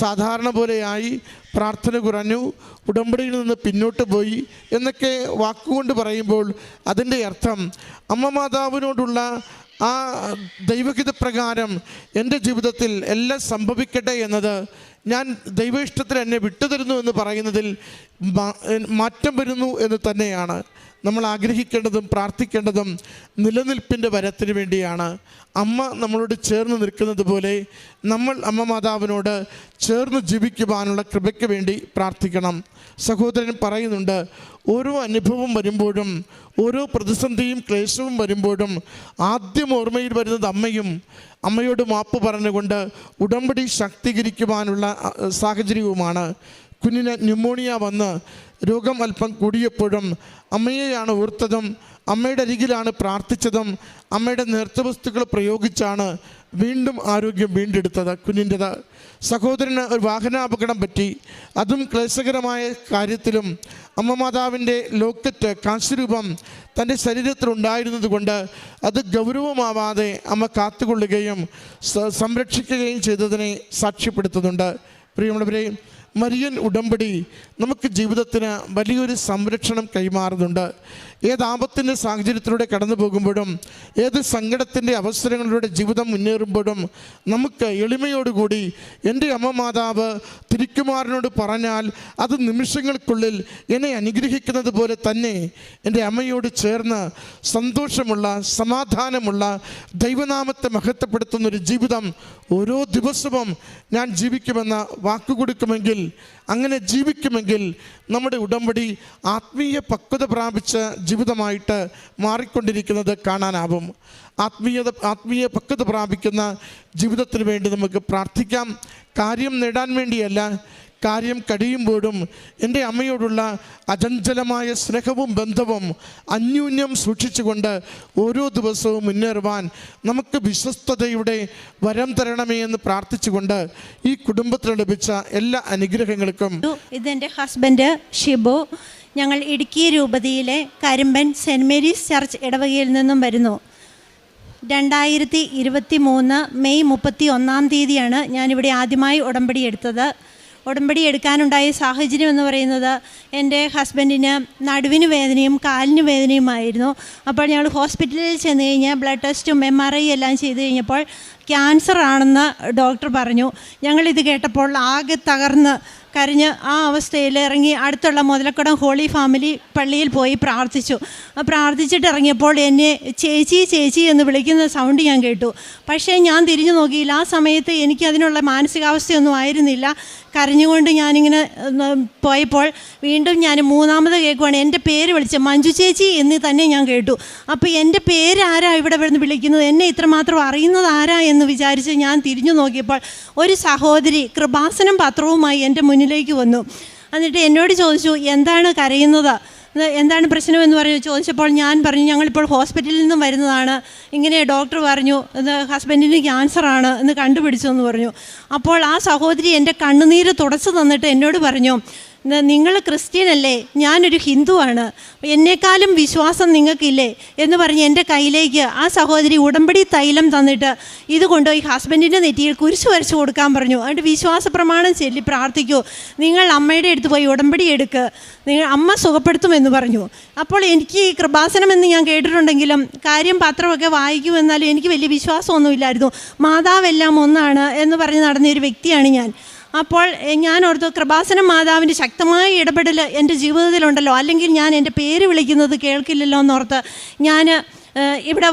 സാധാരണ പോലെയായി, പ്രാർത്ഥന കുറഞ്ഞു, ഉടമ്പടിയിൽ നിന്ന് പിന്നോട്ട് പോയി എന്നൊക്കെ വാക്കുകൊണ്ട് പറയുമ്പോൾ അതിൻ്റെ അർത്ഥം അമ്മ മാതാവിനോടുള്ള ആ ദൈവഹിതപ്രകാരം എൻ്റെ ജീവിതത്തിൽ എല്ലാം സംഭവിക്കട്ടെ എന്നത്, ഞാൻ ദൈവ ഇഷ്ടത്തിൽ എന്നെ വിട്ടുതരുന്നു എന്ന് പറയുന്നതിൽ മാറ്റം വരുന്നു എന്ന് തന്നെയാണ്. നമ്മൾ ആഗ്രഹിക്കേണ്ടതും പ്രാർത്ഥിക്കേണ്ടതും നിലനിൽപ്പിൻ്റെ വരത്തിന് വേണ്ടിയാണ്. അമ്മ നമ്മളോട് ചേർന്ന് നിൽക്കുന്നത് പോലെ നമ്മൾ അമ്മ മാതാവിനോട് ചേർന്ന് ജീവിക്കുവാനുള്ള കൃപയ്ക്ക് വേണ്ടി പ്രാർത്ഥിക്കണം. സഹോദരൻ പറയുന്നുണ്ട്, ഓരോ അനുഭവം വരുമ്പോഴും ഓരോ പ്രതിസന്ധിയും ക്ലേശവും വരുമ്പോഴും ആദ്യം ഓർമ്മയിൽ വരുന്നത് അമ്മയും അമ്മയോട് മാപ്പ് പറഞ്ഞുകൊണ്ട് ഉടമ്പടി ശാക്തീകരിക്കുവാനുള്ള സാഹചര്യവുമാണ്. കുഞ്ഞിന് ന്യൂമോണിയ വന്ന് രോഗം അല്പം കൂടിയപ്പോഴും അമ്മയെയാണ് ഓർത്തതും അമ്മയുടെ അരികിലാണ് പ്രാർത്ഥിച്ചതും അമ്മയുടെ നേർച്ചവസ്തുക്കൾ പ്രയോഗിച്ചാണ് വീണ്ടും ആരോഗ്യം വീണ്ടെടുത്തത് കുഞ്ഞിൻ്റെത്. സഹോദരന് ഒരു വാഹനാപകടം പറ്റി. അതും ക്ലേശകരമായ കാര്യത്തിലും അമ്മ മാതാവിൻ്റെ ലോക്കറ്റ് കാശുരൂപം തൻ്റെ ശരീരത്തിലുണ്ടായിരുന്നത് കൊണ്ട് അത് ഗൗരവമാവാതെ അമ്മ കാത്തുകൊള്ളുകയും സംരക്ഷിക്കുകയും ചെയ്തതിനെ സാക്ഷ്യപ്പെടുത്തുന്നുണ്ട്. പ്രിയമുള്ളവരെ, മരിയൻ ഉടമ്പടി നമുക്ക് ജീവിതത്തിന് വലിയൊരു സംരക്ഷണം കൈമാറുന്നുണ്ട്. ഏത് ആപത്തിൻ്റെ സാഹചര്യത്തിലൂടെ കടന്നു പോകുമ്പോഴും ഏത് സങ്കടത്തിൻ്റെ അവസരങ്ങളിലൂടെ ജീവിതം മുന്നേറുമ്പോഴും നമുക്ക് എളിമയോടുകൂടി എൻ്റെ അമ്മ മാതാവ് തിരുക്കുമാരനോട് പറഞ്ഞാൽ അത് നിമിഷങ്ങൾക്കുള്ളിൽ എന്നെ അനുഗ്രഹിക്കുന്നത് പോലെ തന്നെ എൻ്റെ അമ്മയോട് ചേർന്ന് സന്തോഷമുള്ള സമാധാനമുള്ള ദൈവനാമത്തെ മഹത്വപ്പെടുത്തുന്നൊരു ജീവിതം ഓരോ ദിവസവും ഞാൻ ജീവിക്കുമെന്ന് വാക്കുകൊടുക്കുമെങ്കിൽ, അങ്ങനെ ജീവിക്കുമെങ്കിൽ നമ്മുടെ ഉടമ്പടി ആത്മീയ പക്വത പ്രാപിച്ച ജീവിതമായിട്ട് മാറിക്കൊണ്ടിരിക്കുന്നത് കാണാനാവും. ആത്മീയ പക്വത പ്രാപിക്കുന്ന ജീവിതത്തിന് വേണ്ടി നമുക്ക് പ്രാർത്ഥിക്കാം. കാര്യം നേടാൻ വേണ്ടിയല്ല, കാര്യം കഴിയുമ്പോഴും എൻ്റെ അമ്മയോടുള്ള അചഞ്ചലമായ സ്നേഹവും ബന്ധവും അന്യോന്യം സൂക്ഷിച്ചുകൊണ്ട് ഓരോ ദിവസവും മുന്നേറുവാൻ നമുക്ക് വിശ്വസ്തതയുടെ വരം തരണമേ എന്ന് പ്രാർത്ഥിച്ചുകൊണ്ട് ഈ കുടുംബത്തിന് ലഭിച്ച എല്ലാ അനുഗ്രഹങ്ങൾക്കും. ഇതെൻ്റെ ഹസ്ബൻഡ് ഷിബു. ഞങ്ങൾ ഇടുക്കി രൂപതയിലെ കരിമ്പൻ സെൻറ്റ് മേരീസ് ചർച്ച് ഇടവകയിൽ നിന്നും വരുന്നു. 2023 മെയ് 31 ഞാനിവിടെ ആദ്യമായി ഉടമ്പടി എടുത്തത്. ഉടമ്പടി എടുക്കാനുണ്ടായ സാഹചര്യം എന്ന് പറയുന്നത് എൻ്റെ ഹസ്ബൻഡിന് നടുവിന് വേദനയും കാലിന് വേദനയുമായിരുന്നു. അപ്പോൾ ഞങ്ങൾ ഹോസ്പിറ്റലിൽ ചെന്ന് കഴിഞ്ഞ് ബ്ലഡ് ടെസ്റ്റും MRI എല്ലാം ചെയ്ത് കഴിഞ്ഞപ്പോൾ ക്യാൻസർ ആണെന്ന് ഡോക്ടർ പറഞ്ഞു. ഞങ്ങളിത് കേട്ടപ്പോൾ ആകെ തകർന്ന് കരഞ്ഞ് ആ അവസ്ഥയിൽ ഇറങ്ങി അടുത്തുള്ള മുതലക്കുടം ഹോളി ഫാമിലി പള്ളിയിൽ പോയി പ്രാർത്ഥിച്ചു. പ്രാർത്ഥിച്ചിട്ട് ഇറങ്ങിയപ്പോൾ എന്നെ ചേച്ചി ചേച്ചി എന്ന് വിളിക്കുന്ന സൗണ്ട് ഞാൻ കേട്ടു. പക്ഷേ ഞാൻ തിരിഞ്ഞു നോക്കിയില്ല. ആ സമയത്ത് എനിക്ക് അതിനുള്ള മാനസികാവസ്ഥയൊന്നും ആയിരുന്നില്ല. കരഞ്ഞുകൊണ്ട് ഞാനിങ്ങനെ പോയപ്പോൾ വീണ്ടും ഞാൻ മൂന്നാമത് കേൾക്കുവാണ് എൻ്റെ പേര് വിളിച്ച് മഞ്ജു ചേച്ചി എന്ന് തന്നെ ഞാൻ കേട്ടു. അപ്പോൾ എൻ്റെ പേര് ആരാ ഇവിടെ വിളിക്കുന്നത്, എന്നെ ഇത്രമാത്രം അറിയുന്നത് ആരാ എന്ന് വിചാരിച്ച് ഞാൻ തിരിഞ്ഞു നോക്കിയപ്പോൾ ഒരു സഹോദരി കൃപാസനം പത്രവുമായി എൻ്റെ മുന്നിലേക്ക് വന്നു. എന്നിട്ട് എന്നോട് ചോദിച്ചു, എന്താണ് കരയുന്നത്, എന്താണ് പ്രശ്നമെന്ന് ചോദിച്ചപ്പോൾ ഞാൻ പറഞ്ഞു, ഞങ്ങളിപ്പോൾ ഹോസ്പിറ്റലിൽ നിന്നും വരുന്നതാണ്, ഇങ്ങനെ ഡോക്ടർ പറഞ്ഞു ഇത് ഹസ്ബൻഡിന് ക്യാൻസറാണ് എന്ന് കണ്ടുപിടിച്ചു എന്ന് പറഞ്ഞു. അപ്പോൾ ആ സഹോദരി എൻ്റെ കണ്ണുനീര് തുടച്ചു തന്നിട്ട് എന്നോട് പറഞ്ഞു, നിങ്ങൾ ക്രിസ്ത്യനല്ലേ, ഞാനൊരു ഹിന്ദുവാണ്, എന്നെക്കാളും വിശ്വാസം നിങ്ങൾക്കില്ലേ എന്ന് പറഞ്ഞ് എൻ്റെ കയ്യിലേക്ക് ആ സഹോദരി ഉടമ്പടി തൈലം തന്നിട്ട് ഇത് കൊണ്ടുപോയി ഹസ്ബൻഡിൻ്റെ നെറ്റിയിൽ കുരിശ് വരച്ച് കൊടുക്കാൻ പറഞ്ഞു. എന്നിട്ട് വിശ്വാസ പ്രമാണം ചൊല്ലി പ്രാർത്ഥിക്കൂ, നിങ്ങൾ അമ്മയുടെ അടുത്ത് പോയി ഉടമ്പടി എടുക്ക്, നിങ്ങൾ അമ്മ സുഖപ്പെടുത്തുമെന്ന് പറഞ്ഞു. അപ്പോൾ എനിക്ക് ഈ കൃപാസനം എന്ന് ഞാൻ കേട്ടിട്ടുണ്ടെങ്കിലും കാര്യം പത്രമൊക്കെ വായിക്കുമെന്നാലും എനിക്ക് വലിയ വിശ്വാസമൊന്നുമില്ലായിരുന്നു. മാതാവെല്ലാം ഒന്നാണ് എന്ന് പറഞ്ഞ് നടന്നൊരു വ്യക്തിയാണ് ഞാൻ. അപ്പോൾ ഞാൻ ഓർത്തു, കൃപാസനം മാതാവിൻ്റെ ശക്തമായ ഇടപെടൽ എൻ്റെ ജീവിതത്തിലുണ്ടല്ലോ, അല്ലെങ്കിൽ ഞാൻ എൻ്റെ പേര് വിളിക്കുന്നത് കേൾക്കില്ലല്ലോ എന്നോർത്ത് ഞാൻ ഇവിടെ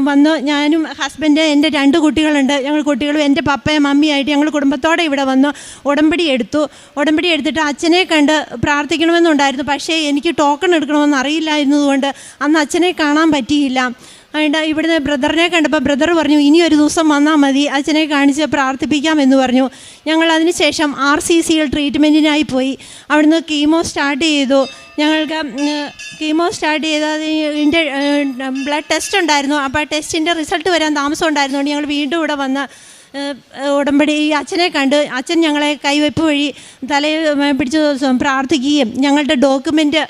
വന്നു. ഞാനും ഹസ്ബൻഡ്, എൻ്റെ 2 കുട്ടികളുണ്ട്, ഞങ്ങൾ കുട്ടികളും എൻ്റെ പപ്പയും മമ്മിയായിട്ട് ഞങ്ങൾ കുടുംബത്തോടെ ഇവിടെ വന്നു ഉടമ്പടി എടുത്തു. ഉടമ്പടി എടുത്തിട്ട് അച്ഛനെ കണ്ട് പ്രാർത്ഥിക്കണമെന്നുണ്ടായിരുന്നു. പക്ഷേ എനിക്ക് ടോക്കൺ എടുക്കണമെന്ന് അറിയില്ലായിരുന്നതുകൊണ്ട് അന്ന് അച്ഛനെ കാണാൻ പറ്റിയില്ല. അതുകൊണ്ട് ഇവിടുന്ന് ബ്രദറിനെ കണ്ടപ്പോൾ ബ്രദർ പറഞ്ഞു, ഇനി ഒരു ദിവസം വന്നാൽ മതി, അച്ഛനെ കാണിച്ച് പ്രാർത്ഥിപ്പിക്കാം എന്ന് പറഞ്ഞു. ഞങ്ങൾ അതിന് ശേഷം RCCയിൽ ട്രീറ്റ്മെൻറ്റിനായി പോയി. അവിടുന്ന് കീമോ സ്റ്റാർട്ട് ചെയ്തു. ഞങ്ങൾക്ക് കീമോ സ്റ്റാർട്ട് ചെയ്ത് അതിൻ്റെ ബ്ലഡ് ടെസ്റ്റ് ഉണ്ടായിരുന്നു. അപ്പോൾ ആ ടെസ്റ്റിൻ്റെ റിസൾട്ട് വരാൻ താമസം ഉണ്ടായിരുന്നുകൊണ്ട് ഞങ്ങൾ വീണ്ടും ഇവിടെ വന്ന് ഉടമ്പടി അച്ഛനെ കണ്ട് അച്ഛൻ ഞങ്ങളെ കൈവയ്പ്പ് വഴി തലയിൽ പിടിച്ച് പ്രാർത്ഥിക്കുകയും ഞങ്ങളുടെ ഡോക്യുമെൻ്റ്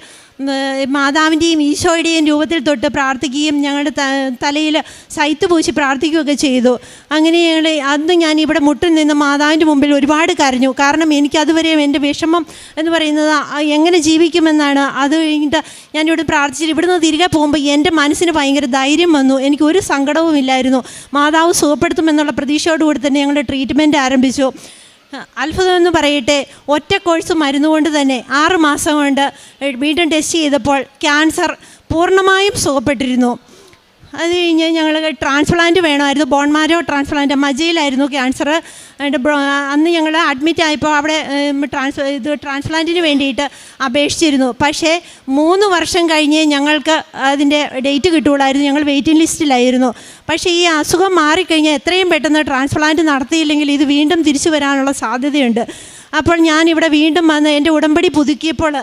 മാതാവിൻ്റെയും ഈശോയുടെയും രൂപത്തിൽ തൊട്ട് പ്രാർത്ഥിക്കുകയും ഞങ്ങളുടെ തലയിൽ സൈത്ത് പൂശി പ്രാർത്ഥിക്കുകയൊക്കെ ചെയ്തു. അങ്ങനെ അന്ന് ഞാൻ ഇവിടെ മുട്ടിൽ നിന്ന് മാതാവിൻ്റെ മുമ്പിൽ ഒരുപാട് കരഞ്ഞു. കാരണം എനിക്കതുവരെയും എൻ്റെ വിഷമം എന്ന് പറയുന്നത് എങ്ങനെ ജീവിക്കുമെന്നാണ്. അത് കഴിഞ്ഞിട്ട് ഞാനിവിടെ പ്രാർത്ഥിച്ചിട്ട് ഇവിടുന്ന് തിരികെ പോകുമ്പോൾ എൻ്റെ മനസ്സിന് ഭയങ്കര ധൈര്യം വന്നു. എനിക്കൊരു സങ്കടവും ഇല്ലായിരുന്നു. മാതാവ് സുഖപ്പെടുത്തുമെന്നുള്ള പ്രതീക്ഷയോടുകൂടി തന്നെ ഞങ്ങളുടെ ട്രീറ്റ്മെൻറ്റ് ആരംഭിച്ചു. അത്ഭുതമെന്ന് പറയട്ടെ, ഒറ്റ കോഴ്സ് മരുന്നുകൊണ്ട് തന്നെ 6 മാസം കൊണ്ട് വീണ്ടും ടെസ്റ്റ് ചെയ്തപ്പോൾ ക്യാൻസർ പൂർണ്ണമായും സുഖപ്പെട്ടിരുന്നു. അത് കഴിഞ്ഞ് ഞങ്ങൾ ട്രാൻസ്പ്ലാന്റ് വേണമായിരുന്നു, ബോൺമാരോ ട്രാൻസ്പ്ലാന്റ്, മജ്ജയിലായിരുന്നു ക്യാൻസർ. അന്ന് ഞങ്ങൾ അഡ്മിറ്റ് ആയപ്പോൾ അവിടെ ട്രാൻസ്പ്ലാന്റിന് വേണ്ടിയിട്ട് അപേക്ഷിച്ചിരുന്നു. പക്ഷേ 3 വർഷം കഴിഞ്ഞ് ഞങ്ങൾക്ക് അതിൻ്റെ ഡേറ്റ് കിട്ടുകയുള്ളായിരുന്നു. ഞങ്ങൾ വെയിറ്റിംഗ് ലിസ്റ്റിലായിരുന്നു. പക്ഷേ ഈ അസുഖം മാറിക്കഴിഞ്ഞാൽ എത്രയും പെട്ടെന്ന് ട്രാൻസ്പ്ലാന്റ് നടത്തിയില്ലെങ്കിൽ ഇത് വീണ്ടും തിരിച്ചു വരാനുള്ള സാധ്യതയുണ്ട്. അപ്പോൾ ഞാനിവിടെ വീണ്ടും വന്ന് എൻ്റെ ഉടമ്പടി പുതുക്കിയപ്പോൾ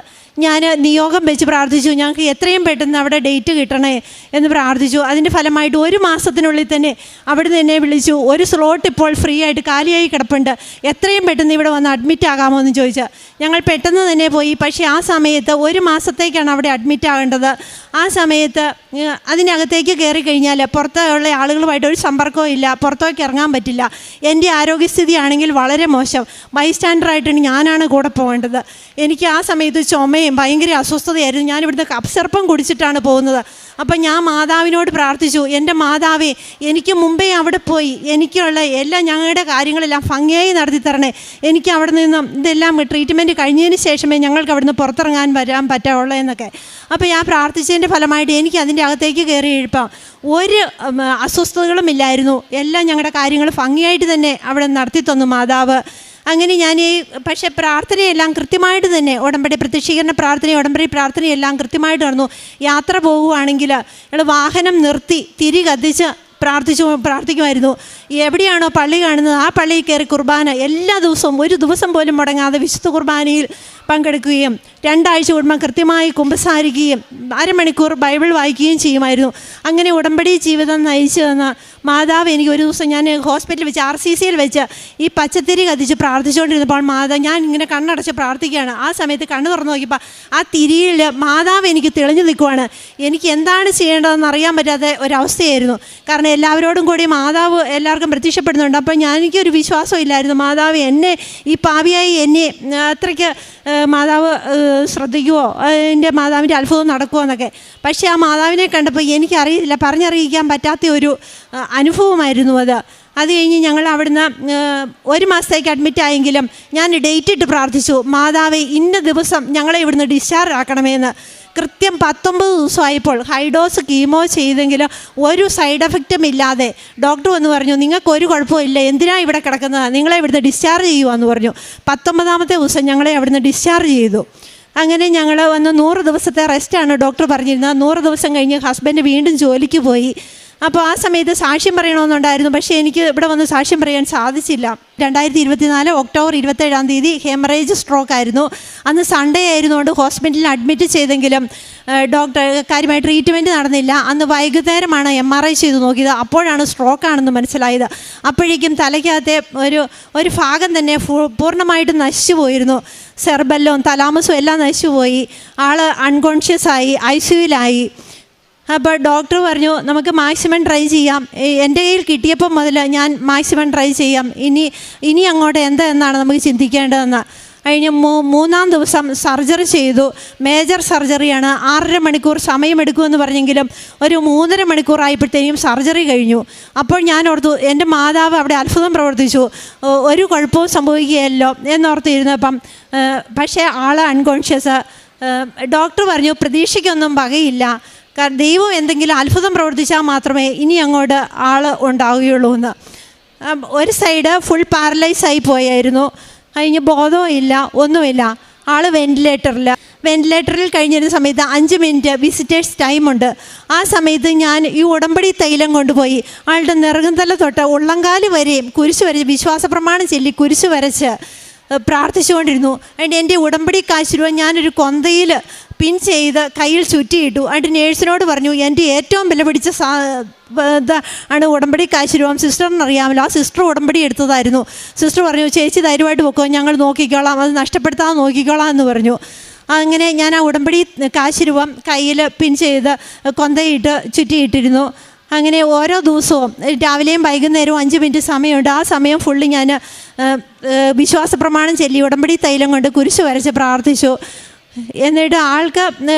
ഞാൻ നിയോഗം വെച്ച് പ്രാർത്ഥിച്ചു, ഞങ്ങൾക്ക് എത്രയും പെട്ടെന്ന് അവിടെ ഡേറ്റ് കിട്ടണേ എന്ന് പ്രാർത്ഥിച്ചു. അതിൻ്റെ ഫലമായിട്ട് 1 മാസത്തിനുള്ളിൽ തന്നെ അവിടെ നിന്ന് എന്നെ വിളിച്ചു, ഒരു സ്ലോട്ട് ഇപ്പോൾ ഫ്രീ ആയിട്ട് കാലിയായി കിടപ്പുണ്ട്, എത്രയും പെട്ടെന്ന് ഇവിടെ വന്ന് അഡ്മിറ്റ് ആകാമോ എന്ന് ചോദിച്ചാൽ ഞങ്ങൾ പെട്ടെന്ന് തന്നെ പോയി. പക്ഷേ ആ സമയത്ത് 1 മാസത്തേക്കാണ് അവിടെ അഡ്മിറ്റ് ആകേണ്ടത്. ആ സമയത്ത് അതിനകത്തേക്ക് കയറി കഴിഞ്ഞാൽ പുറത്തുള്ള ആളുകളുമായിട്ട് ഒരു സമ്പർക്കവും ഇല്ല, പുറത്തേക്ക് ഇറങ്ങാൻ പറ്റില്ല. എൻ്റെ ആരോഗ്യസ്ഥിതി ആണെങ്കിൽ വളരെ മോശം, ബൈസ്റ്റാൻഡറായിട്ടാണ് ഞാനാണ് കൂടെ പോകേണ്ടത്. എനിക്ക് ആ സമയത്ത് ചുമയും ഭയങ്കര അസ്വസ്ഥതയായിരുന്നു. ഞാനിവിടുന്ന് കഫ്സിറപ്പം കുടിച്ചിട്ടാണ് പോകുന്നത്. അപ്പം ഞാൻ മാതാവിനോട് പ്രാർത്ഥിച്ചു, എൻ്റെ മാതാവേ, എനിക്ക് മുമ്പേ അവിടെ പോയി എനിക്കുള്ള ഞങ്ങളുടെ കാര്യങ്ങളെല്ലാം ഭംഗിയായി നടത്തി തരണേ, എനിക്ക് അവിടെ നിന്നും ഇതെല്ലാം ട്രീറ്റ്മെൻറ്റ് കഴിഞ്ഞതിന് ശേഷമേ ഞങ്ങൾക്ക് അവിടുന്ന് പുറത്തിറങ്ങാൻ വരാൻ പറ്റുള്ളൂ എന്നൊക്കെ. അപ്പോൾ ഞാൻ പ്രാർത്ഥിച്ചതിൻ്റെ ഫലമായിട്ട് എനിക്ക് അതിൻ്റെ അകത്തേക്ക് കയറി എഴുപ്പാം ഒരു അസ്വസ്ഥതകളും ഇല്ലായിരുന്നു. എല്ലാം ഞങ്ങളുടെ കാര്യങ്ങൾ ഭംഗിയായിട്ട് തന്നെ അവിടെ നടത്തി തന്നു മാതാവ്. അങ്ങനെ ഞാൻ പക്ഷേ പ്രാർത്ഥനയെല്ലാം കൃത്യമായിട്ട് തന്നെ ഉടമ്പടി പ്രത്യക്ഷീകരണ പ്രാർത്ഥന, ഉടമ്പടി പ്രാർത്ഥനയെല്ലാം കൃത്യമായിട്ട് നടന്നു. യാത്ര പോകുകയാണെങ്കിൽ ഞങ്ങൾ വാഹനം നിർത്തി തിരി കത്തിച്ച് പ്രാർത്ഥിക്കുമായിരുന്നു. എവിടെയാണോ പള്ളി കാണുന്നത് ആ പള്ളിയിൽ കയറി കുർബാന എല്ലാ ദിവസവും 1 ദിവസം പോലും മുടങ്ങാതെ വിശുദ്ധ കുർബാനയിൽ പങ്കെടുക്കുകയും 2 ആഴ്ച കൂടുമ്പോൾ കൃത്യമായി കുമ്പസാരിക്കുകയും 1/2 മണിക്കൂർ ബൈബിൾ വായിക്കുകയും ചെയ്യുമായിരുന്നു. അങ്ങനെ ഉടമ്പടി ജീവിതം നയിച്ചു തന്ന മാതാവ് എനിക്ക് ഒരു ദിവസം ഞാൻ ഹോസ്പിറ്റലിൽ വെച്ച് RCCയിൽ വെച്ച് ഈ പച്ചത്തിരി കത്തിച്ച് പ്രാർത്ഥിച്ചുകൊണ്ടിരുന്നപ്പോൾ ഞാൻ ഇങ്ങനെ കണ്ണടച്ച് പ്രാർത്ഥിക്കുകയാണ്. ആ സമയത്ത് കണ്ണ് തുറന്ന് നോക്കിയപ്പോൾ ആ തിരിയിൽ മാതാവ് എനിക്ക് തെളിഞ്ഞു നിൽക്കുവാണ്. എനിക്ക് എന്താണ് ചെയ്യേണ്ടതെന്ന് അറിയാൻ പറ്റാത്ത ഒരവസ്ഥയായിരുന്നു. കാരണം എല്ലാവരോടും കൂടി മാതാവ് എല്ലാവർക്കും പ്രത്യക്ഷപ്പെടുന്നുണ്ട്. അപ്പോൾ എനിക്കൊരു വിശ്വാസം ഇല്ലായിരുന്നു മാതാവ് എന്നെ ഈ പാപിയായി എന്നെ അത്രയ്ക്ക് മാതാവ് ശ്രദ്ധിക്കുമോ, എൻ്റെ മാതാവിൻ്റെ അത്ഭുതം നടക്കുമോ എന്നൊക്കെ. പക്ഷേ ആ മാതാവിനെ കണ്ടപ്പോൾ എനിക്കറിയില്ല, പറഞ്ഞറിയിക്കാൻ പറ്റാത്ത ഒരു അനുഭവമായിരുന്നു അത്. അത് കഴിഞ്ഞ് ഞങ്ങൾ അവിടുന്ന് 1 മാസത്തേക്ക് അഡ്മിറ്റ് ആയെങ്കിലും ഞാൻ ഡേറ്റ് ഇട്ട് പ്രാർത്ഥിച്ചു, മാതാവേ ഇന്ന ദിവസം ഞങ്ങളെ ഇവിടുന്ന് ഡിസ്ചാർജ് ആക്കണമെന്ന്. കൃത്യം 19 ദിവസമായപ്പോൾ ഹൈഡോസ് കീമോ ചെയ്തെങ്കിലും ഒരു സൈഡ് എഫക്റ്റും ഇല്ലാതെ ഡോക്ടർ വന്ന് പറഞ്ഞു, നിങ്ങൾക്കൊരു കുഴപ്പമില്ല, എന്തിനാണ് ഇവിടെ കിടക്കുന്നത്, നിങ്ങളെ ഇവിടുന്ന് ഡിസ്ചാർജ് ചെയ്യുവാന്ന് പറഞ്ഞു. 19ാമത്തെ ദിവസം ഞങ്ങളെ അവിടുന്ന് ഡിസ്ചാർജ് ചെയ്തു. അങ്ങനെ ഞങ്ങൾ വന്ന് 100 ദിവസത്തെ റെസ്റ്റാണ് ഡോക്ടർ പറഞ്ഞിരുന്നത്. 100 ദിവസം കഴിഞ്ഞ് ഹസ്ബൻഡ് വീണ്ടും ജോലിക്ക് പോയി. അപ്പോൾ ആ സമയത്ത് സാക്ഷ്യം പറയണമെന്നുണ്ടായിരുന്നു, പക്ഷേ എനിക്ക് ഇവിടെ വന്ന് സാക്ഷ്യം പറയാൻ സാധിച്ചില്ല. 2024 ഒക്ടോബർ 27-ാം തീയതി ഹെമറേജ് സ്ട്രോക്ക് ആയിരുന്നു. അന്ന് സൺഡേ ആയിരുന്നുകൊണ്ട് ഹോസ്പിറ്റലിൽ അഡ്മിറ്റ് ചെയ്തെങ്കിലും ഡോക്ടർ കാര്യമായി ട്രീറ്റ്മെൻറ്റ് നടന്നില്ല. അന്ന് വൈകുന്നേരമാണ് MRI ചെയ്ത് നോക്കിയത്. അപ്പോഴാണ് സ്ട്രോക്കാണെന്ന് മനസ്സിലായത്. അപ്പോഴേക്കും തലയ്ക്കകത്തെ ഒരു ഭാഗം തന്നെ പൂർണ്ണമായിട്ടും നശിച്ചു പോയിരുന്നു. സെർബെല്ലും തലാമസും എല്ലാം നശിച്ചു പോയി. ആൾ അൺകോൺഷ്യസ് ആയി, ICUവിലായി. അപ്പോൾ ഡോക്ടർ പറഞ്ഞു, നമുക്ക് മാക്സിമം ട്രൈ ചെയ്യാം. എൻ്റെ കയ്യിൽ കിട്ടിയപ്പോൾ മുതൽ ഞാൻ മാക്സിമം ട്രൈ ചെയ്യാം, ഇനി അങ്ങോട്ട് എന്നാണ് നമുക്ക് ചിന്തിക്കേണ്ടതെന്ന്. കഴിഞ്ഞ് 3-ാം ദിവസം സർജറി ചെയ്തു. മേജർ സർജറിയാണ്. 6.5 മണിക്കൂർ സമയമെടുക്കുമെന്ന് പറഞ്ഞെങ്കിലും ഒരു 3.5 മണിക്കൂറായപ്പോഴത്തേക്കും സർജറി കഴിഞ്ഞു. അപ്പോൾ ഞാൻ ഓർത്തു, എൻ്റെ മാതാവ് അവിടെ അത്ഭുതം പ്രവർത്തിച്ചു, ഒരു കുഴപ്പവും സംഭവിക്കുകയല്ലോ എന്നോർത്തിരുന്നപ്പം പക്ഷേ ആൾ അൺകോൺഷ്യസ്. ഡോക്ടർ പറഞ്ഞു, പ്രതീക്ഷയ്ക്കൊന്നും വകയില്ല, കാരണം ദൈവം എന്തെങ്കിലും അത്ഭുതം പ്രവർത്തിച്ചാൽ മാത്രമേ ഇനി അങ്ങോട്ട് ആൾ ഉണ്ടാവുകയുള്ളൂ എന്ന്. ഒരു സൈഡ് ഫുൾ പാരലൈസായി പോയായിരുന്നു. കഴിഞ്ഞ് ബോധവും ഇല്ല, ഒന്നുമില്ല. ആൾ വെൻറ്റിലേറ്ററിൽ കഴിഞ്ഞിരുന്ന സമയത്ത് 5 മിനിറ്റ് വിസിറ്റേഴ്സ് ടൈമുണ്ട്. ആ സമയത്ത് ഞാൻ ഈ ഉടമ്പടി തൈലം കൊണ്ടുപോയി ആളുടെ നെറുകന്തല തൊട്ട് ഉള്ളംകാല് വരെയും കുരിശ് വരച്ച് വിശ്വാസ പ്രമാണം ചൊല്ലി കുരിശ് വരച്ച് പ്രാർത്ഥിച്ചുകൊണ്ടിരുന്നു. അതിൻ്റെ എൻ്റെ ഉടമ്പടി കാശുരൂപ ഞാനൊരു കൊന്തയിൽ പിൻ ചെയ്ത് കയ്യിൽ ചുറ്റിയിട്ടു. അതിൻ്റെ നേഴ്സിനോട് പറഞ്ഞു, എൻ്റെ ഏറ്റവും വില പിടിച്ച ആണ് ഉടമ്പടി കാശുരൂപം, സിസ്റ്ററിനറിയാമല്ലോ. ആ സിസ്റ്റർ ഉടമ്പടി എടുത്തതായിരുന്നു. സിസ്റ്റർ പറഞ്ഞു, ചേച്ചി ധൈര്യമായിട്ട് പൊക്കോ, ഞങ്ങൾ നോക്കിക്കോളാം, അത് നഷ്ടപ്പെടുത്താതെ നോക്കിക്കോളാം എന്ന് പറഞ്ഞു. അങ്ങനെ ഞാൻ ആ ഉടമ്പടി കാശുരൂപം കയ്യിൽ പിൻ ചെയ്ത് കൊന്തയിട്ട് ചുറ്റിയിട്ടിരുന്നു. അങ്ങനെ ഓരോ ദിവസവും രാവിലെയും വൈകുന്നേരവും 5 മിനിറ്റ് സമയമുണ്ട്. ആ സമയം ഫുള്ള് ഞാൻ വിശ്വാസ പ്രമാണം ചൊല്ലി ഉടമ്പടി തൈലം കൊണ്ട് കുരിശ് വരച്ച് പ്രാർത്ഥിച്ചു. എന്നിട്ട് ആൾക്ക്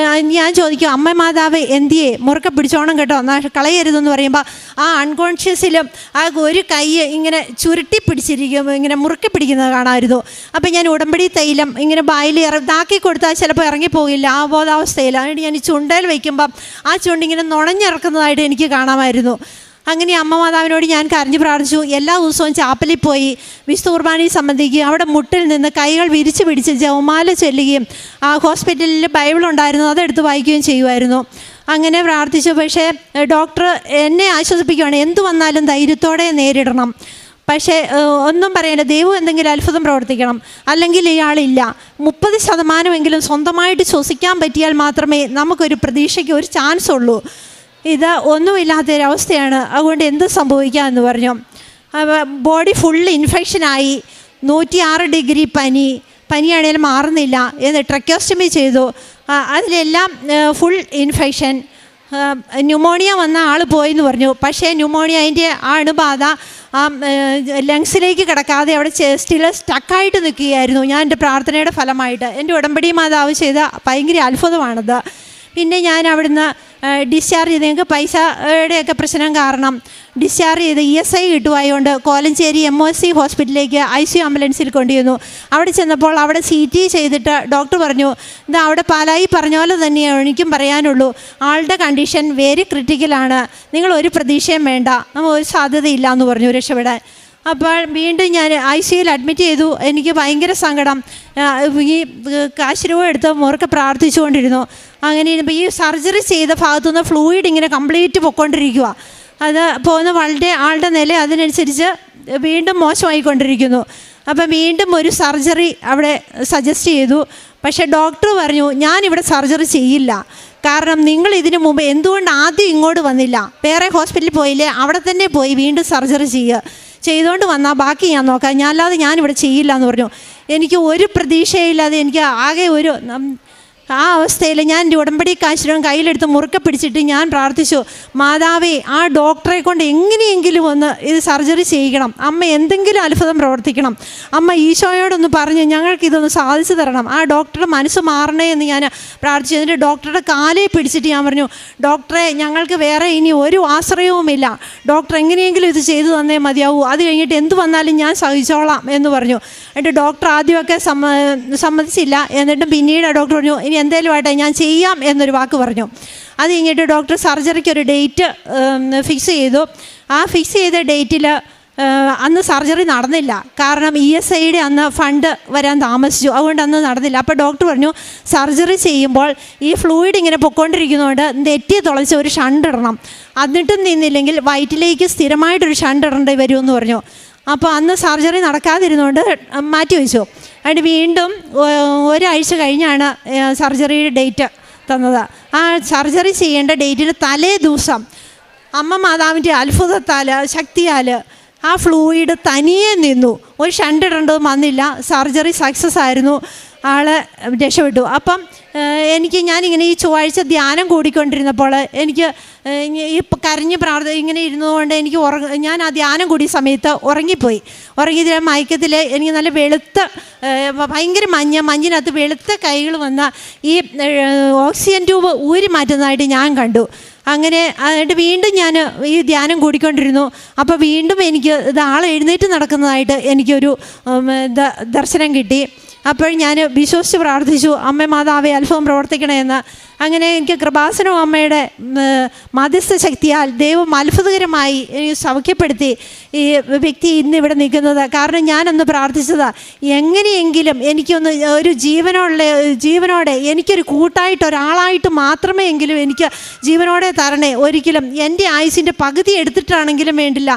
ഞാൻ ചോദിക്കും, അമ്മ മാതാവ് എന്തിയെ മുറുക്കെ പിടിച്ചോണം കേട്ടോ, കളയരുതെന്ന് പറയുമ്പോൾ ആ അൺകോൺഷ്യസിലും ആ ഒരു കൈ ഇങ്ങനെ ചുരുട്ടി പിടിച്ചിരിക്കും, ഇങ്ങനെ മുറുക്കി പിടിക്കുന്നത് കാണാമായിരുന്നു. അപ്പം ഞാൻ ഉടമ്പടി തൈലം ഇങ്ങനെ ബായിൽ ഇതാക്കി കൊടുത്താൽ ചിലപ്പോൾ ഇറങ്ങിപ്പോകില്ല ആ ബോധാവസ്ഥയിൽ. അതുകൊണ്ട് ഞാൻ ഈ ചുണ്ടയിൽ വയ്ക്കുമ്പം ആ ചുണ്ടിങ്ങനെ നുണഞ്ഞിറക്കുന്നതായിട്ട് എനിക്ക് കാണാമായിരുന്നു. അങ്ങനെ അമ്മ മാതാവിനോട് ഞാൻ കരഞ്ഞ് പ്രാർത്ഥിച്ചു. എല്ലാ ദിവസവും ചാപ്പലിൽ പോയി വിശുദ്ധ കുർബാനയെ സംബന്ധിക്കുകയും അവിടെ മുട്ടിൽ നിന്ന് കൈകൾ വിരിച്ച് പിടിച്ച് ജപമാല ചൊല്ലുകയും ആ ഹോസ്പിറ്റലിൽ ബൈബിൾ ഉണ്ടായിരുന്നു അതെടുത്ത് വായിക്കുകയും ചെയ്യുമായിരുന്നു. അങ്ങനെ പ്രാർത്ഥിച്ചു. പക്ഷേ ഡോക്ടർ എന്നെ ആശ്വസിപ്പിക്കുകയാണ്, എന്തു വന്നാലും ധൈര്യത്തോടെ നേരിടണം, പക്ഷേ ഒന്നും പറയാനില്ല, ദൈവം എന്തെങ്കിലും അത്ഭുതം പ്രവർത്തിക്കണം, അല്ലെങ്കിൽ ഇയാളില്ല. 30% സ്വന്തമായിട്ട് ശ്വസിക്കാൻ പറ്റിയാൽ മാത്രമേ നമുക്കൊരു പ്രതീക്ഷയ്ക്ക് ഒരു ചാൻസ് ഉള്ളൂ. ഇത് ഒന്നുമില്ലാത്തൊരവസ്ഥയാണ്, അതുകൊണ്ട് എന്ത് സംഭവിക്കാമെന്ന് പറഞ്ഞു. ബോഡി ഫുള്ള് ഇൻഫെക്ഷനായി, 106 ഡിഗ്രി പനിയാണെങ്കിലും മാറുന്നില്ല എന്ന് ട്രക്കോസ്റ്റമി ചെയ്തു. അതിലെല്ലാം ഫുൾ ഇൻഫെക്ഷൻ. ന്യൂമോണിയ വന്ന ആൾ പോയെന്ന് പറഞ്ഞു. പക്ഷേ ന്യൂമോണിയ അതിൻ്റെ ആ അണുബാധ ലങ്സിലേക്ക് കിടക്കാതെ അവിടെ ചെസ്റ്റിൽ സ്റ്റക്കായിട്ട് നിൽക്കുകയായിരുന്നു. ഞാൻ എൻ്റെ പ്രാർത്ഥനയുടെ ഫലമായിട്ട് എൻ്റെ ഉടമ്പടി മാതാവ് ചെയ്ത ഭയങ്കര അത്ഭുതമാണത്. പിന്നെ ഞാൻ അവിടുന്ന് ഡിസ്ചാർജ് ചെയ്ത്, ഞങ്ങൾക്ക് പൈസയുടെയൊക്കെ പ്രശ്നം കാരണം ഡിസ്ചാർജ് ചെയ്ത് ESI കിട്ടുമായതുകൊണ്ട് കോലഞ്ചേരി MOC ഹോസ്പിറ്റലിലേക്ക് ICU ആംബുലൻസിൽ കൊണ്ടുവന്നു. അവിടെ ചെന്നപ്പോൾ അവിടെ CT ചെയ്തിട്ട് ഡോക്ടർ പറഞ്ഞു, ഇതാ അവിടെ പാലായി പറഞ്ഞ പോലെ തന്നെയാണ് എനിക്കും പറയാനുള്ളൂ, ആളുടെ കണ്ടീഷൻ വെരി ക്രിട്ടിക്കലാണ്, നിങ്ങൾ ഒരു പ്രതീക്ഷയും വേണ്ട, നമ്മൾ ഒരു സാധ്യതയില്ല എന്ന് പറഞ്ഞു രക്ഷപ്പെടാൻ. അപ്പോൾ വീണ്ടും ഞാൻ ICUയിൽ അഡ്മിറ്റ് ചെയ്തു. എനിക്ക് ഭയങ്കര സങ്കടം. ഈ കാശുരൂപ എടുത്ത് മുറുക്കെ പ്രാർത്ഥിച്ചുകൊണ്ടിരുന്നു. അങ്ങനെ ഈ സർജറി ചെയ്ത ഭാഗത്തുനിന്ന് ഫ്ലൂയിഡ് ഇങ്ങനെ കംപ്ലീറ്റ് പൊയ്ക്കൊണ്ടിരിക്കുക. അത് പോകുന്ന വളരെ ആളുടെ നില അതിനനുസരിച്ച് വീണ്ടും മോശമായിക്കൊണ്ടിരിക്കുന്നു. അപ്പം വീണ്ടും ഒരു സർജറി അവിടെ സജസ്റ്റ് ചെയ്തു. പക്ഷേ ഡോക്ടർ പറഞ്ഞു, ഞാനിവിടെ സർജറി ചെയ്യില്ല, കാരണം നിങ്ങൾ ഇതിനു മുമ്പ് എന്തുകൊണ്ട് ആദ്യം ഇങ്ങോട്ട് വന്നില്ല, വേറെ ഹോസ്പിറ്റലിൽ പോയില്ലേ, അവിടെ തന്നെ പോയി വീണ്ടും സർജറി ചെയ്തുകൊണ്ട് വന്നാൽ ബാക്കി ഞാൻ നോക്കാം, ഞാനിവിടെ ചെയ്യില്ല എന്ന് പറഞ്ഞു. എനിക്ക് ഒരു പ്രതീക്ഷയില്ലാതെ എനിക്ക് ആകെ ഒരു ആ അവസ്ഥയിൽ ഞാൻ എൻ്റെ ഉടമ്പടി കാശിലും കയ്യിലെടുത്ത് മുറുക്കെ പിടിച്ചിട്ട് ഞാൻ പ്രാർത്ഥിച്ചു, മാതാവേ, ആ ഡോക്ടറെ കൊണ്ട് എങ്ങനെയെങ്കിലും ഒന്ന് ഇത് സർജറി ചെയ്യിക്കണം, അമ്മ എന്തെങ്കിലും അത്ഭുതം പ്രവർത്തിക്കണം, അമ്മ ഈശോയോടൊന്ന് പറഞ്ഞ് ഞങ്ങൾക്കിതൊന്ന് സാധിച്ചു തരണം, ആ ഡോക്ടറുടെ മനസ്സ് മാറണേ എന്ന് ഞാൻ പ്രാർത്ഥിച്ചു. എന്നിട്ട് ഡോക്ടറുടെ കാലേ പിടിച്ചിട്ട് ഞാൻ പറഞ്ഞു, ഡോക്ടറെ, ഞങ്ങൾക്ക് വേറെ ഇനി ഒരു ആശ്രയവുമില്ല, ഡോക്ടർ എങ്ങനെയെങ്കിലും ഇത് ചെയ്തു തന്നേ മതിയാവൂ, അത് കഴിഞ്ഞിട്ട് എന്ത് വന്നാലും ഞാൻ സഹിച്ചോളാം എന്ന് പറഞ്ഞു. എന്നിട്ട് ഡോക്ടർ ആദ്യമൊക്കെ സമ്മതിച്ചില്ല. എന്നിട്ടും പിന്നീട് ഡോക്ടർ പറഞ്ഞു, ഇനി എന്തേലും ആട്ടെ, ഞാൻ ചെയ്യാം എന്നൊരു വാക്ക് പറഞ്ഞു. അത് കഴിഞ്ഞിട്ട് ഡോക്ടർ സർജറിക്ക് ഒരു ഡേറ്റ് ഫിക്സ് ചെയ്തു. ആ ഫിക്സ് ചെയ്ത ഡേറ്റിൽ അന്ന് സർജറി നടന്നില്ല. കാരണം ESIയുടെ അന്ന് ഫണ്ട് വരാൻ താമസിച്ചു, അതുകൊണ്ട് അന്ന് നടന്നില്ല. അപ്പോൾ ഡോക്ടർ പറഞ്ഞു, സർജറി ചെയ്യുമ്പോൾ ഈ ഫ്ലൂയിഡ് ഇങ്ങനെ പൊയ്ക്കൊണ്ടിരിക്കുന്നതുകൊണ്ട് നെറ്റി തുളച്ച് ഒരു ഷണ്ട് ഇടണം, എന്നിട്ടും നിന്നില്ലെങ്കിൽ വയറ്റിലേക്ക് സ്ഥിരമായിട്ടൊരു ഷണ്ട് ഇടേണ്ടി വരുമെന്ന് പറഞ്ഞു. അപ്പോൾ അന്ന് സർജറി നടക്കാതിരുന്നുകൊണ്ട് മാറ്റിവെച്ചു. അതിന് വീണ്ടും ഒരാഴ്ച കഴിഞ്ഞാണ് സർജറിയുടെ ഡേറ്റ് തന്നത്. ആ സർജറി ചെയ്യേണ്ട ഡേറ്റിന് തലേ ദിവസം അമ്മ മാതാവിൻ്റെ അത്ഭുതത്താൽ, ശക്തിയാൽ ആ ഫ്ലൂയിഡ് തനിയെ നിന്നു, ഒരു ഷണ്ട് ഇടേണ്ടതും വന്നില്ല, സർജറി സക്സസ് ആയിരുന്നു, ആൾ രക്ഷപ്പെട്ടു. അപ്പം ഞാനിങ്ങനെ ഈ ചൊവ്വാഴ്ച ധ്യാനം കൂടിക്കൊണ്ടിരുന്നപ്പോൾ എനിക്ക് ഈ കരഞ്ഞ് ഇങ്ങനെ ഇരുന്നതുകൊണ്ട് എനിക്ക് ഞാൻ ആ ധ്യാനം കൂടിയ സമയത്ത് ഉറങ്ങിപ്പോയി. ഉറങ്ങിയതിൽ മയക്കത്തിൽ എനിക്ക് നല്ല വെളുത്ത, ഭയങ്കര മഞ്ഞിനകത്ത് വെളുത്ത കൈകൾ വന്ന ഈ ഓക്സിജൻ ട്യൂബ് ഊരി മാറ്റുന്നതായിട്ട് ഞാൻ കണ്ടു. അങ്ങനെ എന്നിട്ട് വീണ്ടും ഞാൻ ഈ ധ്യാനം കൂടിക്കൊണ്ടിരുന്നു. അപ്പോൾ വീണ്ടും എനിക്ക് ഇത് ആൾ എഴുന്നേറ്റ് നടക്കുന്നതായിട്ട് എനിക്കൊരു ദർശനം കിട്ടി. അപ്പോൾ ഞാൻ വിശ്വസിച്ച് പ്രാർത്ഥിച്ചു, അമ്മ മാതാവേ, അത്ഭുതം പ്രവർത്തിക്കണമെന്ന്. അങ്ങനെ എനിക്ക് കൃപാസനം അമ്മയുടെ മധ്യസ്ഥ ശക്തിയാൽ ദൈവം അത്ഭുതകരമായി എനിക്ക് സൗഖ്യപ്പെടുത്തി ഈ വ്യക്തി ഇന്ന് ഇവിടെ നിൽക്കുന്നത്. കാരണം ഞാനൊന്ന് പ്രാർത്ഥിച്ചത്, എങ്ങനെയെങ്കിലും എനിക്കൊന്ന് ഒരു ജീവനോടെ എനിക്കൊരു കൂട്ടായിട്ട് ഒരാളായിട്ട് മാത്രമേ എങ്കിലും എനിക്ക് ജീവനോടെ തരണേ. ഒരിക്കലും എൻ്റെ ആയുസിൻ്റെ പകുതി എടുത്തിട്ടാണെങ്കിലും വേണ്ടില്ല,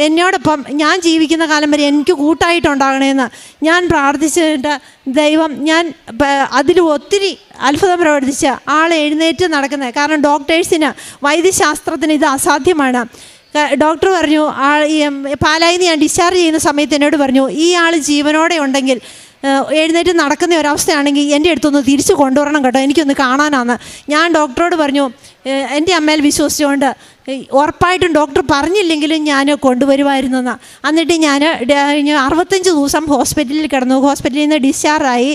എന്നോടൊപ്പം ഞാൻ ജീവിക്കുന്ന കാലം വരെ എനിക്ക് കൂട്ടായിട്ടുണ്ടാകണമെന്ന് ഞാൻ പ്രാർത്ഥിച്ചിട്ട് ദൈവം അതിൽ ഒത്തിരി അത്ഭുതം പ്രവർത്തിച്ച് ആൾ എഴുന്നേറ്റ് നടക്കുന്നത്. കാരണം ഡോക്ടേഴ്സിന്, വൈദ്യശാസ്ത്രത്തിന് ഇത് അസാധ്യമാണ്. ഡോക്ടർ പറഞ്ഞു, പാലായിൽ നിന്ന് ഞാൻ ഡിസ്ചാർജ് ചെയ്യുന്ന സമയത്ത് എന്നോട് പറഞ്ഞു, ഈ ആൾ ജീവനോടെ ഉണ്ടെങ്കിൽ എഴുന്നേറ്റ് നടക്കുന്ന ഒരവസ്ഥയാണെങ്കിൽ എൻ്റെ അടുത്തൊന്ന് തിരിച്ചു കൊണ്ടുവരണം കേട്ടോ, എനിക്കൊന്ന് കാണാനാണ്. ഞാൻ ഡോക്ടറോട് പറഞ്ഞു, എൻ്റെ അമ്മയിൽ വിശ്വസിച്ചുകൊണ്ട് ഉറപ്പായിട്ടും ഡോക്ടർ പറഞ്ഞില്ലെങ്കിലും ഞാൻ കൊണ്ടുവരുമായിരുന്നെന്ന്. എന്നിട്ട് ഞാൻ 65 ദിവസം ഹോസ്പിറ്റലിൽ കിടന്നു. ഹോസ്പിറ്റലിൽ നിന്ന് ഡിസ്ചാർജായി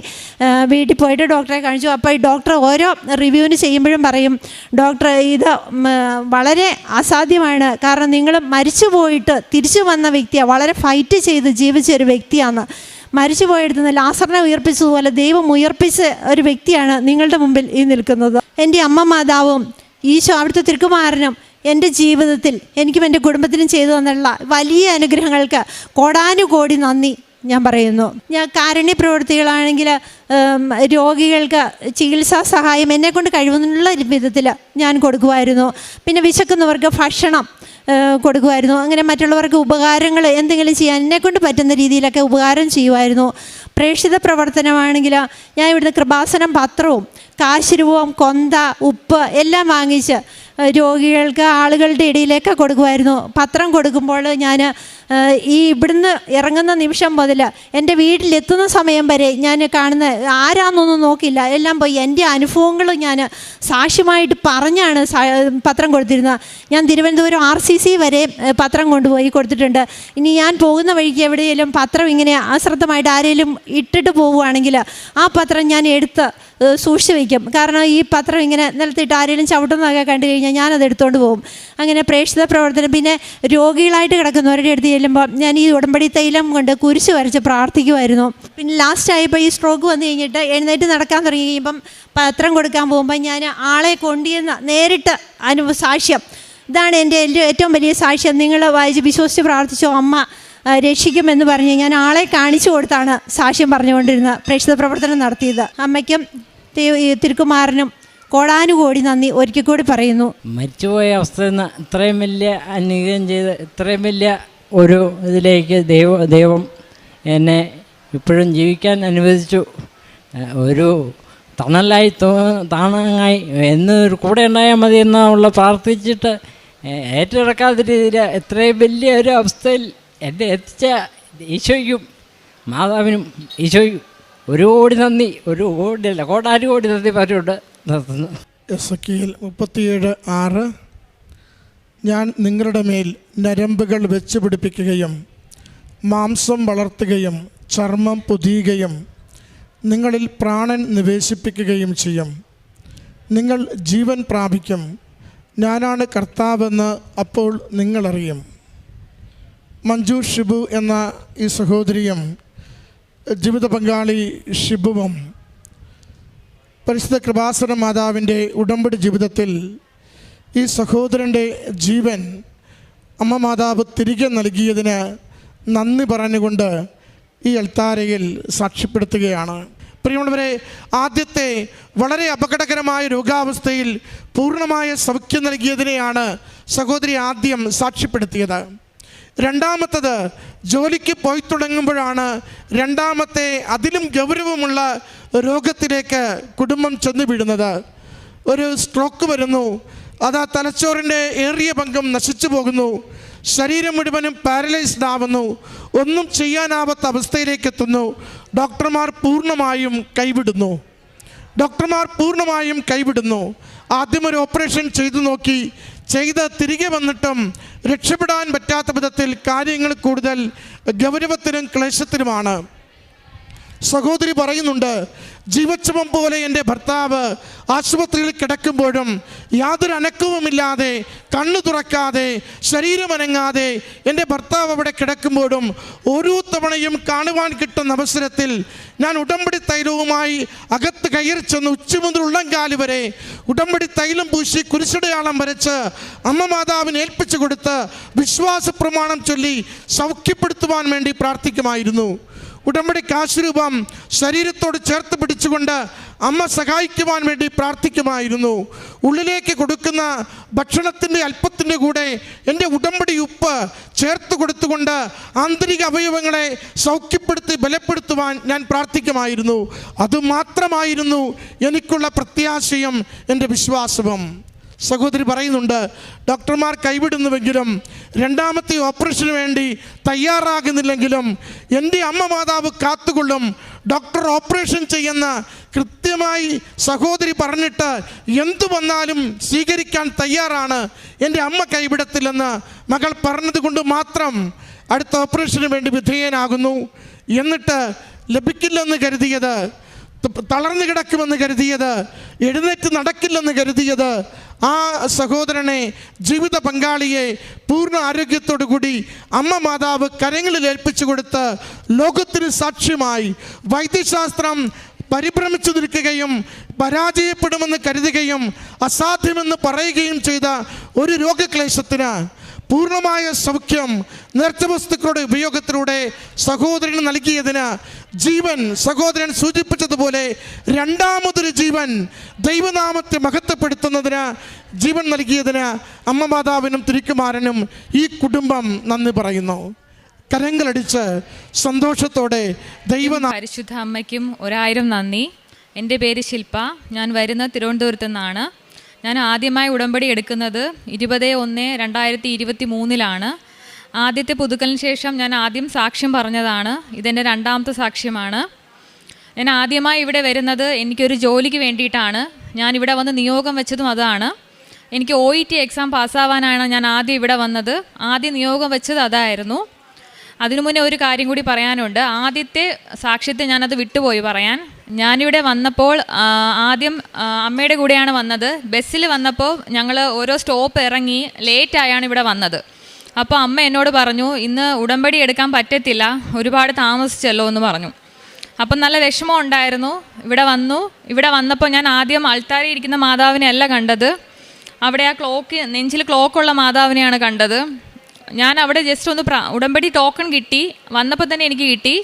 വീട്ടിൽ പോയിട്ട് ഡോക്ടറെ കാണിച്ചു. അപ്പോൾ ഈ ഡോക്ടർ ഓരോ റിവ്യൂവിന് ചെയ്യുമ്പോഴും പറയും, ഡോക്ടർ, ഇത് വളരെ അസാധ്യമാണ്, കാരണം നിങ്ങൾ മരിച്ചു പോയിട്ട് തിരിച്ചു വന്ന വ്യക്തിയാണ്, വളരെ ഫൈറ്റ് ചെയ്ത് ജീവിച്ച ഒരു വ്യക്തിയാണ്. മരിച്ചു പോയെടുത്തുന്ന ലാസറിനെ ഉയർപ്പിച്ചതുപോലെ ദൈവം ഉയർപ്പിച്ച ഒരു വ്യക്തിയാണ് നിങ്ങളുടെ മുമ്പിൽ ഈ നിൽക്കുന്നത്. എൻ്റെ അമ്മ മാതാവും ഈശോ അവിടുത്തെ തിരുക്കുമാരനും എൻ്റെ ജീവിതത്തിൽ എനിക്കും എൻ്റെ കുടുംബത്തിനും ചെയ്തു തന്നുള്ള വലിയ അനുഗ്രഹങ്ങൾക്ക് കോടാനുകോടി നന്ദി ഞാൻ പറയുന്നു. ഞാൻ കാരുണ്യ പ്രവൃത്തികളാണെങ്കിൽ രോഗികൾക്ക് ചികിത്സാ സഹായം എന്നെക്കൊണ്ട് കഴിവുന്നുള്ള വിധത്തിൽ ഞാൻ കൊടുക്കുമായിരുന്നു. പിന്നെ വിശക്കുന്നവർക്ക് ഭക്ഷണം കൊടുക്കുമായിരുന്നു. അങ്ങനെ മറ്റുള്ളവർക്ക് ഉപകാരങ്ങൾ എന്തെങ്കിലും ചെയ്യാൻ എന്നെക്കൊണ്ട് പറ്റുന്ന രീതിയിലൊക്കെ ഉപകാരം ചെയ്യുമായിരുന്നു. പ്രേക്ഷിത പ്രവർത്തനമാണെങ്കിൽ ഞാൻ ഇവിടുന്ന് കൃപാസനം പത്രവും കാശുരൂപവും കൊന്ത ഉപ്പ് എല്ലാം വാങ്ങിച്ച് രോഗികൾക്ക്, ആളുകളുടെ ഇടയിലേക്ക് കൊടുക്കുമായിരുന്നു. പത്രം കൊടുക്കുമ്പോൾ ഞാൻ ഇവിടുന്ന് ഇറങ്ങുന്ന നിമിഷം മുതൽ എൻ്റെ വീട്ടിലെത്തുന്ന സമയം വരെ ഞാൻ കാണുന്ന ആരാന്നൊന്നും നോക്കില്ല, എല്ലാം പോയി എൻ്റെ അനുഭവങ്ങൾ ഞാൻ സാക്ഷ്യമായിട്ട് പറഞ്ഞാണ് പത്രം കൊടുത്തിരുന്നത്. ഞാൻ തിരുവനന്തപുരം RCC വരെ പത്രം കൊണ്ടുപോയി കൊടുത്തിട്ടുണ്ട്. ഇനി ഞാൻ പോകുന്ന വഴിക്ക് എവിടെയെങ്കിലും പത്രം ഇങ്ങനെ അശ്രദ്ധമായിട്ട് ആരെങ്കിലും ഇട്ടിട്ട് പോവുകയാണെങ്കിൽ ആ പത്രം ഞാൻ എടുത്ത് സൂക്ഷിച്ച് വയ്ക്കും. കാരണം ഈ പത്രം ഇങ്ങനെ നിലത്തിട്ട് ആരെങ്കിലും ചവിട്ടുന്നതൊക്കെ കണ്ടു കഴിഞ്ഞാൽ ഞാനത് എടുത്തുകൊണ്ട് പോകും. അങ്ങനെ പ്രേക്ഷിത പ്രവർത്തനം. പിന്നെ രോഗികളായിട്ട് കിടക്കുന്നവരുടെ അടുത്ത് ചെല്ലുമ്പോൾ ഞാൻ ഈ ഉടമ്പടി തൈലം കൊണ്ട് കുരിശ് വരച്ച് പ്രാർത്ഥിക്കുമായിരുന്നു. പിന്നെ ലാസ്റ്റായപ്പോൾ ഈ സ്ട്രോക്ക് വന്നു കഴിഞ്ഞിട്ട് എഴുന്നേറ്റ് നടക്കാൻ തുടങ്ങി കഴിയുമ്പം പത്രം കൊടുക്കാൻ പോകുമ്പോൾ ഞാൻ ആളെ കൊണ്ടുവന്ന് നേരിട്ട് സാക്ഷ്യം, ഇതാണ് എൻ്റെ ഏറ്റവും വലിയ സാക്ഷ്യം, നിങ്ങൾ വായിച്ച് വിശ്വസിച്ച് പ്രാർത്ഥിച്ചോ, അമ്മ രക്ഷിക്കുമെന്ന് പറഞ്ഞ് ഞാൻ ആളെ കാണിച്ചു കൊടുത്താണ് സാക്ഷ്യം പറഞ്ഞുകൊണ്ടിരുന്നത്, പ്രേക്ഷിത പ്രവർത്തനം നടത്തിയത്. അമ്മയ്ക്കും തിരുക്കുമാരനും കോടാനുകോടി നന്ദി ഒരിക്കൽ കൂടി പറയുന്നു. മരിച്ചുപോയ അവസ്ഥയിൽ നിന്ന് ഇത്രയും വലിയ അനുഗ്രഹം ചെയ്ത് ഇത്രയും വലിയ ഒരു ഇതിലേക്ക് ദൈവം എന്നെ ഇപ്പോഴും ജീവിക്കാൻ അനുവദിച്ചു. ഒരു തണലായി താണായി എന്നൊരു കൂടെ ഉണ്ടായാൽ മതി എന്നുള്ള പ്രാർത്ഥിച്ചിട്ട് ഏറ്റെടുക്കാത്ത രീതിയിൽ എത്രയും വലിയ ഒരു അവസ്ഥയിൽ എന്നെ എത്തിച്ച ഈശോയ്ക്കും മാതാവിനും ഈശോയ്ക്കും ഒരു കോടി നന്ദി, ഒരു കോടിയല്ല, കോടാനും കോടി നന്ദി പറഞ്ഞുകൊണ്ട് നിർത്തുന്നു. എസെക്കിയേൽ 37:6 ഞാൻ നിങ്ങളുടെ മേൽ നരമ്പുകൾ വെച്ച് പിടിപ്പിക്കുകയും മാംസം വളർത്തുകയും ചർമ്മം പൊതിയുകയും നിങ്ങളിൽ പ്രാണൻ നിവേശിപ്പിക്കുകയും ചെയ്യും. നിങ്ങൾ ജീവൻ പ്രാപിക്കും. ഞാനാണ് കർത്താവെന്ന് അപ്പോൾ നിങ്ങളറിയും. മഞ്ജു ഷിബു എന്ന ഈ സഹോദരിയും ജീവിത പങ്കാളി ഷിബുവും പരിശുദ്ധ കൃപാസന മാതാവിൻ്റെ ഉടമ്പടി ജീവിതത്തിൽ ഈ സഹോദരൻ്റെ ജീവൻ അമ്മ മാതാവ് തിരികെ നൽകിയതിന് നന്ദി പറഞ്ഞുകൊണ്ട് ഈ അൾത്താരയിൽ സാക്ഷ്യപ്പെടുത്തുകയാണ്. പ്രിയമുള്ളവരെ, ആദ്യത്തെ വളരെ അപകടകരമായ രോഗാവസ്ഥയിൽ പൂർണ്ണമായ സൗഖ്യം നൽകിയതിനെയാണ് സഹോദരി ആദ്യം സാക്ഷ്യപ്പെടുത്തിയത്. രണ്ടാമത്തത് ജോലിക്ക് പോയി തുടങ്ങുമ്പോഴാണ് രണ്ടാമത്തെ അതിലും ഗൗരവമുള്ള രോഗത്തിലേക്ക് കുടുംബം ചെന്ന് വീഴുന്നത്. ഒരു സ്ട്രോക്ക് വരുന്നു. അത് ആ തലച്ചോറിൻ്റെ ഏറിയ പങ്കും നശിച്ചു പോകുന്നു. ശരീരം മുഴുവനും പാരലൈസ്ഡ് ആവുന്നു. ഒന്നും ചെയ്യാനാവാത്ത അവസ്ഥയിലേക്ക് എത്തുന്നു. ഡോക്ടർമാർ പൂർണ്ണമായും കൈവിടുന്നു. ആദ്യം ഒരു ഓപ്പറേഷൻ ചെയ്തു നോക്കി, ചെയ്ത് തിരികെ വന്നിട്ടും രക്ഷപ്പെടാൻ പറ്റാത്ത വിധത്തിൽ കാര്യങ്ങൾ കൂടുതൽ ഗൗരവത്തിനും ക്ലേശത്തിനുമാണ്. സഹോദരി പറയുന്നുണ്ട്, ജീവച്ഛവം പോലെ എൻ്റെ ഭർത്താവ് ആശുപത്രിയിൽ കിടക്കുമ്പോഴും യാതൊരു അനക്കവുമില്ലാതെ, കണ്ണു തുറക്കാതെ, ശരീരമനങ്ങാതെ എൻ്റെ ഭർത്താവ് അവിടെ കിടക്കുമ്പോഴും ഓരോ തവണയും കാണുവാൻ കിട്ടുന്ന അവസരത്തിൽ ഞാൻ ഉടമ്പടി തൈലവുമായി അകത്ത് കയറി ചെന്ന് ഉച്ച മുതൽ ഉള്ളംകാല് വരെ ഉടമ്പടി തൈലം പൂശി കുരിശടയാളം വരച്ച് അമ്മ മാതാവിനെ ഏൽപ്പിച്ചു കൊടുത്ത് വിശ്വാസ പ്രമാണം ചൊല്ലി സൗഖ്യപ്പെടുത്തുവാൻ വേണ്ടി പ്രാർത്ഥിക്കുമായിരുന്നു. ഉടമ്പടി കാശുരൂപം ശരീരത്തോട് ചേർത്ത് പിടിച്ചുകൊണ്ട് അമ്മ സഹായിക്കുവാൻ വേണ്ടി പ്രാർത്ഥിക്കുമായിരുന്നു. ഉള്ളിലേക്ക് കൊടുക്കുന്ന ഭക്ഷണത്തിൻ്റെ അല്പത്തിൻ്റെ കൂടെ എൻ്റെ ഉടമ്പടി ഉപ്പ് ചേർത്ത് കൊടുത്തുകൊണ്ട് ആന്തരിക അവയവങ്ങളെ സൗഖ്യപ്പെടുത്തി ബലപ്പെടുത്തുവാൻ ഞാൻ പ്രാർത്ഥിക്കുമായിരുന്നു. അതുമാത്രമായിരുന്നു എനിക്കുള്ള പ്രത്യാശയും എൻ്റെ വിശ്വാസവും. സഹോദരി പറയുന്നുണ്ട്, ഡോക്ടർമാർ കൈവിടുന്നുവെങ്കിലും രണ്ടാമത്തെ ഓപ്പറേഷന് വേണ്ടി തയ്യാറാകുന്നില്ലെങ്കിലും എൻ്റെ അമ്മ മാതാവ് കാത്തുകൊള്ളും. ഡോക്ടർ ഓപ്പറേഷൻ ചെയ്യുന്ന കൃത്യമായി സഹോദരി പറഞ്ഞിട്ട് എന്തു വന്നാലും സ്വീകരിക്കാൻ തയ്യാറാണ്, എൻ്റെ അമ്മ കൈവിടത്തില്ലെന്ന് മകൾ പറഞ്ഞതുകൊണ്ട് മാത്രം അടുത്ത ഓപ്പറേഷന് വേണ്ടി വിധേയനാകുന്നു. എന്നിട്ട് ലഭിക്കില്ലെന്ന് കരുതിയത്, തളർന്നു കിടക്കുമെന്ന് കരുതിയത്, എഴുന്നേറ്റ് നടക്കില്ലെന്ന് കരുതിയത് ആ സഹോദരനെ, ജീവിത പങ്കാളിയെ പൂർണ്ണ ആരോഗ്യത്തോടു കൂടി അമ്മ മാതാവ് കരങ്ങളിൽ ഏൽപ്പിച്ചു കൊടുത്ത് ലോകത്തിന് സാക്ഷ്യമായി വൈദ്യശാസ്ത്രം പരിഭ്രമിച്ചു നിൽക്കുകയും പരാജയപ്പെടുമെന്ന് കരുതുകയും അസാധ്യമെന്ന് പറയുകയും ചെയ്ത ഒരു രോഗക്ലേശത്തിന് പൂർണ്ണമായ സൗഖ്യം നേർച്ച വസ്തുക്കളുടെ ഉപയോഗത്തിലൂടെ സഹോദരന് നൽകിയതിന് ജീവൻ, സഹോദരൻ സൂചിപ്പിച്ചതുപോലെ രണ്ടാമതൊരു ജീവൻ ദൈവനാമത്തെ മഹത്വപ്പെടുത്തുന്നതിന് ജീവൻ നൽകിയതിന് അമ്മ മാതാവിനും തിരുക്കുമാരനും ഈ കുടുംബം നന്ദി പറയുന്നു. കരങ്ങളടിച്ച് സന്തോഷത്തോടെ പരിശുദ്ധ അമ്മയ്ക്കും 1000 നന്ദി. എൻ്റെ പേര് ശില്പ. ഞാൻ വരുന്ന തിരുവനന്തപുരത്തു നിന്നാണ്. ഞാൻ ആദ്യമായി ഉടമ്പടി എടുക്കുന്നത് 20/1/2023 ആദ്യത്തെ പുതുക്കലിന് ശേഷം ഞാൻ ആദ്യം സാക്ഷ്യം പറഞ്ഞതാണ്. ഇതെൻ്റെ രണ്ടാമത്തെ സാക്ഷ്യമാണ്. ഞാൻ ആദ്യമായി ഇവിടെ വരുന്നത് എനിക്കൊരു ജോലിക്ക് വേണ്ടിയിട്ടാണ്. ഞാനിവിടെ വന്ന് നിയോഗം വെച്ചതും അതാണ്. എനിക്ക് OET എക്സാം പാസ്സാവാനാണ് ഞാൻ ആദ്യം ഇവിടെ വന്നത്. ആദ്യം നിയോഗം വെച്ചത് അതായിരുന്നു. അതിനു മുന്നേ ഒരു കാര്യം കൂടി പറയാനുണ്ട്. ആദ്യത്തെ സാക്ഷ്യത്തെ ഞാനത് വിട്ടുപോയി പറയാൻ. ഞാനിവിടെ വന്നപ്പോൾ ആദ്യം അമ്മയുടെ കൂടെയാണ് വന്നത്. ബസ്സിൽ വന്നപ്പോൾ ഞങ്ങൾ ഓരോ സ്റ്റോപ്പ് ഇറങ്ങി ലേറ്റായാണ് ഇവിടെ വന്നത്. അപ്പോൾ അമ്മ എന്നോട് പറഞ്ഞു, ഇന്ന് ഉടമ്പടി എടുക്കാൻ പറ്റത്തില്ല, ഒരുപാട് താമസിച്ചല്ലോ എന്ന് പറഞ്ഞു. അപ്പം നല്ല വിഷമം ഉണ്ടായിരുന്നു. ഇവിടെ വന്നപ്പോൾ ഞാൻ ആദ്യം അൾത്താരയിൽ ഇരിക്കുന്ന മാതാവിനെ അല്ല കണ്ടത്. അവിടെ ആ നെഞ്ചിൽ ക്ലോക്കുള്ള മാതാവിനെയാണ് കണ്ടത്. ഞാൻ അവിടെ ജസ്റ്റ് ഒന്ന് ഉടമ്പടി ടോക്കൺ കിട്ടി, വന്നപ്പോൾ തന്നെ എനിക്ക് കിട്ടി.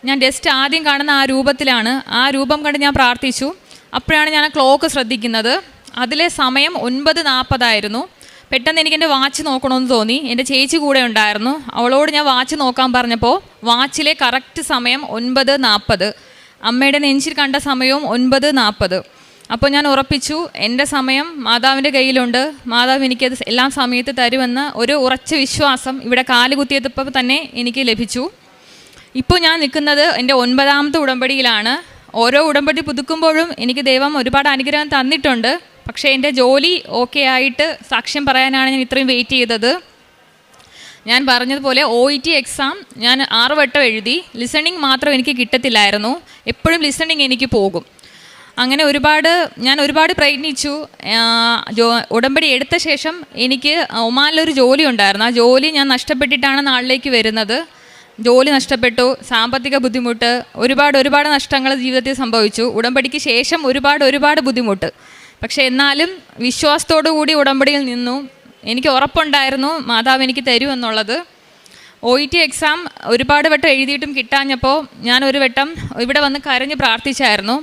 ഞാൻ ജസ്റ്റ് ആദ്യം കാണുന്ന ആ രൂപത്തിലാണ്, ആ രൂപം കണ്ട് ഞാൻ പ്രാർത്ഥിച്ചു. അപ്പോഴാണ് ഞാൻ ആ ക്ലോക്ക് ശ്രദ്ധിക്കുന്നത്. അതിലെ സമയം 9:40 പെട്ടെന്ന് എനിക്ക് എൻ്റെ വാച്ച് നോക്കണമെന്ന് തോന്നി. എൻ്റെ ചേച്ചി കൂടെ ഉണ്ടായിരുന്നു. അവളോട് ഞാൻ വാച്ച് നോക്കാൻ പറഞ്ഞപ്പോൾ വാച്ചിലെ കറക്റ്റ് സമയം 9:40. അമ്മയുടെ നെഞ്ചിൽ കണ്ട സമയവും 9:40. അപ്പോൾ ഞാൻ ഉറപ്പിച്ചു, എൻ്റെ സമയം മാതാവിൻ്റെ കയ്യിലുണ്ട്, മാതാവ് എനിക്കത് എല്ലാ സമയത്ത് തരുമെന്ന് ഒരു ഉറച്ച വിശ്വാസം ഇവിടെ കാലുകുത്തിയപ്പോൾ തന്നെ എനിക്ക് ലഭിച്ചു. ഇപ്പോൾ ഞാൻ നിൽക്കുന്നത് എൻ്റെ 9ാമത്തെ ഉടമ്പടിയിലാണ്. ഓരോ ഉടമ്പടി പുതുക്കുമ്പോഴും എനിക്ക് ദൈവം ഒരുപാട് അനുഗ്രഹം തന്നിട്ടുണ്ട്. പക്ഷേ എൻ്റെ ജോലി ഓക്കെ ആയിട്ട് സാക്ഷ്യം പറയാനാണ് ഞാൻ ഇത്രയും വെയിറ്റ് ചെയ്തത്. ഞാൻ പറഞ്ഞതുപോലെ OET എക്സാം ഞാൻ 6 വട്ടം എഴുതി. ലിസണിങ് മാത്രം എനിക്ക് കിട്ടത്തില്ലായിരുന്നു. എപ്പോഴും ലിസണിങ് എനിക്ക് പോകും. അങ്ങനെ ഞാൻ ഒരുപാട് പ്രയത്നിച്ചു. ഉടമ്പടി എടുത്ത ശേഷം എനിക്ക് ഒമാനിലൊരു ജോലി ഉണ്ടായിരുന്നു. ആ ജോലി ഞാൻ നഷ്ടപ്പെട്ടിട്ടാണ് നാട്ടിലേക്ക് വരുന്നത്. ജോലി നഷ്ടപ്പെട്ടു, സാമ്പത്തിക ബുദ്ധിമുട്ട്, ഒരുപാട് നഷ്ടങ്ങൾ ജീവിതത്തിൽ സംഭവിച്ചു. ഉടമ്പടിക്ക് ശേഷം ഒരുപാട് ബുദ്ധിമുട്ട്. പക്ഷേ എന്നാലും വിശ്വാസത്തോടു കൂടി ഉടമ്പടിയിൽ നിന്നു. എനിക്ക് ഉറപ്പുണ്ടായിരുന്നു മാതാവ് എനിക്ക് തരുമെന്നുള്ളത്. OET എക്സാം ഒരുപാട് വട്ടം എഴുതിയിട്ടും കിട്ടാഞ്ഞപ്പോൾ ഞാനൊരു വട്ടം ഇവിടെ വന്ന് കരഞ്ഞ് പ്രാർത്ഥിച്ചായിരുന്നു.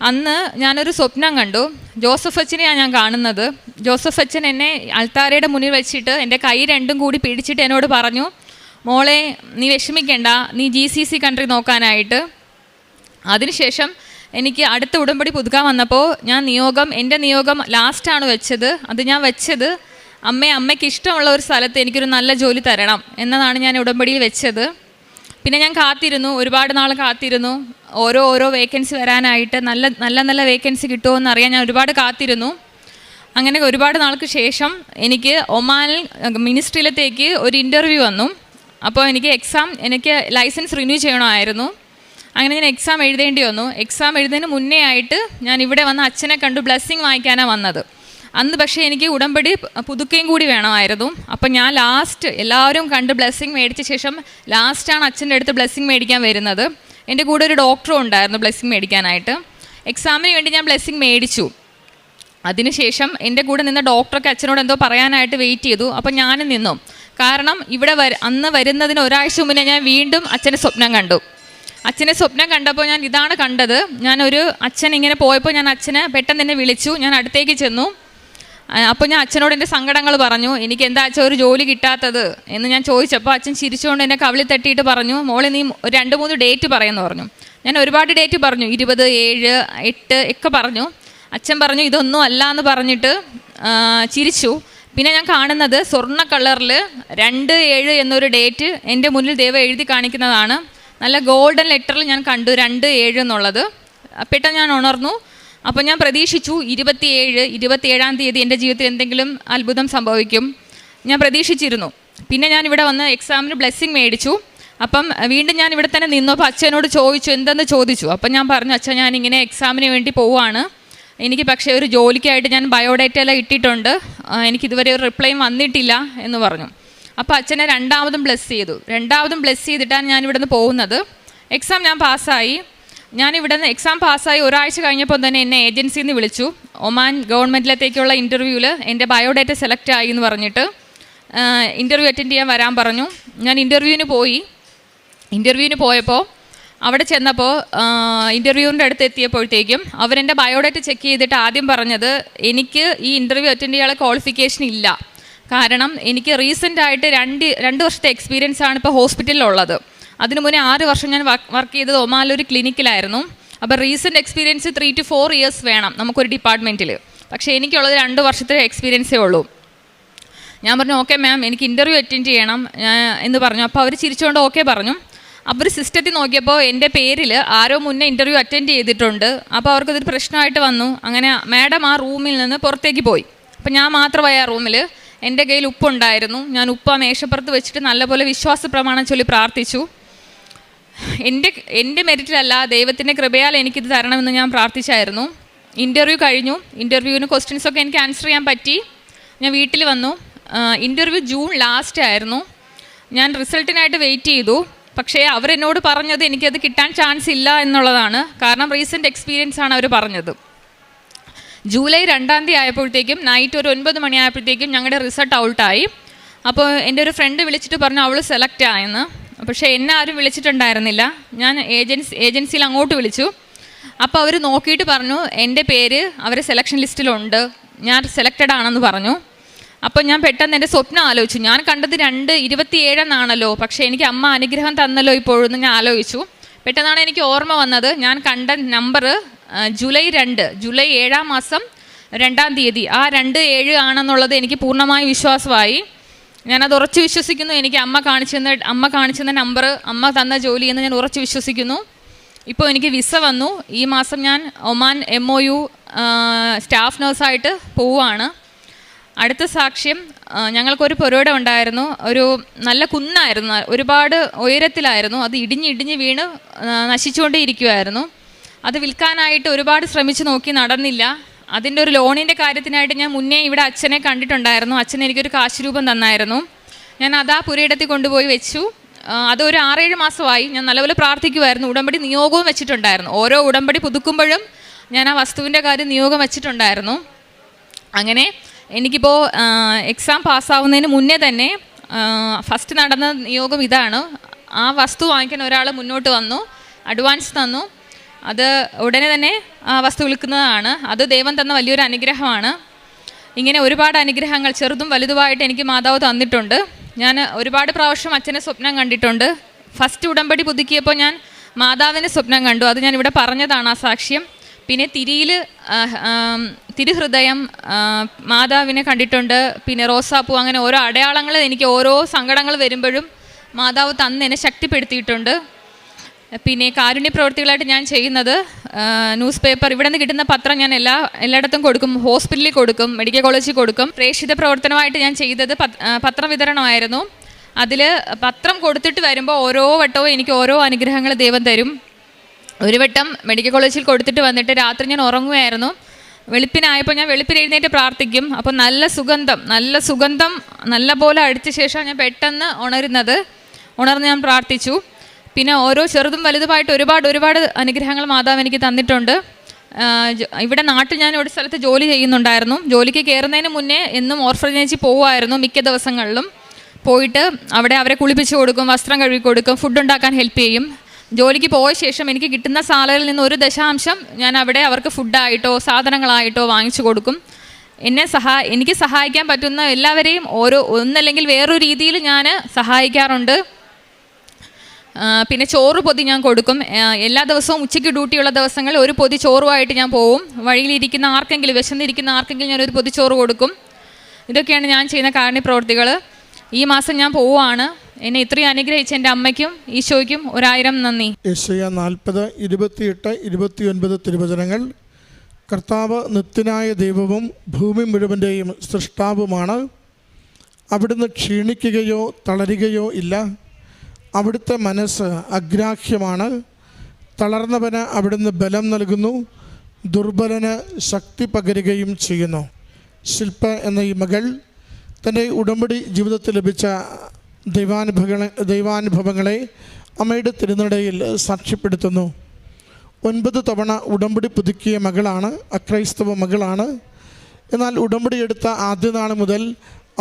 അന്ന് ഞാനൊരു സ്വപ്നം കണ്ടു. ജോസഫ് അച്ഛനെയാണ് ഞാൻ കാണുന്നത്. ജോസഫ് അച്ഛൻ എന്നെ അൾത്താരയുടെ മുന്നിൽ വെച്ചിട്ട് എൻ്റെ കൈ രണ്ടും കൂടി പിടിച്ചിട്ട് എന്നോട് പറഞ്ഞു, മോളെ നീ വിഷമിക്കേണ്ട, നീ GCC കൺട്രി നോക്കാനായിട്ട്. അതിനുശേഷം എനിക്ക് അടുത്ത ഉടമ്പടി പുതുക്കാൻ വന്നപ്പോൾ എൻ്റെ നിയോഗം ലാസ്റ്റാണ് വെച്ചത്. അത് ഞാൻ വെച്ചത് അമ്മയ്ക്ക് ഇഷ്ടമുള്ള ഒരു സ്ഥലത്ത് എനിക്കൊരു നല്ല ജോലി തരണം എന്നതാണ് ഞാൻ ഉടമ്പടിയിൽ വെച്ചത്. പിന്നെ ഞാൻ കാത്തിരുന്നു, ഒരുപാട് നാൾ കാത്തിരുന്നു. ഓരോ വേക്കൻസി വരാനായിട്ട് നല്ല വേക്കൻസി കിട്ടുമോ എന്നറിയാൻ ഞാൻ ഒരുപാട് കാത്തിരുന്നു. അങ്ങനെ ഒരുപാട് നാൾക്ക് ശേഷം എനിക്ക് ഒമാനിൽ മിനിസ്ട്രിയിലത്തേക്ക് ഒരു ഇൻ്റർവ്യൂ വന്നു. അപ്പോൾ എനിക്ക് ലൈസൻസ് റിന്യൂ ചെയ്യണമായിരുന്നു. അങ്ങനെ ഞാൻ എക്സാം എഴുതേണ്ടി വന്നു. എക്സാം എഴുതുന്നതിന് മുന്നേ ആയിട്ട് ഞാൻ ഇവിടെ വന്ന് അച്ഛനെ കണ്ടു ബ്ലെസ്സിങ് വാങ്ങിക്കാനാണ് വന്നത്. അന്ന് പക്ഷേ എനിക്ക് ഉടമ്പടി പുതുക്കുകയും കൂടി വേണമായിരുന്നു. അപ്പം ഞാൻ ലാസ്റ്റ് എല്ലാവരും കണ്ട് ബ്ലെസ്സിങ് മേടിച്ച ശേഷം ലാസ്റ്റാണ് അച്ഛൻ്റെ അടുത്ത് ബ്ലെസ്സിങ് മേടിക്കാൻ വരുന്നത്. എൻ്റെ കൂടെ ഒരു ഡോക്ടറും ഉണ്ടായിരുന്നു ബ്ലെസ്സിങ് മേടിക്കാനായിട്ട്. എക്സാമിന് വേണ്ടി ഞാൻ ബ്ലെസ്സിങ് മേടിച്ചു. അതിനുശേഷം എൻ്റെ കൂടെ നിന്ന ഡോക്ടറൊക്കെ അച്ഛനോട് എന്തോ പറയാനായിട്ട് വെയിറ്റ് ചെയ്തു. അപ്പം ഞാനും നിന്നു. കാരണം ഇവിടെ അന്ന് വരുന്നതിന് ഒരാഴ്ച മുന്നേ ഞാൻ വീണ്ടും അച്ഛനെ സ്വപ്നം കണ്ടു. അച്ഛനെ സ്വപ്നം കണ്ടപ്പോൾ ഞാൻ ഇതാണ് കണ്ടത്. അച്ഛൻ ഇങ്ങനെ പോയപ്പോൾ ഞാൻ അച്ഛനെ പെട്ടെന്ന് തന്നെ വിളിച്ചു. ഞാൻ അടുത്തേക്ക് ചെന്നു. അപ്പോൾ ഞാൻ അച്ഛനോട് എൻ്റെ സങ്കടങ്ങൾ പറഞ്ഞു. എനിക്ക് എന്താ അച്ഛൻ ഒരു ജോലി കിട്ടാത്തത് എന്ന് ഞാൻ ചോദിച്ചപ്പോൾ അച്ഛൻ ചിരിച്ചുകൊണ്ട് എന്നെ കവിളിൽ തട്ടിയിട്ട് പറഞ്ഞു, മോളെ നീ 2-3 ഡേറ്റ് പറയുമെന്ന് പറഞ്ഞു. ഞാൻ ഒരുപാട് ഡേറ്റ് പറഞ്ഞു, 20, 7, 8 ഒക്കെ പറഞ്ഞു. അച്ഛൻ പറഞ്ഞു ഇതൊന്നും അല്ല എന്ന് പറഞ്ഞിട്ട് ചിരിച്ചു. പിന്നെ ഞാൻ കാണുന്നത് സ്വർണ്ണ കളറിൽ 2-7 എന്നൊരു ഡേറ്റ് എൻ്റെ മുന്നിൽ ദൈവം എഴുതി കാണിക്കുന്നതാണ്. നല്ല ഗോൾഡൻ ലെറ്ററിൽ ഞാൻ കണ്ടു 2-7 എന്നുള്ളത്. പെട്ടെന്ന് ഞാൻ ഉണർന്നു. അപ്പോൾ ഞാൻ പ്രതീക്ഷിച്ചു 27-ാം തീയതി എൻ്റെ ജീവിതത്തിൽ എന്തെങ്കിലും അത്ഭുതം സംഭവിക്കും ഞാൻ പ്രതീക്ഷിച്ചിരുന്നു. പിന്നെ ഞാൻ ഇവിടെ വന്ന് എക്സാമിന് ബ്ലെസ്സിങ് മേടിച്ചു. അപ്പം വീണ്ടും ഞാൻ ഇവിടെ തന്നെ നിന്നു. അപ്പോൾ അച്ഛനോട് ചോദിച്ചു, എന്തെന്ന് ചോദിച്ചു. അപ്പം ഞാൻ പറഞ്ഞു, അച്ഛൻ ഞാനിങ്ങനെ എക്സാമിന് വേണ്ടി പോവുകയാണ്. എനിക്ക് പക്ഷേ ഒരു ജോലിക്കായിട്ട് ഞാൻ ബയോഡേറ്റ എല്ലാം ഇട്ടിട്ടുണ്ട്. എനിക്കിതുവരെ ഒരു റിപ്ലൈയും വന്നിട്ടില്ല എന്ന് പറഞ്ഞു. അപ്പോൾ അച്ഛനെ രണ്ടാമതും ബ്ലെസ് ചെയ്തിട്ടാണ് ഞാനിവിടെ നിന്ന് പോകുന്നത്. എക്സാം ഞാൻ പാസ്സായി. ഞാനിവിടെ നിന്ന് എക്സാം പാസ്സായി ഒരാഴ്ച കഴിഞ്ഞപ്പോൾ തന്നെ എന്നെ ഏജൻസിയിൽ നിന്ന് വിളിച്ചു. ഒമാൻ ഗവൺമെൻറ്റിലത്തേക്കുള്ള ഇൻ്റർവ്യൂവിൽ എൻ്റെ ബയോഡേറ്റ സെലക്ട് ആയി എന്ന് പറഞ്ഞിട്ട് ഇൻ്റർവ്യൂ അറ്റൻഡ് ചെയ്യാൻ വരാൻ പറഞ്ഞു. ഞാൻ ഇൻ്റർവ്യൂവിന് പോയപ്പോൾ അവിടെ ചെന്നപ്പോൾ ഇൻ്റർവ്യൂവിൻ്റെ അടുത്ത് എത്തിയപ്പോഴത്തേക്കും അവരെൻ്റെ ബയോഡേറ്റ ചെക്ക് ചെയ്തിട്ട് ആദ്യം പറഞ്ഞത് എനിക്ക് ഈ ഇൻ്റർവ്യൂ അറ്റൻഡ് ചെയ്യാനുള്ള ക്വാളിഫിക്കേഷൻ ഇല്ല. കാരണം എനിക്ക് റീസെൻ്റായിട്ട് 2 വർഷത്തെ എക്സ്പീരിയൻസ് ആണ് ഇപ്പോൾ ഹോസ്പിറ്റലിലുള്ളത്. അതിനു മുന്നേ 6 വർഷം ഞാൻ വർക്ക് ചെയ്തത് ഒമാനിലൊരു ക്ലിനിക്കിലായിരുന്നു. അപ്പോൾ റീസെൻ്റ് എക്സ്പീരിയൻസ് 3 to 4 years വേണം നമുക്കൊരു ഡിപ്പാർട്ട്മെൻറ്റിൽ. പക്ഷേ എനിക്കുള്ളത് 2 വർഷത്തെ എക്സ്പീരിയൻസേ ഉള്ളൂ. ഞാൻ പറഞ്ഞു ഓക്കെ മാം എനിക്ക് ഇൻ്റർവ്യൂ അറ്റൻഡ് ചെയ്യണം എന്ന് പറഞ്ഞു. അപ്പോൾ അവർ ചിരിച്ചുകൊണ്ട് ഓക്കെ പറഞ്ഞു. അവർ സിസ്റ്റത്തിൽ നോക്കിയപ്പോൾ എൻ്റെ പേരിൽ ആരോ മുന്നേ ഇൻ്റർവ്യൂ അറ്റൻഡ് ചെയ്തിട്ടുണ്ട്. അപ്പോൾ അവർക്കതൊരു പ്രശ്നമായിട്ട് വന്നു. അങ്ങനെ മാഡം ആ റൂമിൽ നിന്ന് പുറത്തേക്ക് പോയി. അപ്പോൾ ഞാൻ മാത്രമായി ആ റൂമിൽ. എൻ്റെ കയ്യിൽ ഉപ്പുണ്ടായിരുന്നു. ഞാൻ ഉപ്പ് ആ മേശപ്പുറത്ത് വെച്ചിട്ട് നല്ലപോലെ വിശ്വാസ പ്രമാണം ചൊല്ലി പ്രാർത്ഥിച്ചു. എൻ്റെ മെറിറ്റിലല്ല, ദൈവത്തിൻ്റെ കൃപയാൽ എനിക്കിത് തരണമെന്ന് ഞാൻ പ്രാർത്ഥിച്ചായിരുന്നു. ഇൻ്റർവ്യൂ കഴിഞ്ഞു. ഇൻ്റർവ്യൂവിന് ക്വസ്റ്റ്യൻസൊക്കെ എനിക്ക് ആൻസർ ചെയ്യാൻ പറ്റി. ഞാൻ വീട്ടിൽ വന്നു. ഇൻ്റർവ്യൂ ജൂൺ ലാസ്റ്റ് ആയിരുന്നു. ഞാൻ റിസൾട്ടിനായിട്ട് വെയിറ്റ് ചെയ്തു. പക്ഷേ അവരെന്നോട് പറഞ്ഞത് എനിക്കത് കിട്ടാൻ ചാൻസ് ഇല്ല എന്നുള്ളതാണ്. കാരണം റീസെൻ്റ് എക്സ്പീരിയൻസ് ആണ് അവർ പറഞ്ഞത്. ജൂലൈ 2-ാം തീയതി ആയപ്പോഴത്തേക്കും നൈറ്റ് ഒരു 9 മണി ആയപ്പോഴത്തേക്കും ഞങ്ങളുടെ റിസൾട്ട് ഔട്ടായി. അപ്പോൾ എൻ്റെ ഒരു ഫ്രണ്ട് വിളിച്ചിട്ട് പറഞ്ഞു അവൾ സെലക്ട് ആയെന്ന്. പക്ഷേ എന്നെ ആരും വിളിച്ചിട്ടുണ്ടായിരുന്നില്ല. ഞാൻ ഏജൻസിയിൽ അങ്ങോട്ട് വിളിച്ചു. അപ്പോൾ അവർ നോക്കിയിട്ട് പറഞ്ഞു എൻ്റെ പേര് അവരെ സെലക്ഷൻ ലിസ്റ്റിലുണ്ട്, ഞാൻ സെലക്റ്റഡ് ആണെന്ന് പറഞ്ഞു. അപ്പോൾ ഞാൻ പെട്ടെന്ന് എൻ്റെ സ്വപ്നം ആലോചിച്ചു. ഞാൻ കണ്ടത് 2:27 എന്നാണല്ലോ, പക്ഷേ എനിക്ക് അമ്മ അനുഗ്രഹം തന്നല്ലോ ഇപ്പോഴെന്ന് ഞാൻ ആലോചിച്ചു. പെട്ടെന്നാണ് എനിക്ക് ഓർമ്മ വന്നത് ഞാൻ കണ്ട നമ്പർ ജൂലൈ 7-ാം മാസം 2-ാം തീയതി ആ 2-7 ആണെന്നുള്ളത് എനിക്ക് പൂർണ്ണമായി വിശ്വാസമായി. ഞാനത് ഉറച്ചു വിശ്വസിക്കുന്നു. എനിക്ക് അമ്മ കാണിച്ചെന്ന നമ്പർ, അമ്മ തന്ന ജോലി എന്ന് ഞാൻ ഉറച്ചു വിശ്വസിക്കുന്നു. ഇപ്പോൾ എനിക്ക് വിസ വന്നു. ഈ മാസം ഞാൻ ഒമാൻ MOU സ്റ്റാഫ് നഴ്സായിട്ട് പോവുകയാണ്. അടുത്ത സാക്ഷ്യം, ഞങ്ങൾക്കൊരു പുരയിട ഉണ്ടായിരുന്നു. ഒരു നല്ല കുന്നായിരുന്നു, ഒരുപാട് ഉയരത്തിലായിരുന്നു. അത് ഇടിഞ്ഞ് വീണ് നശിച്ചുകൊണ്ടേ ഇരിക്കുമായിരുന്നു. അത് വിൽക്കാനായിട്ട് ഒരുപാട് ശ്രമിച്ചു നോക്കി, നടന്നില്ല. അതിൻ്റെ ഒരു ലോണിൻ്റെ കാര്യത്തിനായിട്ട് ഞാൻ മുന്നേ ഇവിടെ അച്ഛനെ കണ്ടിട്ടുണ്ടായിരുന്നു. അച്ഛൻ എനിക്കൊരു കാശ് രൂപം തന്നായിരുന്നു. ഞാൻ അതാ പുരയിടത്തിൽ കൊണ്ടുപോയി വെച്ചു. അതൊരു 6-7 മാസമായി. ഞാൻ നല്ലപോലെ പ്രാർത്ഥിക്കുമായിരുന്നു. ഉടമ്പടി നിയോഗവും വെച്ചിട്ടുണ്ടായിരുന്നു. ഓരോ ഉടമ്പടി പുതുക്കുമ്പോഴും ഞാൻ ആ വസ്തുവിൻ്റെ കാര്യം നിയോഗം വെച്ചിട്ടുണ്ടായിരുന്നു. അങ്ങനെ എനിക്കിപ്പോൾ എക്സാം പാസ്സാവുന്നതിന് മുന്നേ തന്നെ ഫസ്റ്റ് നടന്ന നിയോഗം ഇതാണ്. ആ വസ്തു വാങ്ങിക്കാൻ ഒരാൾ മുന്നോട്ട് വന്നു, അഡ്വാൻസ് തന്നു. അത് ഉടനെ തന്നെ ആ വസ്തു വിൽക്കുന്നതാണ്. അത് ദൈവം തന്ന വലിയൊരു അനുഗ്രഹമാണ്. ഇങ്ങനെ ഒരുപാട് അനുഗ്രഹങ്ങൾ ചെറുതും വലുതുമായിട്ട് എനിക്ക് മാതാവ് തന്നിട്ടുണ്ട്. ഞാൻ ഒരുപാട് പ്രാവശ്യം അച്ഛനെ സ്വപ്നം കണ്ടിട്ടുണ്ട്. ഫസ്റ്റ് ഉടമ്പടി പുതുക്കിയപ്പോൾ ഞാൻ മാതാവിനെ സ്വപ്നം കണ്ടു. അത് ഞാൻ ഇവിടെ പറഞ്ഞതാണ് ആ സാക്ഷ്യം. പിന്നെ തിരുഹൃദയം, മാതാവിനെ കണ്ടിട്ടുണ്ട്. പിന്നെ റോസാപ്പൂ, അങ്ങനെ ഓരോ അടയാളങ്ങൾ എനിക്ക് ഓരോ സങ്കടങ്ങൾ വരുമ്പോഴും മാതാവ് തന്ന് എന്നെ ശക്തിപ്പെടുത്തിയിട്ടുണ്ട്. പിന്നെ കാരുണ്യ പ്രവൃത്തികളായിട്ട് ഞാൻ ചെയ്യുന്നത് ന്യൂസ് പേപ്പർ, ഇവിടെ നിന്ന് കിട്ടുന്ന പത്രം ഞാൻ എല്ലായിടത്തും കൊടുക്കും. ഹോസ്പിറ്റലിൽ കൊടുക്കും, മെഡിക്കൽ കോളേജിൽ കൊടുക്കും. പ്രേക്ഷിത പ്രവർത്തനമായിട്ട് ഞാൻ ചെയ്തത് പത്രവിതരണമായിരുന്നു. അതിൽ പത്രം കൊടുത്തിട്ട് വരുമ്പോൾ ഓരോ വട്ടവും എനിക്ക് ഓരോ അനുഗ്രഹങ്ങൾ ദൈവം തരും. ഒരു വട്ടം മെഡിക്കൽ കോളേജിൽ കൊടുത്തിട്ട് വന്നിട്ട് രാത്രി ഞാൻ ഉറങ്ങുമായിരുന്നു. വെളുപ്പിനായപ്പോൾ ഞാൻ വെളുപ്പിന് എഴുന്നേറ്റ് പ്രാർത്ഥിക്കും. അപ്പോൾ നല്ല സുഗന്ധം നല്ല പോലെ അടിച്ച ശേഷം ഞാൻ പെട്ടെന്ന് ഉണർന്ന് ഞാൻ പ്രാർത്ഥിച്ചു. പിന്നെ ഓരോ ചെറുതും വലുതുമായിട്ട് ഒരുപാട് അനുഗ്രഹങ്ങൾ മാതാവ് എനിക്ക് തന്നിട്ടുണ്ട്. ഇവിടെ നാട്ടിൽ ഞാൻ ഒരു സ്ഥലത്ത് ജോലി ചെയ്യുന്നുണ്ടായിരുന്നു. ജോലിക്ക് കയറുന്നതിന് മുന്നേ എന്നും ഓർഫനേജിൽ പോകുമായിരുന്നു. മിക്ക ദിവസങ്ങളിലും പോയിട്ട് അവിടെ അവരെ കുളിപ്പിച്ച് കൊടുക്കും, വസ്ത്രം കഴുകി കൊടുക്കും, ഫുഡ് ഉണ്ടാക്കാൻ ഹെൽപ്പ് ചെയ്യും. ജോലിക്ക് പോയ ശേഷം എനിക്ക് കിട്ടുന്ന സാലറിയിൽ നിന്ന് 1% ഞാൻ അവിടെ അവർക്ക് ഫുഡായിട്ടോ സാധനങ്ങളായിട്ടോ വാങ്ങിച്ചു കൊടുക്കും. എനിക്ക് സഹായിക്കാൻ പറ്റുന്ന എല്ലാവരെയും ഒന്നല്ലെങ്കിൽ വേറൊരു രീതിയിൽ ഞാൻ സഹായിക്കാറുണ്ട്. പിന്നെ ചോറ് പൊതി ഞാൻ കൊടുക്കും. എല്ലാ ദിവസവും ഉച്ചയ്ക്ക് ഡ്യൂട്ടിയുള്ള ദിവസങ്ങളിൽ ഒരു പൊതി ചോറുമായിട്ട് ഞാൻ പോവും. വഴിയിലിരിക്കുന്ന ആർക്കെങ്കിലും, വിശന്നിരിക്കുന്ന ആർക്കെങ്കിലും ഞാനൊരു പൊതി ചോറ് കൊടുക്കും. ഇതൊക്കെയാണ് ഞാൻ ചെയ്യുന്ന കാരുണ്യ പ്രവൃത്തികൾ. ഈ മാസം ഞാൻ പോവുകയാണ്. എന്നെ ഇത്രയും അനുഗ്രഹിച്ച എൻ്റെ അമ്മയ്ക്കും ഈശോയ്ക്കും 1000 നന്ദി. യെശയ്യാ 40:28-29 തിരുവചനങ്ങൾ. കർത്താവ് നിത്യനായ ദൈവവും ഭൂമി മുഴുവൻ്റെയും സൃഷ്ടാവുമാണ്. അവിടുന്ന് ക്ഷീണിക്കുകയോ തളരുകയോ ഇല്ല. അവിടുത്തെ മനസ്സ് അഗ്രാഹ്യമാണ്. തളർന്നവന് അവിടുന്ന് ബലം നൽകുന്നു, ദുർബലന് ശക്തി പകരുകയും ചെയ്യുന്നു. ശില്പ എന്ന ഈ മകൾ തൻ്റെ ഉടമ്പടി ജീവിതത്തിൽ ലഭിച്ച ദൈവാനുഭവങ്ങളെ അമ്മയുടെ തിരുനടയിൽ സാക്ഷ്യപ്പെടുത്തുന്നു. 9 തവണ ഉടമ്പടി പുതുക്കിയ മകളാണ്, അക്രൈസ്തവ മകളാണ്. എന്നാൽ ഉടമ്പടി എടുത്ത ആദ്യ നാൾ മുതൽ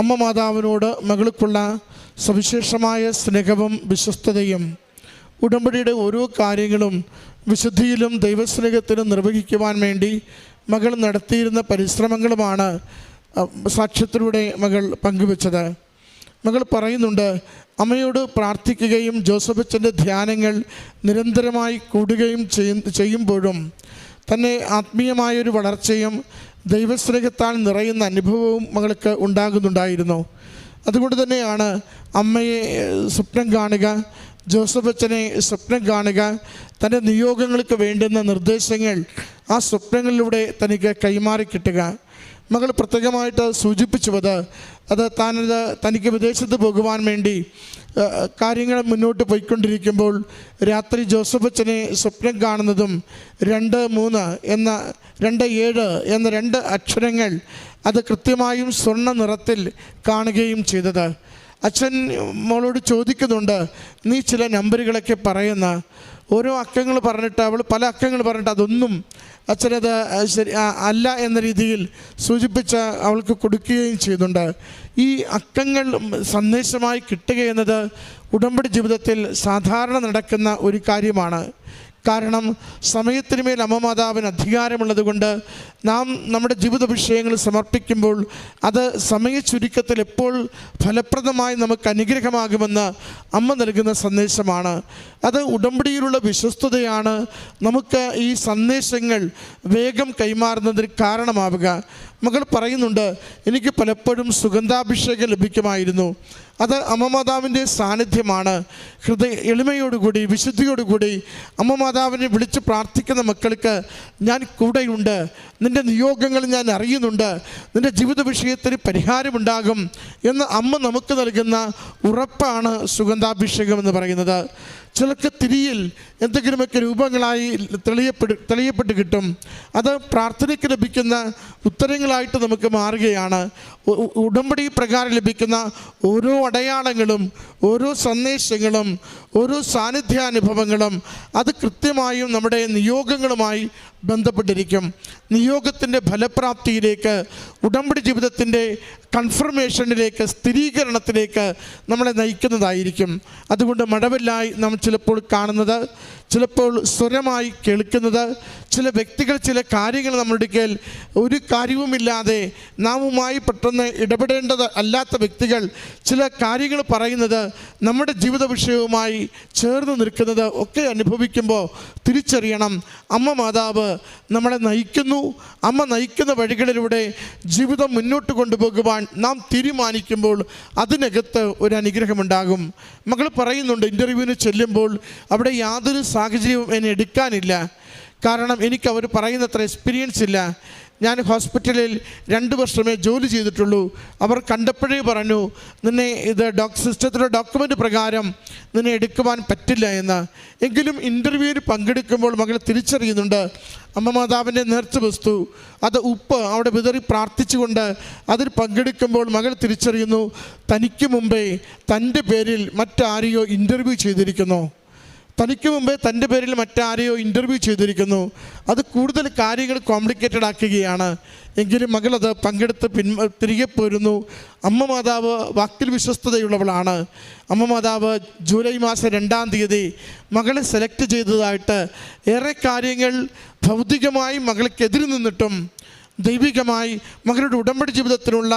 അമ്മ മാതാവിനോട് മകൾക്കുള്ള സവിശേഷമായ സ്നേഹവും വിശ്വസ്തതയും ഉടമ്പടിയുടെ ഓരോ കാര്യങ്ങളും വിശുദ്ധിയിലും ദൈവസ്നേഹത്തിലും നിർവഹിക്കുവാൻ വേണ്ടി മകൾ നടത്തിയിരുന്ന പരിശ്രമങ്ങളുമാണ് സാക്ഷ്യത്തിലൂടെ മകൾ പങ്കുവച്ചത്. മകൾ പറയുന്നുണ്ട്, അമ്മയോട് പ്രാർത്ഥിക്കുകയും ജോസഫച്ചൻ്റെ ധ്യാനങ്ങൾ നിരന്തരമായി കൂടുകയും ചെയ്യുമ്പോഴും തന്നെ ആത്മീയമായൊരു വളർച്ചയും ദൈവസ്നേഹത്താൽ നിറയുന്ന അനുഭവവും മകൾക്ക് ഉണ്ടാകുന്നുണ്ടായിരുന്നു. അതുകൊണ്ട് തന്നെയാണ് അമ്മയെ സ്വപ്നം കാണുക, ജോസഫച്ചനെ സ്വപ്നം കാണുക, തൻ്റെ നിയോഗങ്ങൾക്ക് വേണ്ടുന്ന നിർദ്ദേശങ്ങൾ ആ സ്വപ്നങ്ങളിലൂടെ തനിക്ക് കൈമാറി കിട്ടുക. മകൾ പ്രത്യേകമായിട്ട് സൂചിപ്പിച്ചുവത് അത് തനിക്ക് വിദേശത്ത് പോകുവാൻ വേണ്ടി കാര്യങ്ങൾ മുന്നോട്ട് പോയിക്കൊണ്ടിരിക്കുമ്പോൾ രാത്രി ജോസഫച്ചനെ സ്വപ്നം കാണുന്നതും 2-7 എന്ന 2 അക്ഷരങ്ങൾ അത് കൃത്യമായും സ്വർണ്ണ നിറത്തിൽ കാണുകയും ചെയ്തത്. അച്ഛൻ മോളോട് ചോദിക്കുന്നുണ്ട്, നീ ചില നമ്പറുകളൊക്കെ പറയുന്ന ഓരോ അക്കങ്ങൾ പറഞ്ഞിട്ട് അവൾ പല അക്കങ്ങൾ പറഞ്ഞിട്ട് അതൊന്നും അച്ഛനത് ശരി അല്ല എന്ന രീതിയിൽ സൂചിപ്പിച്ച് അവൾക്ക് കൊടുക്കുകയും ചെയ്യുന്നുണ്ട്. ഈ അക്കങ്ങൾ സന്ദേശമായി കിട്ടുക എന്നത് ഉടമ്പടി ജീവിതത്തിൽ സാധാരണ നടക്കുന്ന ഒരു കാര്യമാണ്. കാരണം സമയത്തിന് മേൽ അമ്മ മാതാവിന് അധികാരമുള്ളത് കൊണ്ട് നാം നമ്മുടെ ജീവിത വിഷയങ്ങൾ സമർപ്പിക്കുമ്പോൾ അത് സമയ ചുരുക്കത്തിൽ എപ്പോൾ ഫലപ്രദമായി നമുക്ക് അനുഗ്രഹമാകുമെന്ന് അമ്മ നൽകുന്ന സന്ദേശമാണ്. അത് ഉടമ്പടിയിലുള്ള വിശ്വസ്തതയാണ് നമുക്ക് ഈ സന്ദേശങ്ങൾ വേഗം കൈമാറുന്നതിന് കാരണമാവുക. മകൾ പറയുന്നുണ്ട്, എനിക്ക് പലപ്പോഴും സുഗന്ധാഭിഷേകം ലഭിക്കുമായിരുന്നു. അത് അമ്മ മാതാവിൻ്റെ സാന്നിധ്യമാണ്. എളിമയോടുകൂടി വിശുദ്ധിയോടുകൂടി അമ്മ മാതാവിനെ വിളിച്ച് പ്രാർത്ഥിക്കുന്ന മക്കൾക്ക് ഞാൻ കൂടെയുണ്ട്, നിൻ്റെ നിയോഗങ്ങൾ ഞാൻ അറിയുന്നുണ്ട്, നിൻ്റെ ജീവിത വിഷയത്തിന് പരിഹാരമുണ്ടാകും എന്ന് അമ്മ നമുക്ക് നൽകുന്ന ഉറപ്പാണ് സുഗന്ധാഭിഷേകം എന്ന് പറയുന്നത്. ചിലർക്ക് തിരിയിൽ എന്തെങ്കിലുമൊക്കെ രൂപങ്ങളായി തെളിയപ്പെട്ട് കിട്ടും. അത് പ്രാർത്ഥനയ്ക്ക് ലഭിക്കുന്ന ഉത്തരങ്ങളായിട്ട് നമുക്ക് മാറുകയാണ്. ഉടമ്പടി പ്രകാരം ലഭിക്കുന്ന ഓരോ അടയാളങ്ങളും ഓരോ സന്ദേശങ്ങളും ഓരോ സാന്നിധ്യാനുഭവങ്ങളും അത് കൃത്യമായും നമ്മുടെ നിയോഗങ്ങളുമായി ബന്ധപ്പെട്ടിരിക്കും. നിയോഗത്തിൻ്റെ ഫലപ്രാപ്തിയിലേക്ക്, ഉടമ്പടി ജീവിതത്തിൻ്റെ കൺഫർമേഷനിലേക്ക്, സ്ഥിരീകരണത്തിലേക്ക് നമ്മളെ നയിക്കുന്നതായിരിക്കും. അതുകൊണ്ട് മഴവില്ലായി നാം ചിലപ്പോൾ കാണുന്നത്, ചിലപ്പോൾ സ്വരമായി കേൾക്കുന്നത്, ചില വ്യക്തികൾ ചില കാര്യങ്ങൾ നമ്മുടെ അടുക്കൽ ഒരു കാര്യവുമില്ലാതെ നാമുമായി പെട്ടെന്ന് ഇടപെടേണ്ടത് അല്ലാത്ത വ്യക്തികൾ ചില കാര്യങ്ങൾ പറയുന്നത് നമ്മുടെ ജീവിത വിഷയവുമായി ചേർന്ന് നിൽക്കുന്നത് ഒക്കെ അനുഭവിക്കുമ്പോൾ തിരിച്ചറിയണം, അമ്മ മാതാവ് നമ്മളെ നയിക്കുന്നു. അമ്മ നയിക്കുന്ന വഴികളിലൂടെ ജീവിതം മുന്നോട്ട് കൊണ്ടുപോകുവാൻ നാം തീരുമാനിക്കുമ്പോൾ അതിനകത്ത് ഒരു അനുഗ്രഹമുണ്ടാകും. മകൾ പറയുന്നുണ്ട്, ഇൻ്റർവ്യൂവിന് ചെല്ലുമ്പോൾ അവിടെ യാതൊരു സാഹചര്യവും എന്നെ എടുക്കാനില്ല, കാരണം എനിക്ക് അവർ പറയുന്നത്ര എക്സ്പീരിയൻസ് ഇല്ല. ഞാൻ ഹോസ്പിറ്റലിൽ 2 വർഷമേ ജോലി ചെയ്തിട്ടുള്ളൂ. അവർ കണ്ടപ്പോഴേ പറഞ്ഞു, നിന്നെ ഇത് സിസ്റ്റത്തിലെ ഡോക്യുമെൻ്റ് പ്രകാരം നിന്നെ എടുക്കുവാൻ പറ്റില്ല എന്ന്. എങ്കിലും ഇൻ്റർവ്യൂവിന് പങ്കെടുക്കുമ്പോൾ മകൾ തിരിച്ചറിയുന്നുണ്ട്, അമ്മ മാതാവിൻ്റെ നേർച്ച വസ്തു അത് ഉപ്പ് അവിടെ വിതറി പ്രാർത്ഥിച്ചുകൊണ്ട് അതിൽ പങ്കെടുക്കുമ്പോൾ മകൾ തിരിച്ചറിയുന്നു, തനിക്ക് മുമ്പേ തൻ്റെ പേരിൽ മറ്റാരെയോ ഇൻ്റർവ്യൂ ചെയ്തിരിക്കുന്നു. തനിക്ക് മുമ്പേ തൻ്റെ പേരിൽ മറ്റാരെയോ ഇൻ്റർവ്യൂ ചെയ്തിരിക്കുന്നു. അത് കൂടുതൽ കാര്യങ്ങൾ കോംപ്ലിക്കേറ്റഡ് ആക്കുകയാണ്. എങ്കിലും മകളത് പങ്കെടുത്ത് തിരികെ പോരുന്നു. അമ്മ മാതാവ് വാക്കിൽ വിശ്വസ്തതയുള്ളവളാണ്. അമ്മ മാതാവ് ജൂലൈ മാസം 2-ാം തീയതി മകളെ സെലക്ട് ചെയ്തതായിട്ട് ഏറെ കാര്യങ്ങൾ ഭൗതികമായി മകൾക്കെതിരെ നിന്നിട്ടും ദൈവികമായി മകളുടെ ഉടമ്പടി ജീവിതത്തിനുള്ള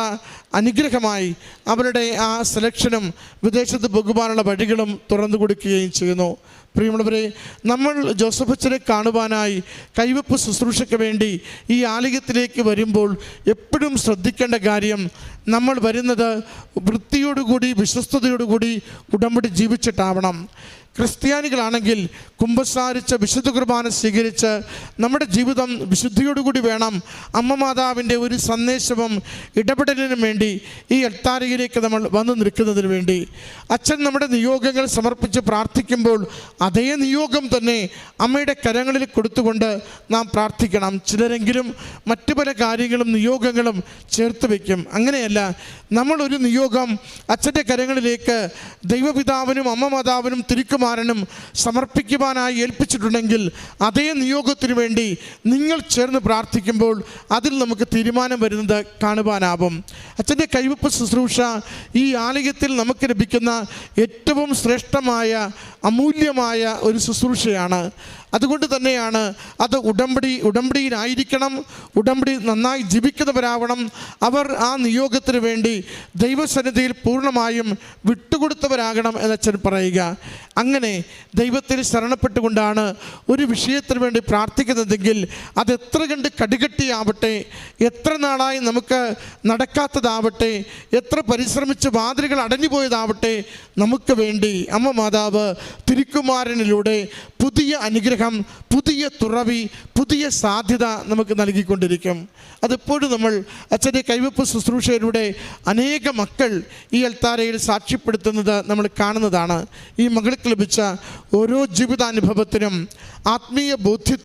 അനുഗ്രഹമായി അവരുടെ ആ സെലക്ഷനും വിദേശത്ത് പോകുവാനുള്ള വഴികളും തുറന്നു കൊടുക്കുകയും ചെയ്യുന്നു. പ്രിയമുള്ളവരെ, നമ്മൾ ജോസഫ് അച്ഛനെ കാണുവാനായി കൈവെപ്പ് ശുശ്രൂഷയ്ക്ക് വേണ്ടി ഈ ആലയത്തിലേക്ക് വരുമ്പോൾ എപ്പോഴും ശ്രദ്ധിക്കേണ്ട കാര്യം, നമ്മൾ വരുന്നത് വൃത്തിയോടുകൂടി വിശ്വസ്തയോടുകൂടി ഉടമ്പടി ജീവിച്ചിട്ടാവണം. ക്രിസ്ത്യാനികളാണെങ്കിൽ കുമ്പസാരിച്ച വിശുദ്ധ കുർബാന സ്വീകരിച്ച് നമ്മുടെ ജീവിതം വിശുദ്ധിയോടുകൂടി വേണം അമ്മ മാതാവിൻ്റെ ഒരു സന്ദേശവും ഇടപെടലിനും വേണ്ടി ഈ അൾത്താരയിലേക്ക് നമ്മൾ വന്നു നിൽക്കുന്നതിന് വേണ്ടി. അച്ഛൻ നമ്മുടെ നിയോഗങ്ങൾ സമർപ്പിച്ച് പ്രാർത്ഥിക്കുമ്പോൾ അതേ നിയോഗം തന്നെ അമ്മയുടെ കരങ്ങളിൽ കൊടുത്തുകൊണ്ട് നാം പ്രാർത്ഥിക്കണം. ചിലരെങ്കിലും മറ്റു പല കാര്യങ്ങളും നിയോഗങ്ങളും ചേർത്ത് വയ്ക്കും. അങ്ങനെയല്ല, നമ്മളൊരു നിയോഗം അച്ഛൻ്റെ കരങ്ങളിലേക്ക് ദൈവപിതാവിനും അമ്മ മാതാവിനും തിരുക്കുമാരനും സമർപ്പിക്കുവാനായി ഏൽപ്പിച്ചിട്ടുണ്ടെങ്കിൽ അതേ നിയോഗത്തിനു വേണ്ടി നിങ്ങൾ ചേർന്ന് പ്രാർത്ഥിക്കുമ്പോൾ അതിൽ നമുക്ക് തീരുമാനം വരുന്നത് കാണുവാനാവും. അച്ഛൻ്റെ കൈവെപ്പ് ശുശ്രൂഷ ഈ ആലയത്തിൽ നമുക്ക് ലഭിക്കുന്ന ഏറ്റവും ശ്രേഷ്ഠമായ അമൂല്യമായ ഒരു ശുശ്രൂഷയാണ്. അതുകൊണ്ട് തന്നെയാണ് അത് ഉടമ്പടിയിലായിരിക്കണം, ഉടമ്പടി നന്നായി ജീവിക്കുന്നവരാവണം. അവർ ആ നിയോഗത്തിന് വേണ്ടി ദൈവസന്നിധിയിൽ പൂർണ്ണമായും വിട്ടുകൊടുത്തവരാകണം എന്നച്ഛൻ പറയുക. അങ്ങനെ ദൈവത്തിൽ ശരണപ്പെട്ടുകൊണ്ടാണ് ഒരു വിഷയത്തിന് വേണ്ടി പ്രാർത്ഥിക്കുന്നതെങ്കിൽ അത് എത്ര കണ്ട് കടികട്ടിയാവട്ടെ, എത്ര നാളായി നമുക്ക് നടക്കാത്തതാവട്ടെ, എത്ര പരിശ്രമിച്ച് വാതിലുകൾ അടഞ്ഞുപോയതാവട്ടെ, നമുക്ക് വേണ്ടി അമ്മ മാതാവ് തിരുക്കുമാരനിലൂടെ പുതിയ അനുഗ്രഹം, പുതിയ തുറവി, പുതിയ സാധ്യത നമുക്ക് നൽകിക്കൊണ്ടിരിക്കും. അതെപ്പോഴും നമ്മൾ അച്ഛൻ്റെ കൈവെപ്പ് ശുശ്രൂഷയിലൂടെ അനേക മക്കൾ ഈ അൾത്താരയിൽ സാക്ഷ്യപ്പെടുത്തുന്നത് നമ്മൾ കാണുന്നതാണ്. ഈ മകൾക്ക് ലഭിച്ച ഓരോ ജീവിതാനുഭവത്തിനും ആത്മീയ ബോധ്യത്തിനും